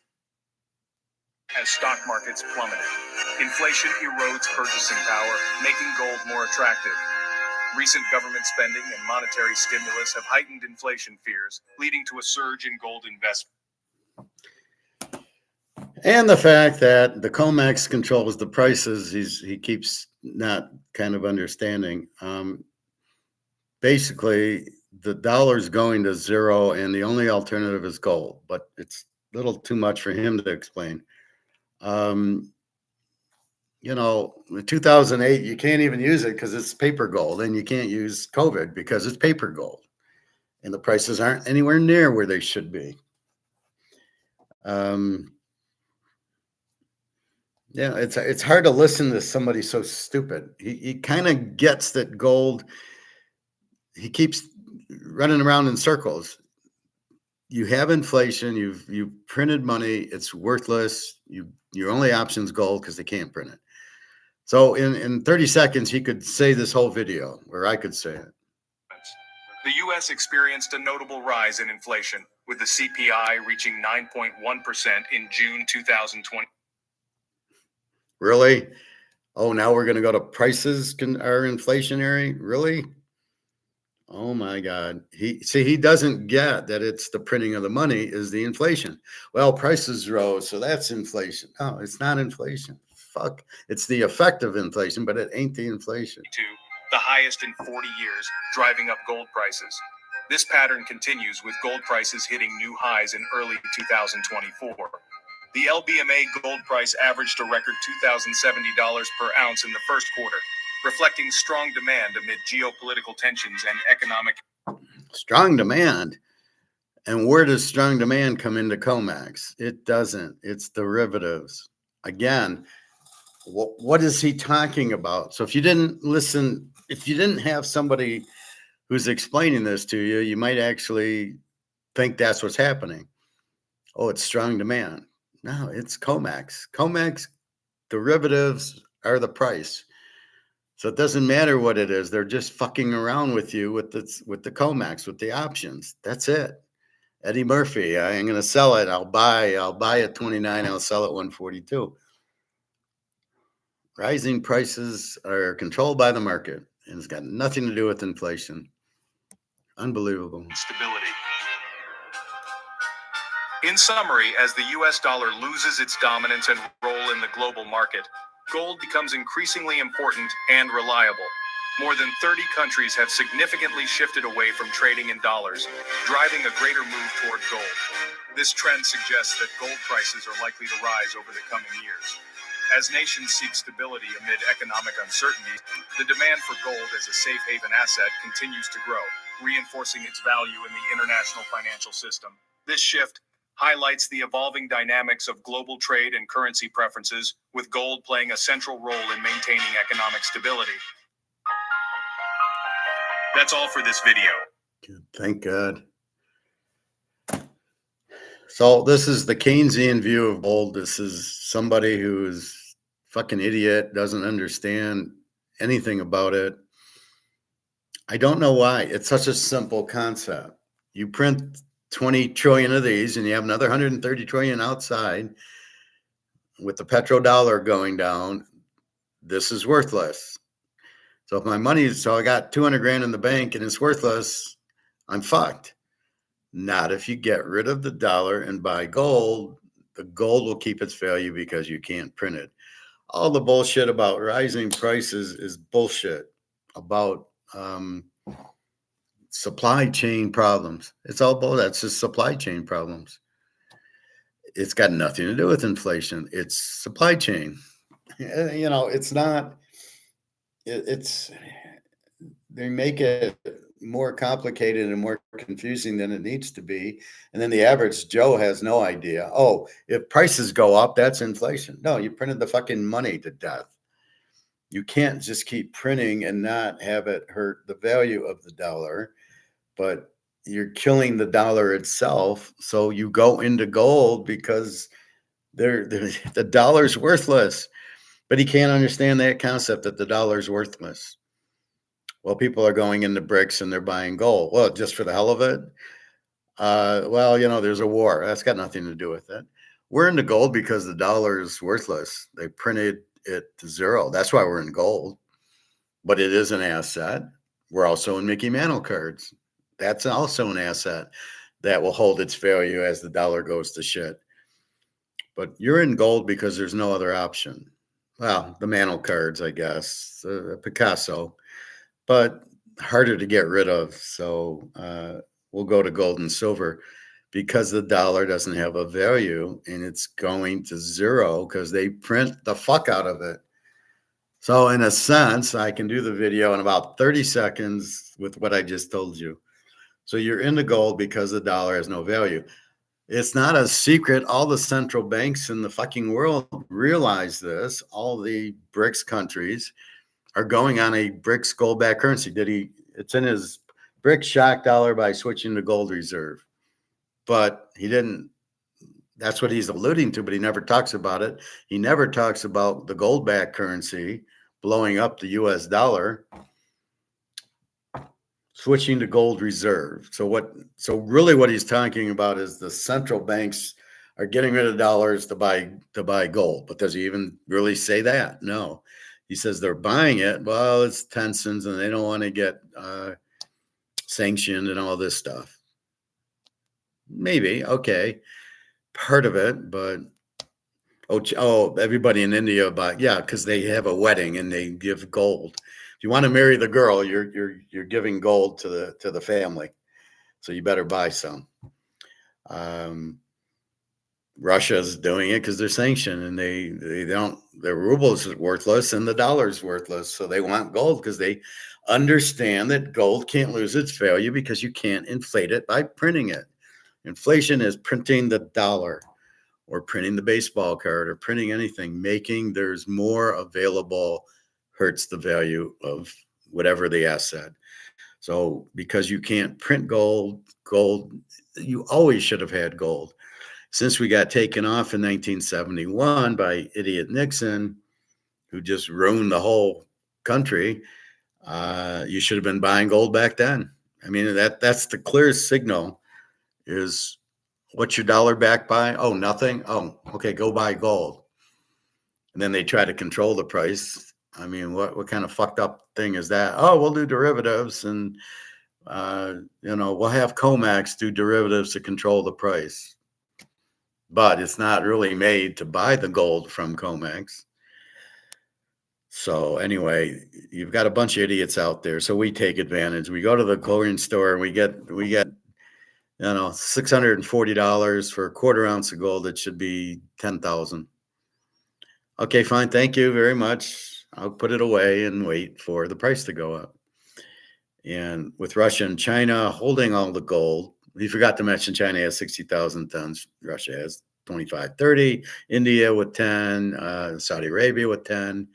as stock markets plummeted. Inflation erodes purchasing power, making gold more attractive. Recent government spending and monetary stimulus have heightened inflation fears, leading to a surge in gold investment. And the fact that the COMEX controls the prices, he keeps not kind of understanding. Basically, the dollar's going to zero, and the only alternative is gold. But it's a little too much for him to explain. In 2008, you can't even use it because it's paper gold, and you can't use COVID because it's paper gold, and the prices aren't anywhere near where they should be. Yeah, it's hard to listen to somebody so stupid. He kind of gets that gold. He keeps running around in circles. You have inflation. You've printed money. It's worthless. Your only option is gold because they can't print it. So in 30 seconds, he could say this whole video, or I could say it. The U.S. experienced a notable rise in inflation, with the CPI reaching 9.1% in June 2020. Really? Oh, now we're going to go to prices are inflationary? Really? Oh my God. He doesn't get that it's the printing of the money is the inflation. Well, prices rose, so that's inflation. No, it's not inflation. Fuck. It's the effect of inflation, but it ain't the inflation. The highest in 40 years, driving up gold prices. This pattern continues with gold prices hitting new highs in early 2024. The LBMA gold price averaged a record $2,070 per ounce in the first quarter, reflecting strong demand amid geopolitical tensions and economic. Strong demand. And where does strong demand come into COMEX? It doesn't. It's derivatives. Again, what is he talking about? So if you didn't listen, if you didn't have somebody who's explaining this to you, you might actually think that's what's happening. Oh, it's strong demand. No, it's COMEX. COMEX derivatives are the price. So it doesn't matter what it is. They're just fucking around with you with the COMEX, with the options. That's it. Eddie Murphy, I'm going to sell it. I'll buy at 29. I'll sell at 142. Rising prices are controlled by the market, and it's got nothing to do with inflation. Unbelievable. Stability. In summary, as the US dollar loses its dominance and role in the global market, gold becomes increasingly important and reliable. More than 30 countries have significantly shifted away from trading in dollars, driving a greater move toward gold. This trend suggests that gold prices are likely to rise over the coming years. As nations seek stability amid economic uncertainty, the demand for gold as a safe haven asset continues to grow, reinforcing its value in the international financial system. This shift highlights the evolving dynamics of global trade and currency preferences, with gold playing a central role in maintaining economic stability. That's all for this video. Good, thank God. So this is the Keynesian view of gold. This is somebody who's fucking idiot, doesn't understand anything about it. I don't know why. It's such a simple concept. You print 20 trillion of these and you have another 130 trillion outside. With the petrodollar going down, this is worthless. So if my money so I got 200 grand in the bank and it's worthless, I'm fucked. Not if you get rid of the dollar and buy gold. the gold will keep its value because you can't print it. All the bullshit about rising prices is bullshit about supply chain problems. It's all bull. That's just supply chain problems. It's got nothing to do with inflation. It's supply chain. It's not. It's they make it more complicated and more confusing than it needs to be. And then the average Joe has no idea. Oh, if prices go up, that's inflation. No, you printed the fucking money to death. You can't just keep printing and not have it hurt the value of the dollar, but you're killing the dollar itself. So you go into gold because the dollar's worthless. But he can't understand that concept that the dollar's worthless. Well, people are going into brics and they're buying gold. Well, just for the hell of it. There's a war. That's got nothing to do with it. We're into gold because the dollar is worthless. They printed it to zero. That's why we're in gold. But it is an asset. We're also in Mickey Mantle cards. That's also an asset that will hold its value as the dollar goes to shit. But you're in gold because there's no other option. Well, the Mantle cards, I guess, Picasso, but harder to get rid of. So we'll go to gold and silver because the dollar doesn't have a value and it's going to zero because they print the fuck out of it. So in a sense, I can do the video in about 30 seconds with what I just told you. So you're into gold because the dollar has no value. It's not a secret. All the central banks in the fucking world realize this. All the BRICS countries are going on a BRICS gold-backed currency. It's in his BRICS shock dollar by switching to gold reserve. But he didn't, that's what he's alluding to, but he never talks about it. He never talks about the gold-backed currency blowing up the US dollar, switching to gold reserve. So really what he's talking about is the central banks are getting rid of dollars to buy gold. But does he even really say that? No. He says they're buying it. Well, it's tensions and they don't want to get sanctioned and all this stuff. Maybe, okay, part of it, but everybody in India because they have a wedding and they give gold. If you want to marry the girl, you're giving gold to the family, so you better buy some. Russia's doing it because they're sanctioned and their ruble is worthless and the dollar's worthless, so they want gold because they understand that gold can't lose its value because you can't inflate it by printing it. Inflation is printing the dollar or printing the baseball card or printing anything, making there's more available hurts the value of whatever the asset. So because you can't print gold, you always should have had gold. Since we got taken off in 1971 by idiot Nixon, who just ruined the whole country, you should have been buying gold back then. I mean, that's the clearest signal is what's your dollar backed by? Oh, nothing. Oh, okay, go buy gold. And then they try to control the price. I mean, what kind of fucked up thing is that? Oh, we'll do derivatives and, we'll have COMEX do derivatives to control the price. But it's not really made to buy the gold from COMEX. So anyway, you've got a bunch of idiots out there. So we take advantage. We go to the coin store and we get $640 for a quarter ounce of gold. It should be 10,000. Okay, fine. Thank you very much. I'll put it away and wait for the price to go up. And with Russia and China holding all the gold, we forgot to mention China has 60,000 tons. Russia has 25, 30. India with 10. Saudi Arabia with 10.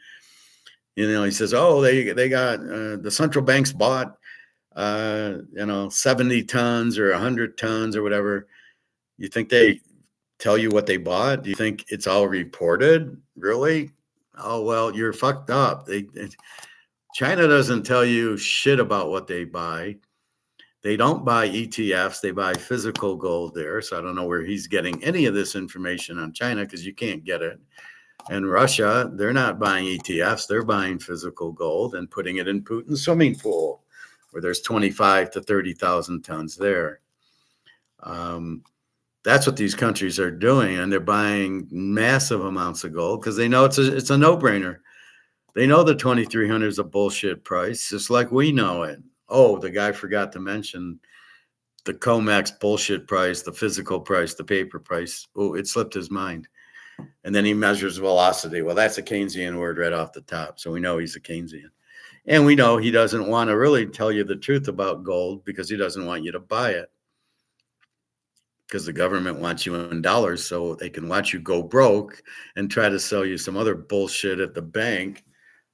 He says, they got the central banks bought 70 tons or 100 tons or whatever. You think they tell you what they bought? Do you think it's all reported? Really? Oh, well, you're fucked up. China doesn't tell you shit about what they buy. They don't buy ETFs. They buy physical gold there. So I don't know where he's getting any of this information on China because you can't get it. And Russia, they're not buying ETFs. They're buying physical gold and putting it in Putin's swimming pool where there's 25 to 30,000 tons there. That's what these countries are doing, and they're buying massive amounts of gold because they know it's a no-brainer. They know the 2,300 is a bullshit price, just like we know it. Oh, the guy forgot to mention the COMEX bullshit price, the physical price, the paper price. Oh, it slipped his mind. And then he measures velocity. Well, that's a Keynesian word right off the top. So we know he's a Keynesian. And we know he doesn't want to really tell you the truth about gold because he doesn't want you to buy it. Because the government wants you in dollars so they can watch you go broke and try to sell you some other bullshit at the bank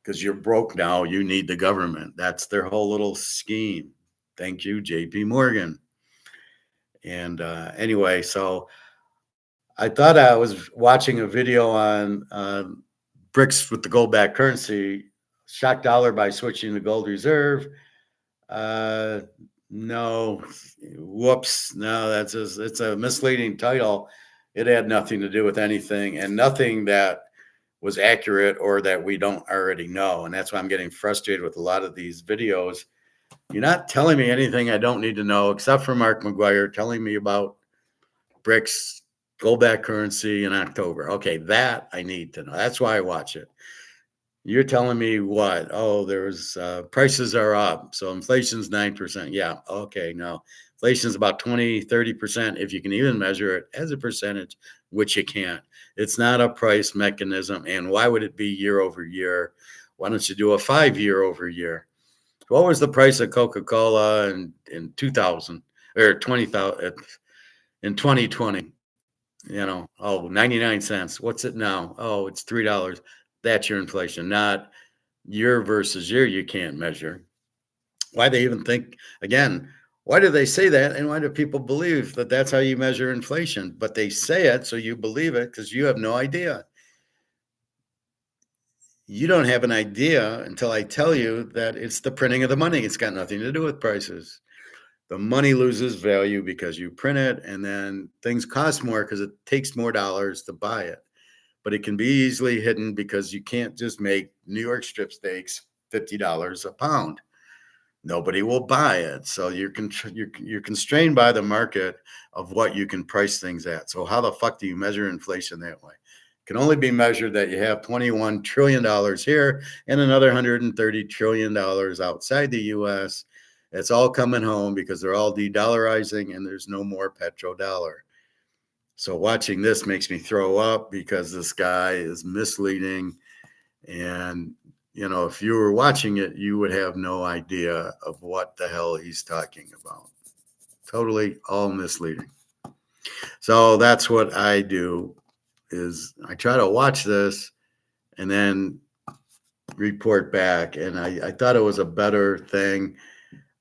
because you're broke now. You need the government. That's their whole little scheme. Thank you, JP Morgan. And anyway, so I thought I was watching a video on BRICS with the gold backed currency, shock dollar by switching to gold reserve. No, whoops. No, it's a misleading title. It had nothing to do with anything and nothing that was accurate or that we don't already know. And that's why I'm getting frustrated with a lot of these videos. You're not telling me anything I don't need to know, except for Mark McGuire telling me about BRICS gold backed currency in October. Okay, that I need to know. That's why I watch it. You're telling me what? Oh, there's prices are up. So inflation's 9%. Yeah. Okay. No, inflation's about 20, 30%. If you can even measure it as a percentage, which you can't. It's not a price mechanism. And why would it be year over year? Why don't you do a 5-year over year? What was the price of Coca-Cola in 2000 or 20,000 in 2020? 99 cents. What's it now? Oh, it's $3. That's your inflation, not year versus year. You can't measure. Why they even think, again, why do they say that? And why do people believe that that's how you measure inflation? But they say it so you believe it because you have no idea. You don't have an idea until I tell you that it's the printing of the money. It's got nothing to do with prices. The money loses value because you print it, and then things cost more because it takes more dollars to buy it. But it can be easily hidden because you can't just make New York strip steaks $50 a pound. Nobody will buy it. So you're constrained by the market of what you can price things at. So how the fuck do you measure inflation that way? It can only be measured that you have $21 trillion here and another $130 trillion outside the U.S. It's all coming home because they're all de-dollarizing and there's no more petrodollar. So watching this makes me throw up because this guy is misleading. And, if you were watching it, you would have no idea of what the hell he's talking about. Totally all misleading. So that's what I do is I try to watch this and then report back. And I thought it was a better thing.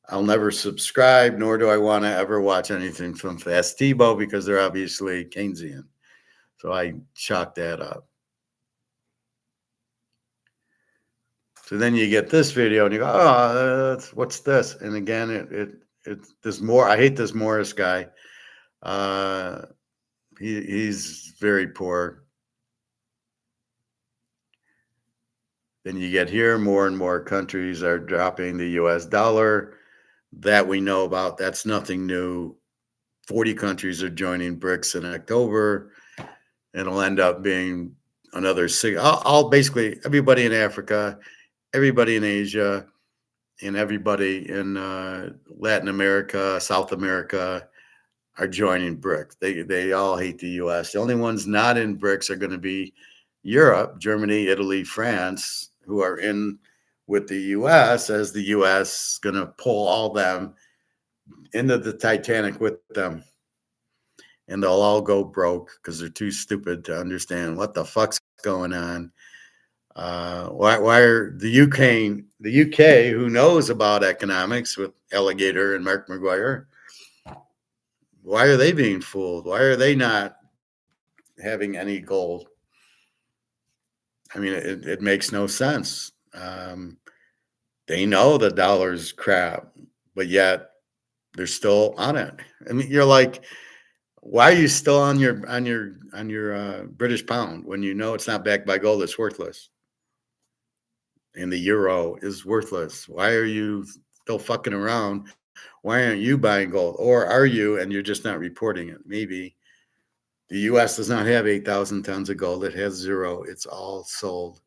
I'll never subscribe, nor do I want to ever watch anything from Fast Tebow because they're obviously Keynesian. So I chalk that up. So then you get this video and you go, oh, what's this? And again, there's more. I hate this Morris guy. He's very poor. Then you get here, more and more countries are dropping the US dollar. That we know about. That's nothing new. 40 countries are joining BRICS in October. It'll end up being another six. All basically everybody in Africa, everybody in Asia, and everybody in Latin America, South America are joining BRICS. They all hate the U.S. The only ones not in BRICS are going to be Europe, Germany, Italy, France, who are in with the U.S. as the U.S. is going to pull all them into the Titanic with them. And they'll all go broke because they're too stupid to understand what the fuck's going on. Why are the UK, who knows about economics with Alligator and Mark McGuire, why are they being fooled? Why are they not having any gold? I mean, it makes no sense. They know the dollar's crap, but yet they're still on it. I mean, you're like, why are you still on your British pound when you know it's not backed by gold? It's worthless, and the euro is worthless. Why are you still fucking around? Why aren't you buying gold, or are you and you're just not reporting it? Maybe The U.S. does not have 8,000 tons of gold. It has zero. It's all sold.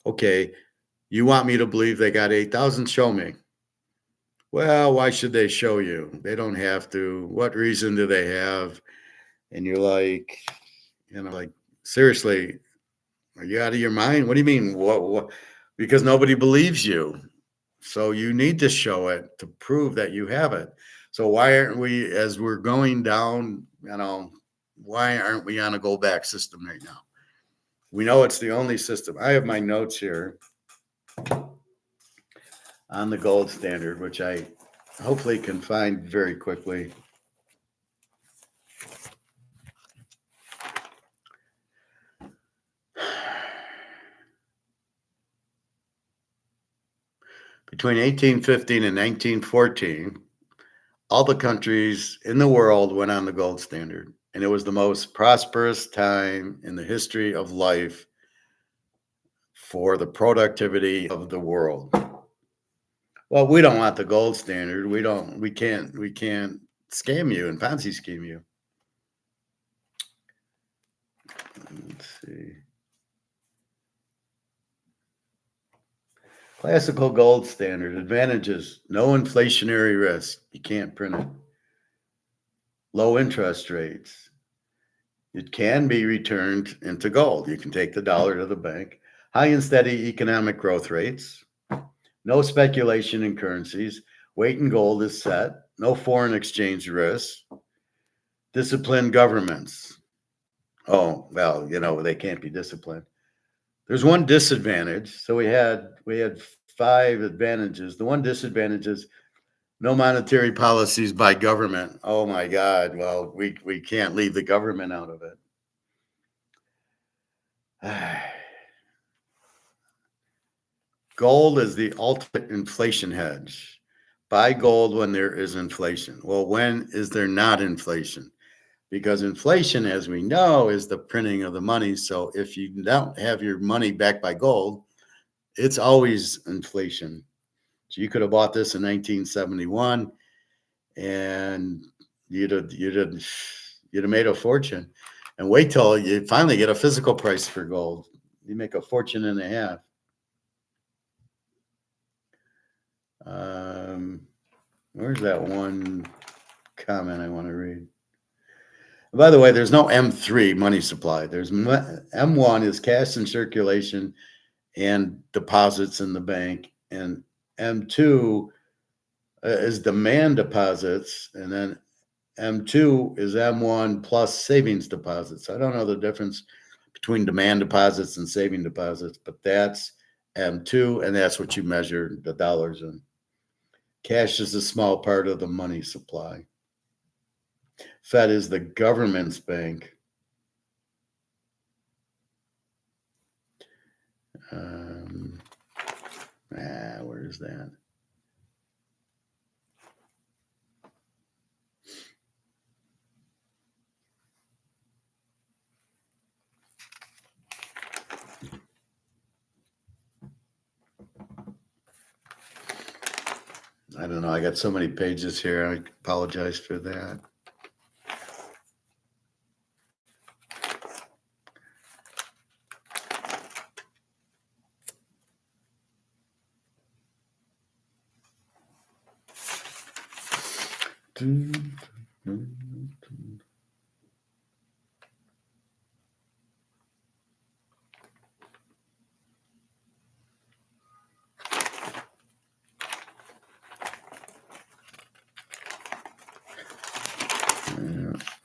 Okay, you want me to believe they got 8,000? Show me. Well, why should they show you? They don't have to. What reason do they have? And you're like, like, seriously, are you out of your mind? What do you mean? What? Because nobody believes you. So you need to show it to prove that you have it. So why aren't we, as we're going down, why aren't we on a gold back system right now? We know it's the only system. I have my notes here on the gold standard, which I hopefully can find very quickly. Between 1815 and 1914, all the countries in the world went on the gold standard, and it was the most prosperous time in the history of life for the productivity of the world. Well, we don't want the gold standard. We can't scam you and Ponzi scheme you. Let's see. Classical gold standard advantages: no inflationary risk. You can't print it. Low interest rates. It can be returned into gold. You can take the dollar to the bank. High and steady economic growth rates. No speculation in currencies. Weight in gold is set. No foreign exchange risk. Disciplined governments. Oh, well, they can't be disciplined. There's one disadvantage. So we had 5 advantages. The one disadvantage is no monetary policies by government. Oh my God. Well, we can't leave the government out of it. Gold is the ultimate inflation hedge. Buy gold when there is inflation. Well, when is there not inflation? Because inflation, as we know, is the printing of the money. So if you don't have your money backed by gold, it's always inflation. So you could have bought this in 1971, and you'd have made a fortune. And wait till you finally get a physical price for gold. You make a fortune and a half. Where's that one comment I want to read? By the way, there's no M3 money supply. There's M1 is cash in circulation and deposits in the bank, and M2 is demand deposits, and then M2 is M1 plus savings deposits. I don't know the difference between demand deposits and saving deposits, but that's M2, and that's what you measure the dollars in. Cash is a small part of the money supply. Fed is the government's bank. Where's that? I don't know. I got so many pages here. I apologize for that.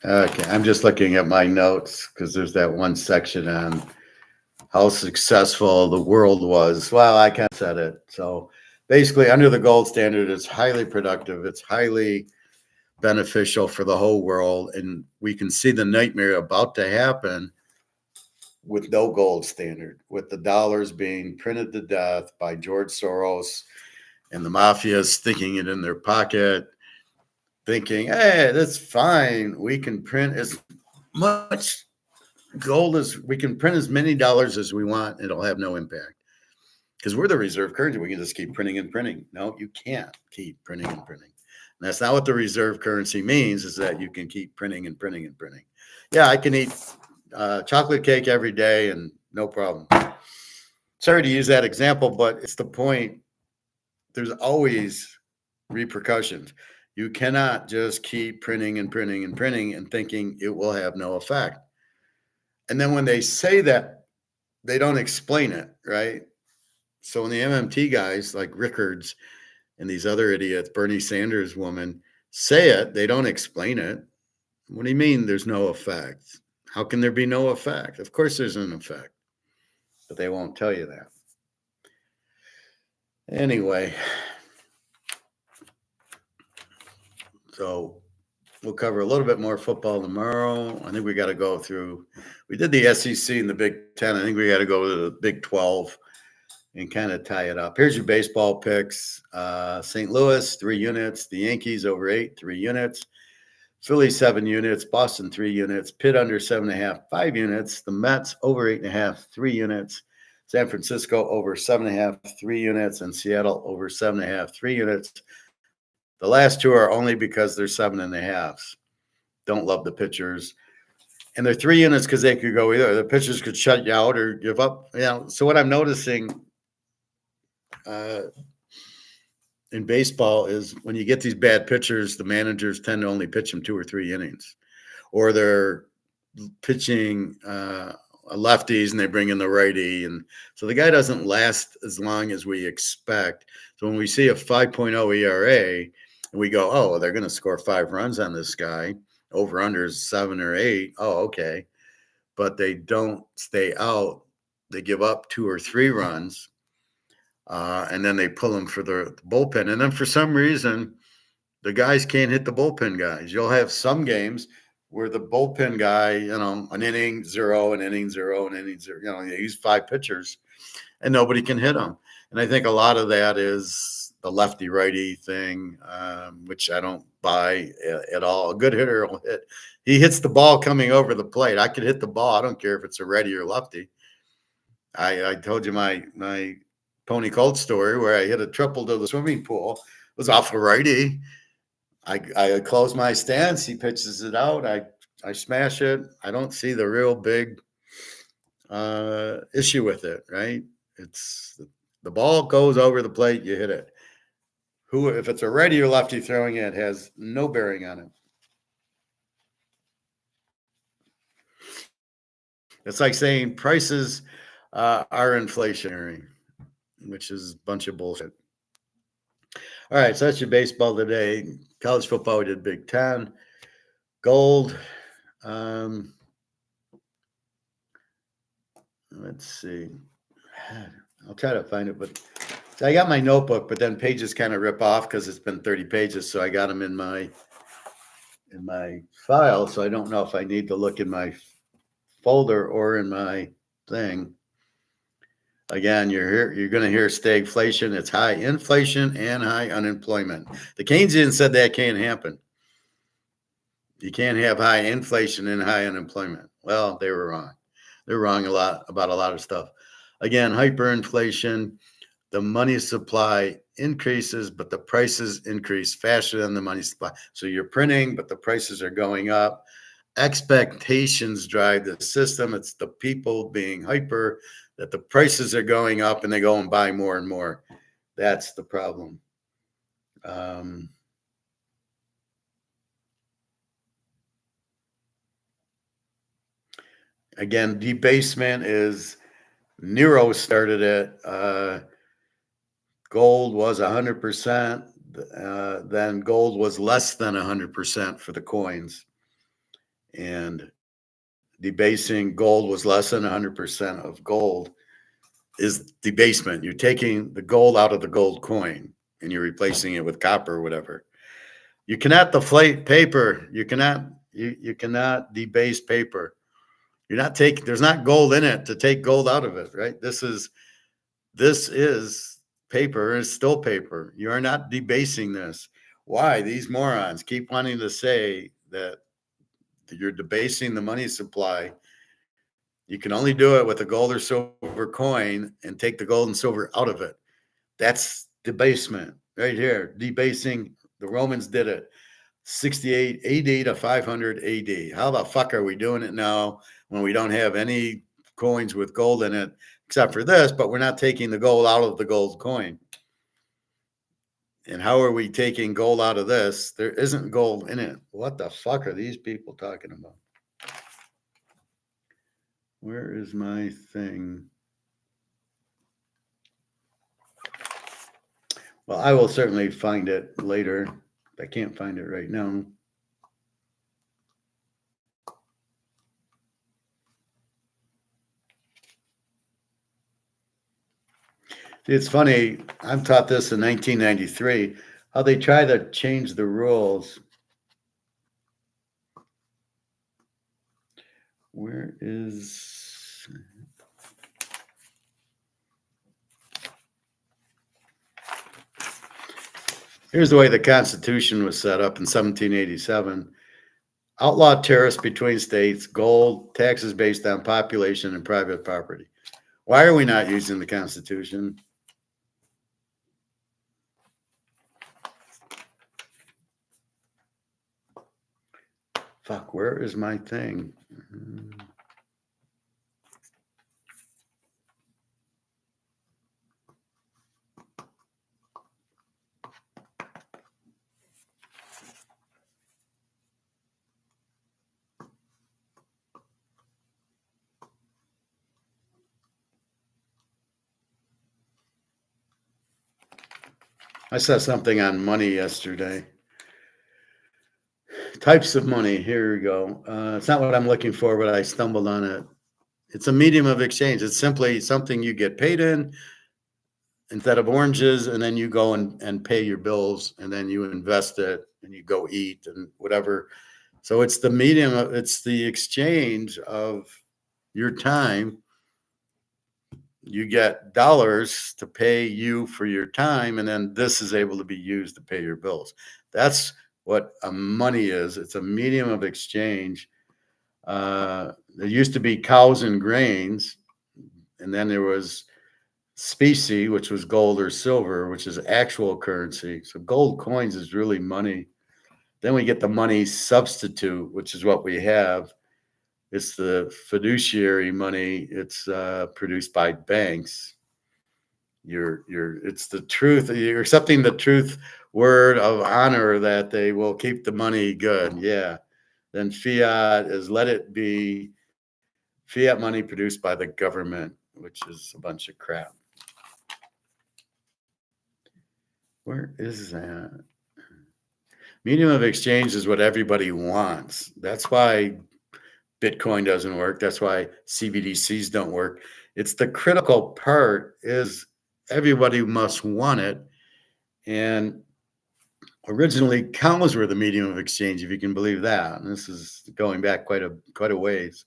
Okay, I'm just looking at my notes because there's that one section on how successful the world was. Well, I kind of said it. So basically, under the gold standard, it's highly productive. It's highly beneficial for the whole world. And we can see the nightmare about to happen with no gold standard, with the dollars being printed to death by George Soros and the mafia sticking it in their pocket, thinking, hey, that's fine. We can print as much gold as we can print as many dollars as we want. It'll have no impact because we're the reserve currency. We can just keep printing and printing. No, you can't keep printing and printing. And that's not what the reserve currency means, is that you can keep printing and printing and printing. Yeah, I can eat chocolate cake every day and no problem. Sorry to use that example, but it's the point. There's always repercussions. You cannot just keep printing and printing and printing and thinking it will have no effect. And then when they say that, they don't explain it, right? So when the MMT guys like Rickards and these other idiots, Bernie Sanders woman, say it, they don't explain it. What do you mean there's no effect? How can there be no effect? Of course there's an effect, but they won't tell you that. Anyway, so we'll cover a little bit more football tomorrow. I think we got to go through, we did the SEC and the Big Ten. I think we got to go to the Big 12 and kind of tie it up. Here's your baseball picks. St. Louis, 3 units. The Yankees over 8, 3 units. Philly, 7 units. Boston, 3 units. Pitt under 7.5, 5 units. The Mets over 8.5, 3 units. San Francisco over 7.5, 3 units. And Seattle over 7.5, 3 units. The last 2 are only because they're 7.5s. Don't love the pitchers. And they're 3 units because they could go either. The pitchers could shut you out or give up. So what I'm noticing in baseball is when you get these bad pitchers, the managers tend to only pitch them 2 or 3 innings, or they're pitching lefties and they bring in the righty. And so the guy doesn't last as long as we expect. So when we see a 5.0 ERA and we go, oh, they're going to score 5 runs on this guy, over under 7 or 8. Oh, okay. But they don't stay out. They give up 2 or 3 runs. And then they pull them for the bullpen. And then for some reason, the guys can't hit the bullpen guys. You'll have some games where the bullpen guy, an inning 0, an inning 0, an inning 0, you use 5 pitchers and nobody can hit them. And I think a lot of that is the lefty righty thing, which I don't buy at all. A good hitter will hit. He hits the ball coming over the plate. I could hit the ball. I don't care if it's a righty or lefty. I told you my Pony Colt story where I hit a triple to the swimming pool. It was off a righty. I close my stance. He pitches it out. I smash it. I don't see the real big issue with it, right? It's the ball goes over the plate. You hit it. If it's a righty or lefty throwing it, has no bearing on it. It's like saying prices are inflationary, which is a bunch of bullshit. All right, so that's your baseball today. College football, we did Big Ten. Gold. Let's see. I'll try to find it, but so I got my notebook, but then pages kind of rip off because it's been 30 pages, so I got them in my file, so I don't know if I need to look in my folder or in my thing. Again, you're going to hear stagflation. It's high inflation and high unemployment. The Keynesians said that can't happen. You can't have high inflation and high unemployment. Well, they were wrong. They're wrong about a lot of stuff. Again, hyperinflation, the money supply increases, but the prices increase faster than the money supply. So you're printing, but the prices are going up. Expectations drive the system. It's the people being hyper that the prices are going up and they go and buy more and more. That's the problem. Again, debasement is Nero started it. Gold was 100%. Then gold was less than 100% for the coins. And debasing gold was less than 100% of gold is debasement. You're taking the gold out of the gold coin and you're replacing it with copper or whatever. You cannot deflate paper. You cannot debase paper. There's not gold in it to take gold out of it, right? This is paper. It's still paper. You are not debasing this. Why? These morons keep wanting to say that you're debasing the money supply. You can only do it with a gold or silver coin and take the gold and silver out of it. That's debasement right here. Debasing. The Romans did it. 68 AD to 500 AD. How the fuck are we doing it now when we don't have any coins with gold in it except for this, but we're not taking the gold out of the gold coin? And how are we taking gold out of this? There isn't gold in it. What the fuck are these people talking about? Where is my thing? Well, I will certainly find it later. I can't find it right now. It's funny. I'm taught this in 1993, how they try to change the rules. Where is... Here's the way the Constitution was set up in 1787. Outlaw tariffs between states, gold, taxes based on population and private property. Why are we not using the Constitution? Fuck, where is my thing? I saw something on money yesterday. Types of money. Here we go. It's not what I'm looking for, but I stumbled on it. It's a medium of exchange. It's simply something you get paid in instead of oranges, and then you go and pay your bills, and then you invest it, and you go eat and whatever. So it's the medium. It's the exchange of your time. You get dollars to pay you for your time, and then this is able to be used to pay your bills. That's what a money is. It's a medium of exchange. There used to be cows and grains, and then there was specie, which was gold or silver, which is actual currency. So gold coins is really money. Then we get the money substitute, which is what we have. It's the fiduciary money. It's produced by banks. It's the truth. You're accepting the truth word of honor that they will keep the money good. Yeah. Then fiat is let it be fiat money produced by the government, which is a bunch of crap. Where is that? Medium of exchange is what everybody wants. That's why Bitcoin doesn't work. That's why CBDCs don't work. It's the critical part is everybody must want it. And originally cows were the medium of exchange, if you can believe that. And this is going back quite a ways.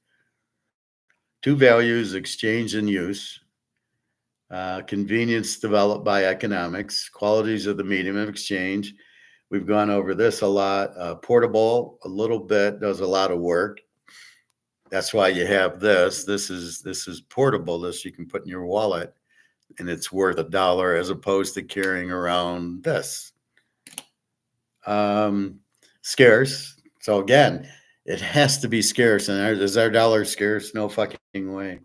Two values, exchange and use. Convenience developed by economics. Qualities of the medium of exchange. We've gone over this a lot. Portable, a little bit, does a lot of work. That's why you have this. This is portable. This you can put in your wallet, and it's worth $1 as opposed to carrying around this. Scarce. So again, it has to be scarce. And is our dollar scarce? No fucking way.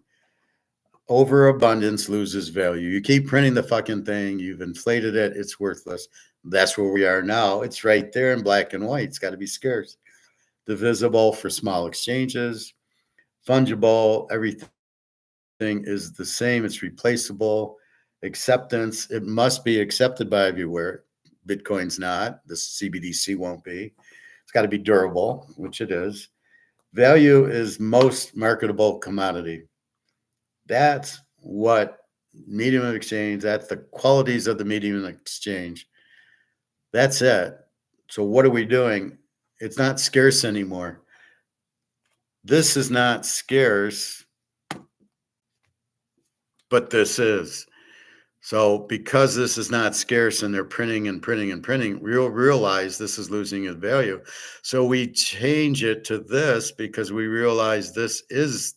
Overabundance loses value. You keep printing the fucking thing. You've inflated it. It's worthless. That's where we are now. It's right there in black and white. It's got to be scarce. Divisible for small exchanges. Fungible. Everything is the same. It's replaceable. Acceptance. It must be accepted by everywhere. Bitcoin's not. The CBDC won't be. It's got to be durable, which it is. Value is most marketable commodity. That's what medium of exchange, that's the qualities of the medium of exchange. That's it. So what are we doing? It's not scarce anymore. This is not scarce, but this is. So because this is not scarce and they're printing and printing and printing, we'll realize this is losing its value. So we change it to this because we realize this is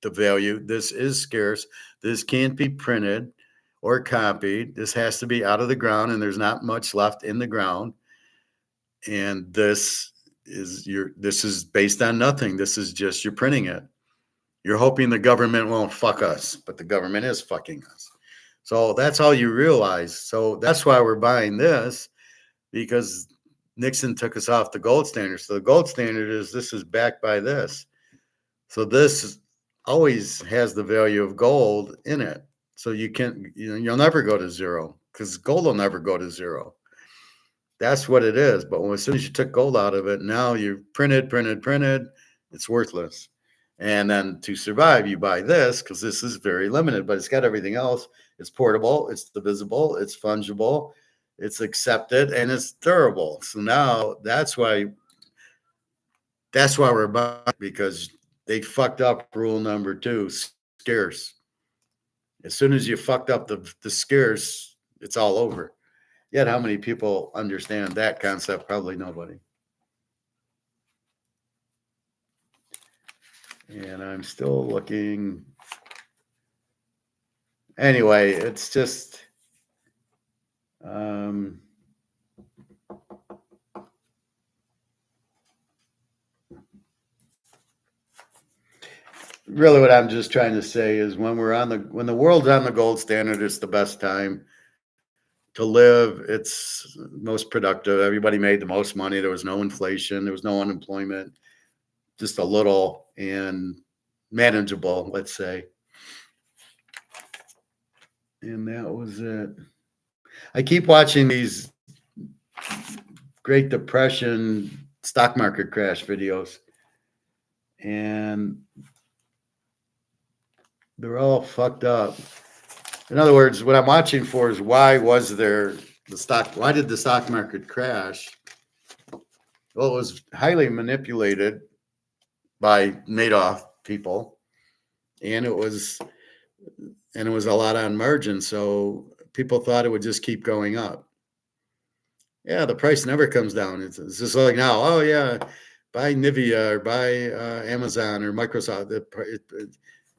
the value. This is scarce. This can't be printed or copied. This has to be out of the ground, and there's not much left in the ground. And this is based on nothing. This is just you're printing it. You're hoping the government won't fuck us, but the government is fucking us. So that's all you realize. So that's why we're buying this, because Nixon took us off the gold standard. So the gold standard is this is backed by this. So this always has the value of gold in it. So you'll never go to zero, because gold will never go to zero. That's what it is. But as soon as you took gold out of it, now you printed, it's worthless. And then to survive, you buy this because this is very limited, but it's got everything else. It's portable, it's divisible, it's fungible, it's accepted, and it's durable. So now that's why we're buying, because they fucked up rule number 2, scarce. As soon as you fucked up the scarce, it's all over. Yet how many people understand that concept? Probably nobody. And I'm still looking. Anyway, it's just really what I'm just trying to say is when the world's on the gold standard, it's the best time to live. It's most productive. Everybody made the most money. There was no inflation. There was no unemployment, just a little, and manageable, let's say. And that was it. I keep watching these Great Depression stock market crash videos, and they're all fucked up. In other words, what I'm watching for is why did the stock market crash? Well, it was highly manipulated by Madoff people, and it was a lot on margin. So people thought it would just keep going up. Yeah, the price never comes down. It's just like now. Oh yeah, buy Nivea or buy Amazon or Microsoft.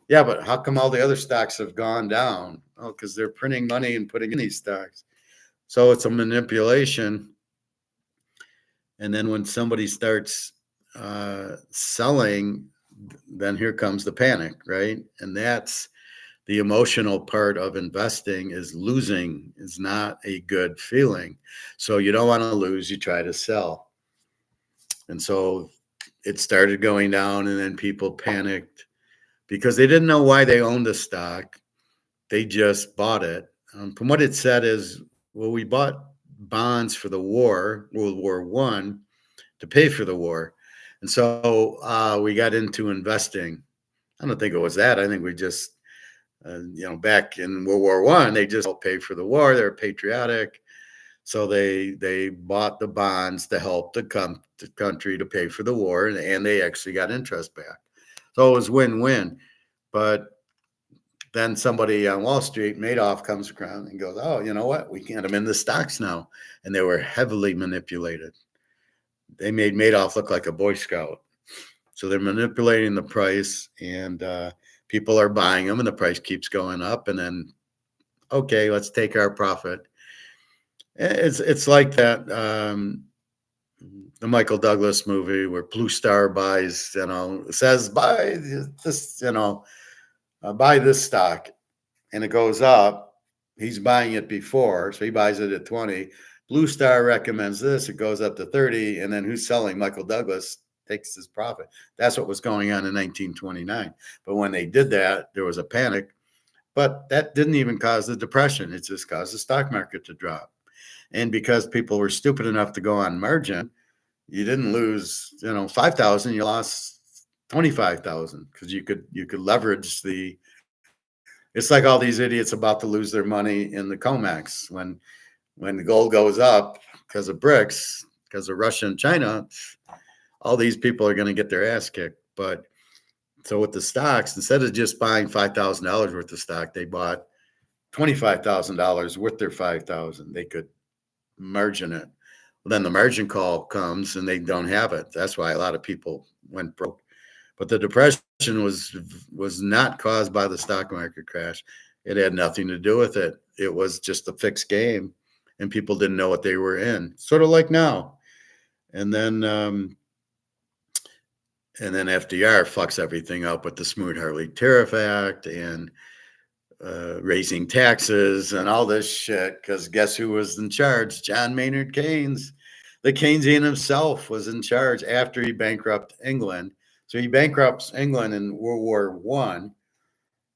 Yeah, but how come all the other stocks have gone down? Oh, because they're printing money and putting in these stocks. So it's a manipulation. And then when somebody starts selling, then here comes the panic, right? And that's the emotional part of investing. Is losing is not a good feeling. So you don't want to lose, you try to sell. And so it started going down, and then people panicked because they didn't know why they owned the stock. They just bought it. From what it said is, well, we bought bonds for the war, World War I, to pay for the war. And so we got into investing. I don't think it was that. I think we just, back in World War I, they just all paid for the war. They're patriotic. So they bought the bonds to help the country to pay for the war, and they actually got interest back. So it was win-win. But then somebody on Wall Street, Madoff, comes around and goes, oh, you know what? We can't. I'm in the stocks now. And they were heavily manipulated. They made Madoff look like a Boy Scout. So they're manipulating the price, and people are buying them, and the price keeps going up. And then, okay, let's take our profit. It's like that, the Michael Douglas movie where Blue Star buys, says buy this, buy this stock, and it goes up. He's buying it before, so he buys it at 20. Blue Star recommends this, it goes up to 30, and then who's selling? Michael Douglas takes his profit. That's what was going on in 1929. But when they did that, there was a panic, but that didn't even cause the depression. It just caused the stock market to drop. And because people were stupid enough to go on margin, you didn't lose, 5,000, you lost 25,000, because you could leverage the. It's like all these idiots about to lose their money in the COMEX when the gold goes up because of BRICS, because of Russia and China. All these people are going to get their ass kicked. But so with the stocks, instead of just buying $5,000 worth of stock, they bought $25,000 worth their 5,000. They could margin it. Well, then the margin call comes and they don't have it. That's why a lot of people went broke. But the depression was not caused by the stock market crash. It had nothing to do with it. It was just a fixed game, and people didn't know what they were in. Sort of like now. And then FDR fucks everything up with the Smoot-Hawley Tariff Act and raising taxes and all this shit. Because guess who was in charge? John Maynard Keynes. The Keynesian himself was in charge after he bankrupted England. So he bankrupts England in World War I.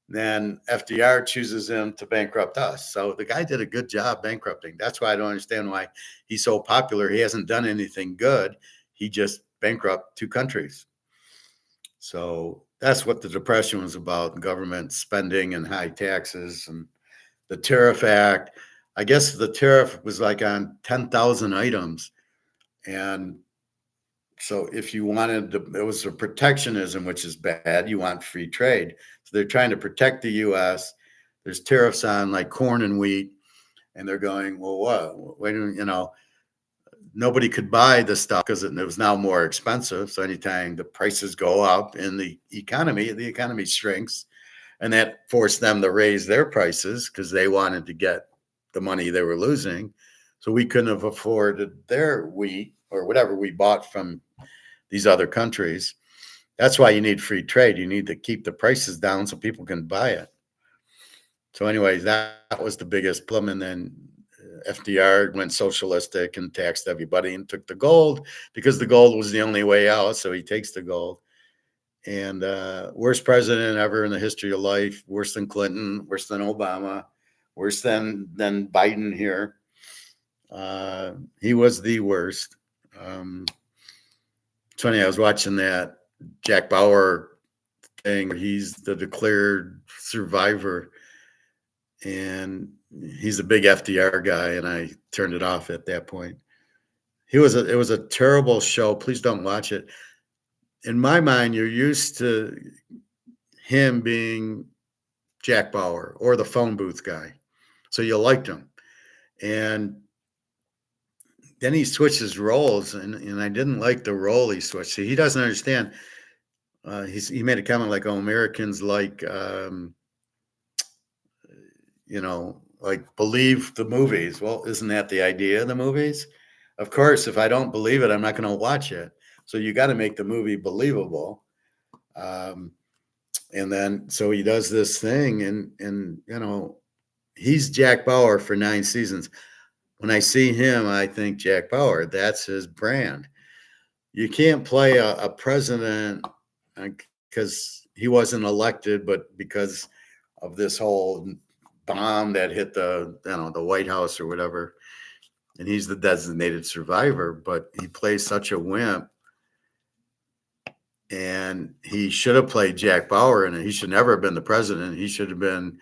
Then FDR chooses him to bankrupt us. So the guy did a good job bankrupting. That's why I don't understand why he's so popular. He hasn't done anything good. He just bankrupted two countries. So that's what the Depression was about, government spending and high taxes and the Tariff Act. I guess the tariff was like on 10,000 items. And so if you wanted to, it was a protectionism, which is bad. You want free trade. So they're trying to protect the U.S. There's tariffs on like corn and wheat. And they're going, well, what? Wait, nobody could buy the stuff because it was now more expensive. So anytime the prices go up in the economy shrinks. And that forced them to raise their prices because they wanted to get the money they were losing. So we couldn't have afforded their wheat or whatever we bought from these other countries. That's why you need free trade. You need to keep the prices down so people can buy it. So anyways, that was the biggest problem. And then FDR went socialistic and taxed everybody and took the gold because the gold was the only way out. So he takes the gold. And worst president ever in the history of life, worse than Clinton, worse than Obama, worse than Biden here. He was the worst. It's funny, I was watching that Jack Bauer thing. He's the declared survivor. And he's a big FDR guy, and I turned it off at that point. It was a terrible show. Please don't watch it. In my mind, you're used to him being Jack Bauer or the phone booth guy. So you liked him. And then he switches roles, and I didn't like the role he switched. See, he doesn't understand. He made a comment like, oh, Americans like, like believe the movies. Well, isn't that the idea of the movies? Of course, if I don't believe it, I'm not going to watch it. So you got to make the movie believable. And then, so he does this thing and he's Jack Bauer for 9 seasons. When I see him, I think Jack Bauer, that's his brand. You can't play a president because he wasn't elected, but because of this whole bomb that hit the White House or whatever. And he's the designated survivor, but he plays such a wimp. And he should have played Jack Bauer, and he should never have been the president. He should have been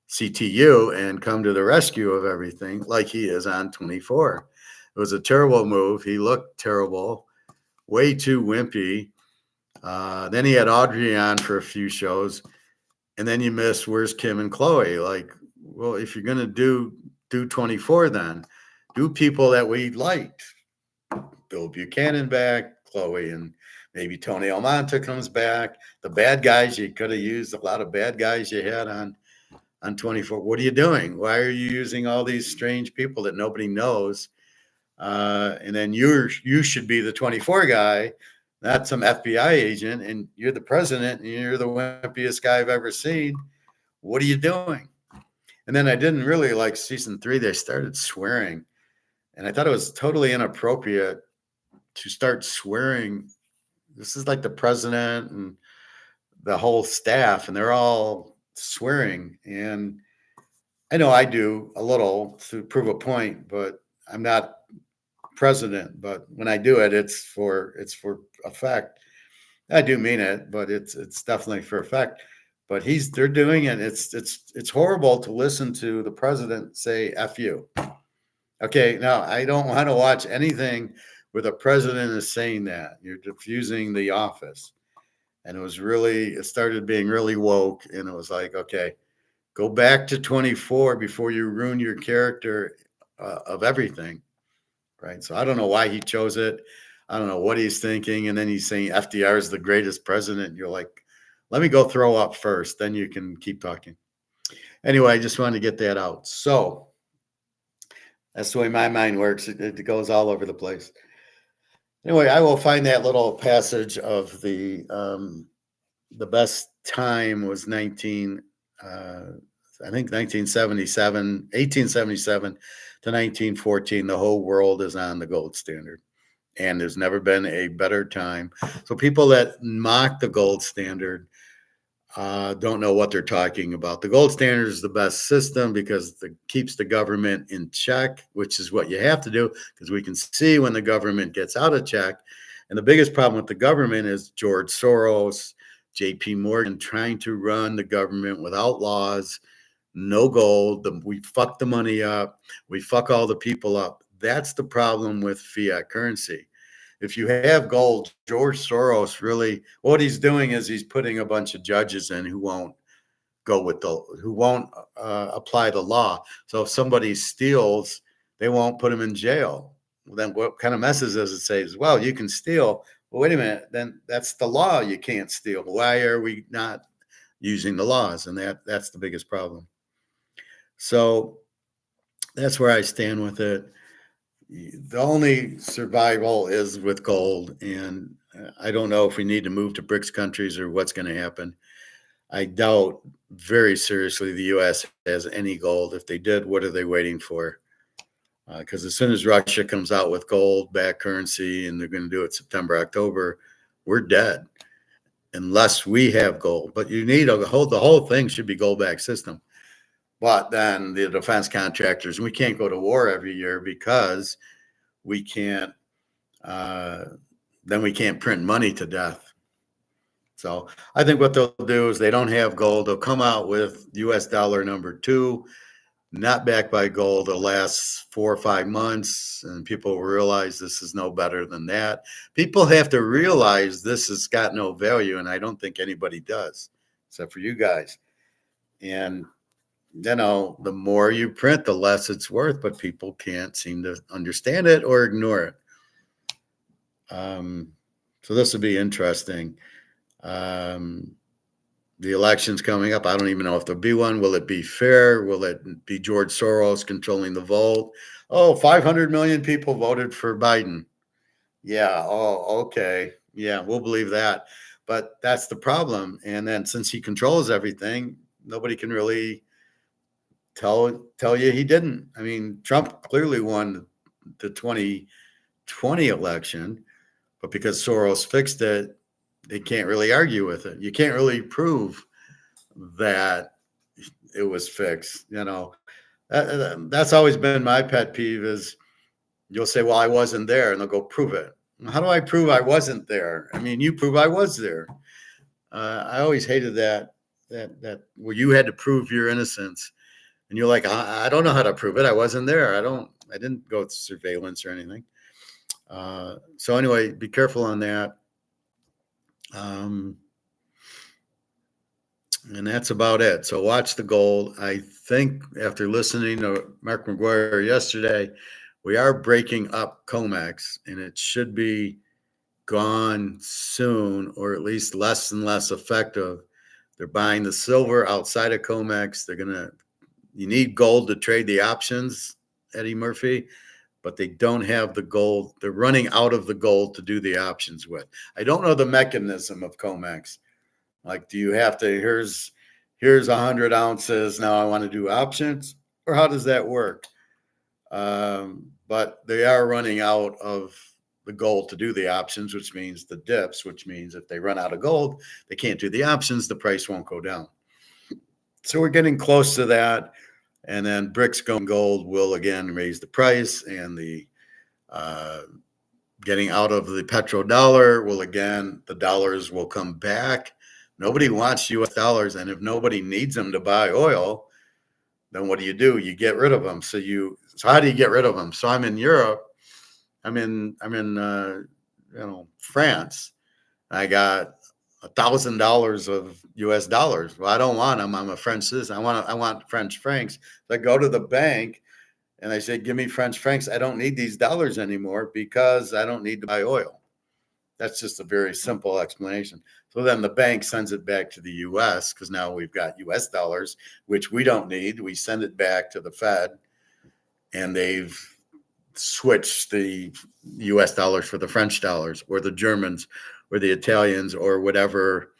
CTU and come to the rescue of everything like he is on 24. It was a terrible move. He looked terrible, way too wimpy. Then he had Audrey on for a few shows, and then you miss Where's Kim and Chloe? Like, well, if you're going to do 24, then do people that we liked. Bill Buchanan back, Chloe and maybe Tony Almonte comes back. The bad guys, you could have used a lot of bad guys you had on 24. What are you doing? Why are you using all these strange people that nobody knows? And then you should be the 24 guy, not some FBI agent, and you're the president and you're the wimpiest guy I've ever seen. What are you doing? And then I didn't really like season 3. They started swearing. And I thought it was totally inappropriate to start swearing. This is like the president and the whole staff, and they're all swearing. And I know I do a little to prove a point, but I'm not president. But when I do it, it's for effect. I do mean it, but it's definitely for effect. But they're doing it. It's horrible to listen to the president say "F you." Okay, now I don't want to watch anything where the president is saying that. You're diffusing the office. And it started being really woke. And it was like, okay, go back to 24 before you ruin your character of everything. Right. So I don't know why he chose it. I don't know what he's thinking. And then he's saying FDR is the greatest president. You're like, let me go throw up first. Then you can keep talking. Anyway, I just wanted to get that out. So that's the way my mind works. It goes all over the place. Anyway, I will find that little passage of the best time was 19, I think 1877 to 1914. The whole world is on the gold standard. And there's never been a better time. So people that mock the gold standard don't know what they're talking about. The gold standard is the best system because it keeps the government in check, which is what you have to do, because we can see when the government gets out of check. And the biggest problem with the government is George Soros, JP Morgan trying to run the government without laws, no gold. We fuck the money up. We fuck all the people up. That's the problem with fiat currency. If you have gold, George Soros really, what he's doing is he's putting a bunch of judges in who won't apply the law. So if somebody steals, they won't put him in jail. Well, then what kind of message does it say? Well, you can steal. Well, wait a minute. Then that's the law. You can't steal. Why are we not using the laws? And that's the biggest problem. So that's where I stand with it. The only survival is with gold, and I don't know if we need to move to BRICS countries or what's going to happen. I doubt very seriously the U.S. has any gold. If they did, what are they waiting for? Because as soon as Russia comes out with gold-backed currency, and they're going to do it September, October, we're dead unless we have gold. But you need the whole thing should be gold-backed system. But then the defense contractors, we can't go to war every year because we can't. Then we can't print money to death. So I think what they'll do is they don't have gold. They'll come out with U.S. dollar #2, not backed by gold. It'll last 4 or 5 months, and people will realize this is no better than that. People have to realize this has got no value, and I don't think anybody does, except for you guys. And the more you print, the less it's worth, but people can't seem to understand it or ignore it. So this will be interesting. The election's coming up. I don't even know if there'll be one. Will it be fair? Will it be George Soros controlling the vote? Oh, 500 million people voted for Biden. Yeah. Oh, okay. Yeah, we'll believe that. But that's the problem. And then since he controls everything, nobody can really tell you he didn't. I mean, Trump clearly won the 2020 election, but because Soros fixed it, they can't really argue with it. You can't really prove that it was fixed. That's always been my pet peeve is you'll say, well, I wasn't there, and they'll go prove it. How do I prove I wasn't there? I mean, you prove I was there. I always hated that where you had to prove your innocence. And you're like, I don't know how to prove it. I wasn't there. I didn't go to surveillance or anything. So anyway, be careful on that. And that's about it. So watch the gold. I think after listening to Mark McGuire yesterday, we are breaking up COMEX, and it should be gone soon, or at least less and less effective. They're buying the silver outside of COMEX. You need gold to trade the options, Eddie Murphy, but they don't have the gold. They're running out of the gold to do the options with. I don't know the mechanism of COMEX. Like, do you have to, here's 100 ounces, now I want to do options? Or how does that work? But they are running out of the gold to do the options, which means the dips, which means if they run out of gold, they can't do the options, the price won't go down. So we're getting close to that. And then BRICS going gold will again raise the price, and the getting out of the petrodollar will again, the dollars will come back. Nobody wants U.S. dollars, and if nobody needs them to buy oil, then what do? You get rid of them. So how do you get rid of them? So I'm in Europe. I'm in France. I got $1,000 of U.S. dollars. Well, I don't want them. I'm a French citizen. I want French francs. So I go to the bank and I say, give me French francs. I don't need these dollars anymore because I don't need to buy oil. That's just a very simple explanation. So then the bank sends it back to the U.S. because now we've got U.S. dollars, which we don't need. We send it back to the Fed, and they've switch the US dollars for the French dollars or the Germans or the Italians or whatever,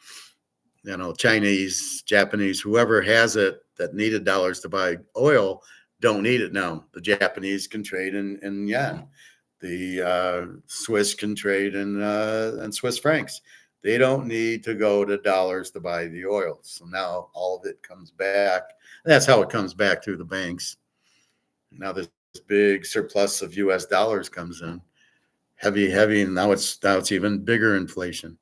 Chinese, Japanese, whoever has it that needed dollars to buy oil don't need it now. The Japanese can trade in yen. The Swiss can trade in Swiss francs. They don't need to go to dollars to buy the oil. So now all of it comes back. And that's how it comes back through the banks. Now this big surplus of US dollars comes in. Heavy, and now it's even bigger inflation.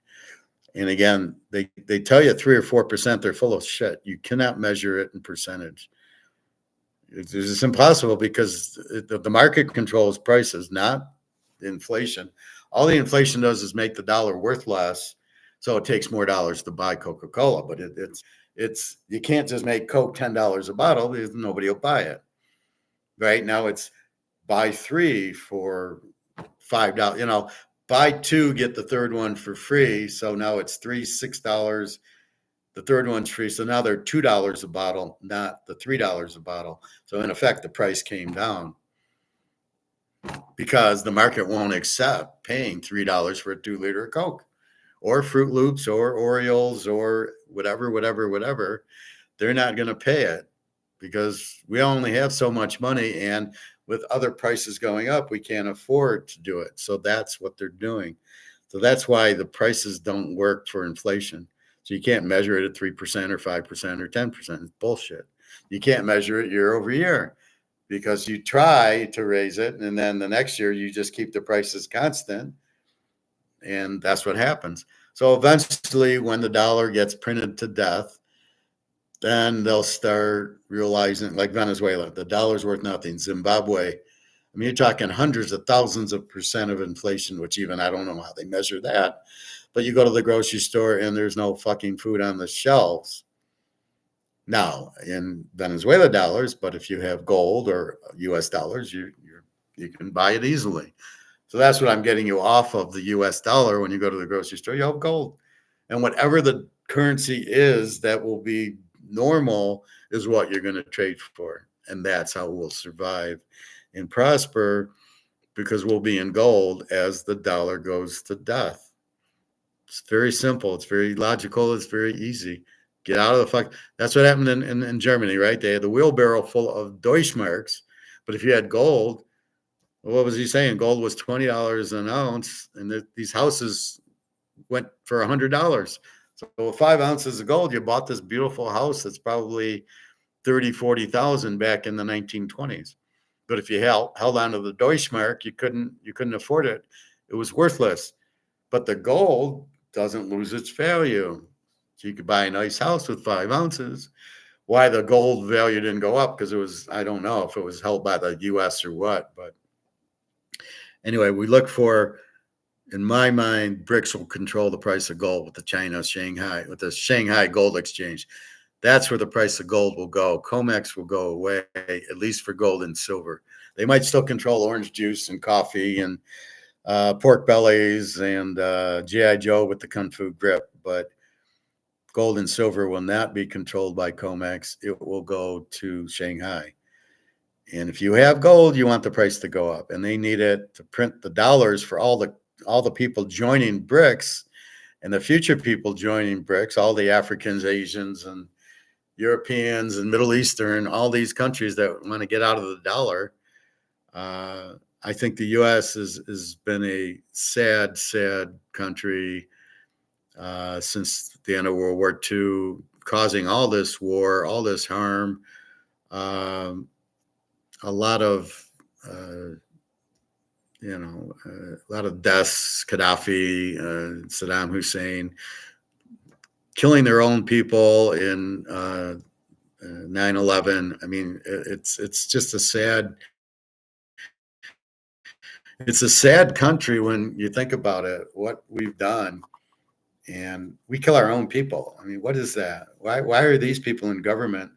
And again, they tell you 3 or 4%, they're full of shit. You cannot measure it in percentage. It's impossible because the market controls prices, not inflation. All the inflation does is make the dollar worth less, so it takes more dollars to buy Coca-Cola. But it's you can't just make Coke $10 a bottle because nobody will buy it. Right now, it's buy 3 for $5. Buy 2, get the third one for free. So now it's $6. The third one's free. So now they're $2 a bottle, not the $3 a bottle. So in effect, the price came down because the market won't accept paying $3 for a 2-liter of Coke or Fruit Loops or Oreos or whatever. They're not going to pay it because we only have so much money. And with other prices going up, we can't afford to do it. So that's what they're doing. So that's why the prices don't work for inflation. So you can't measure it at 3% or 5% or 10%. It's bullshit. You can't measure it year over year because you try to raise it, and then the next year you just keep the prices constant, and that's what happens. So eventually, when the dollar gets printed to death, then they'll start realizing, like Venezuela, the dollar's worth nothing. Zimbabwe, I mean, you're talking hundreds of thousands of percent of inflation, which even I don't know how they measure that. But you go to the grocery store and there's no fucking food on the shelves. Now, in Venezuela dollars, but if you have gold or US dollars, you can buy it easily. So that's what I'm getting you off of the US dollar. When you go to the grocery store, you have gold. And whatever the currency is that will be normal is what you're going to trade for. And that's how we'll survive and prosper, because we'll be in gold as the dollar goes to death. It's very simple. It's very logical. It's very easy. Get out of the fuck. That's what happened in Germany, right? They had the wheelbarrow full of Deutschmarks. But if you had gold, well, what was he saying? Gold was $20 an ounce, and these houses went for $100. So with 5 ounces of gold, you bought this beautiful house that's probably 30, 40,000 back in the 1920s. But if you held on to the Deutschmark, you couldn't afford it. It was worthless. But the gold doesn't lose its value. So you could buy a nice house with 5 ounces. Why the gold value didn't go up? Because it was, I don't know if it was held by the US or what. But anyway, we look for, in my mind, BRICS will control the price of gold with the Shanghai Gold Exchange. That's where the price of gold will go. COMEX will go away, at least for gold and silver. They might still control orange juice and coffee and pork bellies and G.I. Joe with the Kung Fu grip, but gold and silver will not be controlled by COMEX. It will go to Shanghai. And if you have gold, you want the price to go up, and they need it to print the dollars for all the people joining BRICS and the future people joining BRICS, all the Africans, Asians, and Europeans and Middle Eastern, all these countries that want to get out of the dollar. I think the U.S. has been a sad country since the end of World War II, causing all this war, all this harm, a lot of deaths, Gaddafi, Saddam Hussein, killing their own people in 9/11. I mean, it's just a sad country when you think about it, what we've done. And we kill our own people. I mean, what is that? Why are these people in government?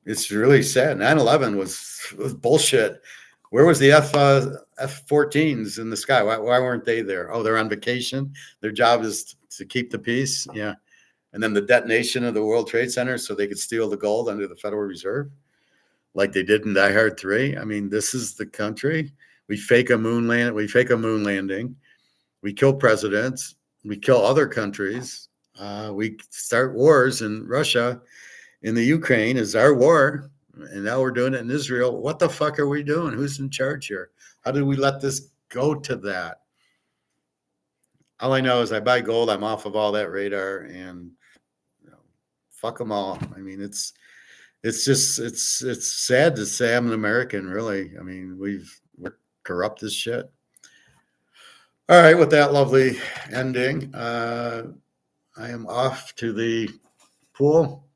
It's really sad. 9/11 was bullshit. Where was the F-14s in the sky? Why weren't they there? Oh, they're on vacation. Their job is to keep the peace. Yeah. And then the detonation of the World Trade Center so they could steal the gold under the Federal Reserve. like they did in Die Hard 3. I mean, this is the country. We fake a moon landing. We kill presidents. We kill other countries. We start wars in Russia. In the Ukraine is our war. And now we're doing it in Israel. What the fuck are we doing? Who's in charge here? How did we let this go to that? All I know is I buy gold. I'm off of all that radar, and fuck them all. I mean, it's sad to say I'm an American, really. I mean, we're corrupt as shit. All right, with that lovely ending, I am off to the pool.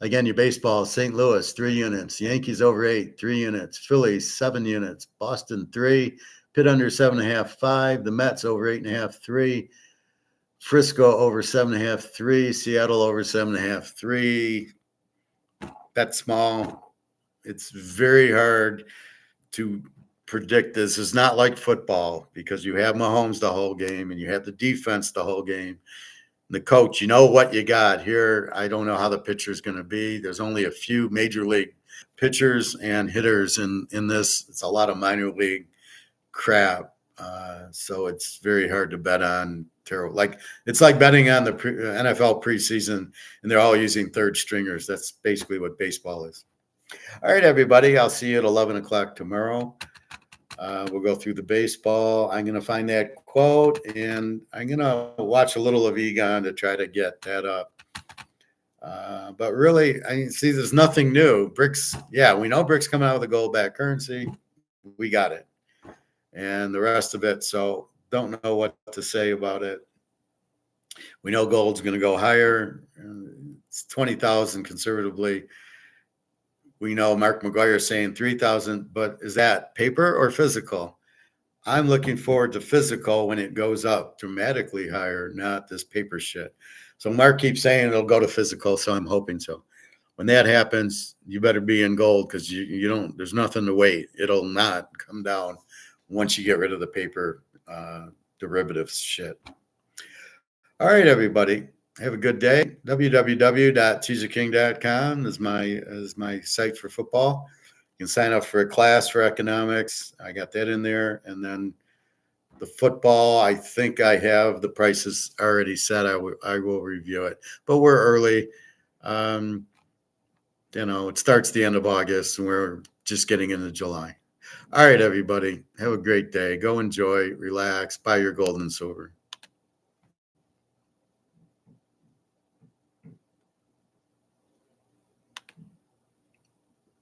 Again, your baseball, St. Louis, 3 units. Yankees over 8, 3 units. Phillies, 7 units. Boston, 3. Pitt under 7.5, 5. The Mets over 8.5, 3. Frisco over 7.5, 3. Seattle over 7.5, 3. Bet small. It's very hard to predict this. It's not like football because you have Mahomes the whole game and you have the defense the whole game. The coach, you know what you got here. I don't know how the pitcher is going to be. There's only a few major league pitchers and hitters in this. It's a lot of minor league crap. So it's very hard to bet on. It's like betting on the NFL preseason, and they're all using third stringers. That's basically what baseball is. All right, everybody. I'll see you at 11 o'clock tomorrow. We'll go through the baseball. I'm going to find that quote, and I'm going to watch a little of Egon to try to get that up. But really, I see there's nothing new. BRICS, yeah, we know BRICS coming out with a gold-backed currency. We got it. And the rest of it, so don't know what to say about it. We know gold's going to go higher. It's 20,000 conservatively. We know Mark McGuire is saying 3,000, but is that paper or physical? I'm looking forward to physical when it goes up dramatically higher, not this paper shit. So Mark keeps saying it'll go to physical, so I'm hoping so. When that happens, you better be in gold because you don't. There's nothing to wait. It'll not come down once you get rid of the paper derivatives shit. All right, everybody. Have a good day. www.teaserking.com is my site for football. You can sign up for a class for economics. I got that in there. And then the football, I think I have the prices already set. I will review it. But we're early. It starts the end of August, and we're just getting into July. All right, everybody. Have a great day. Go enjoy, relax, buy your gold and silver.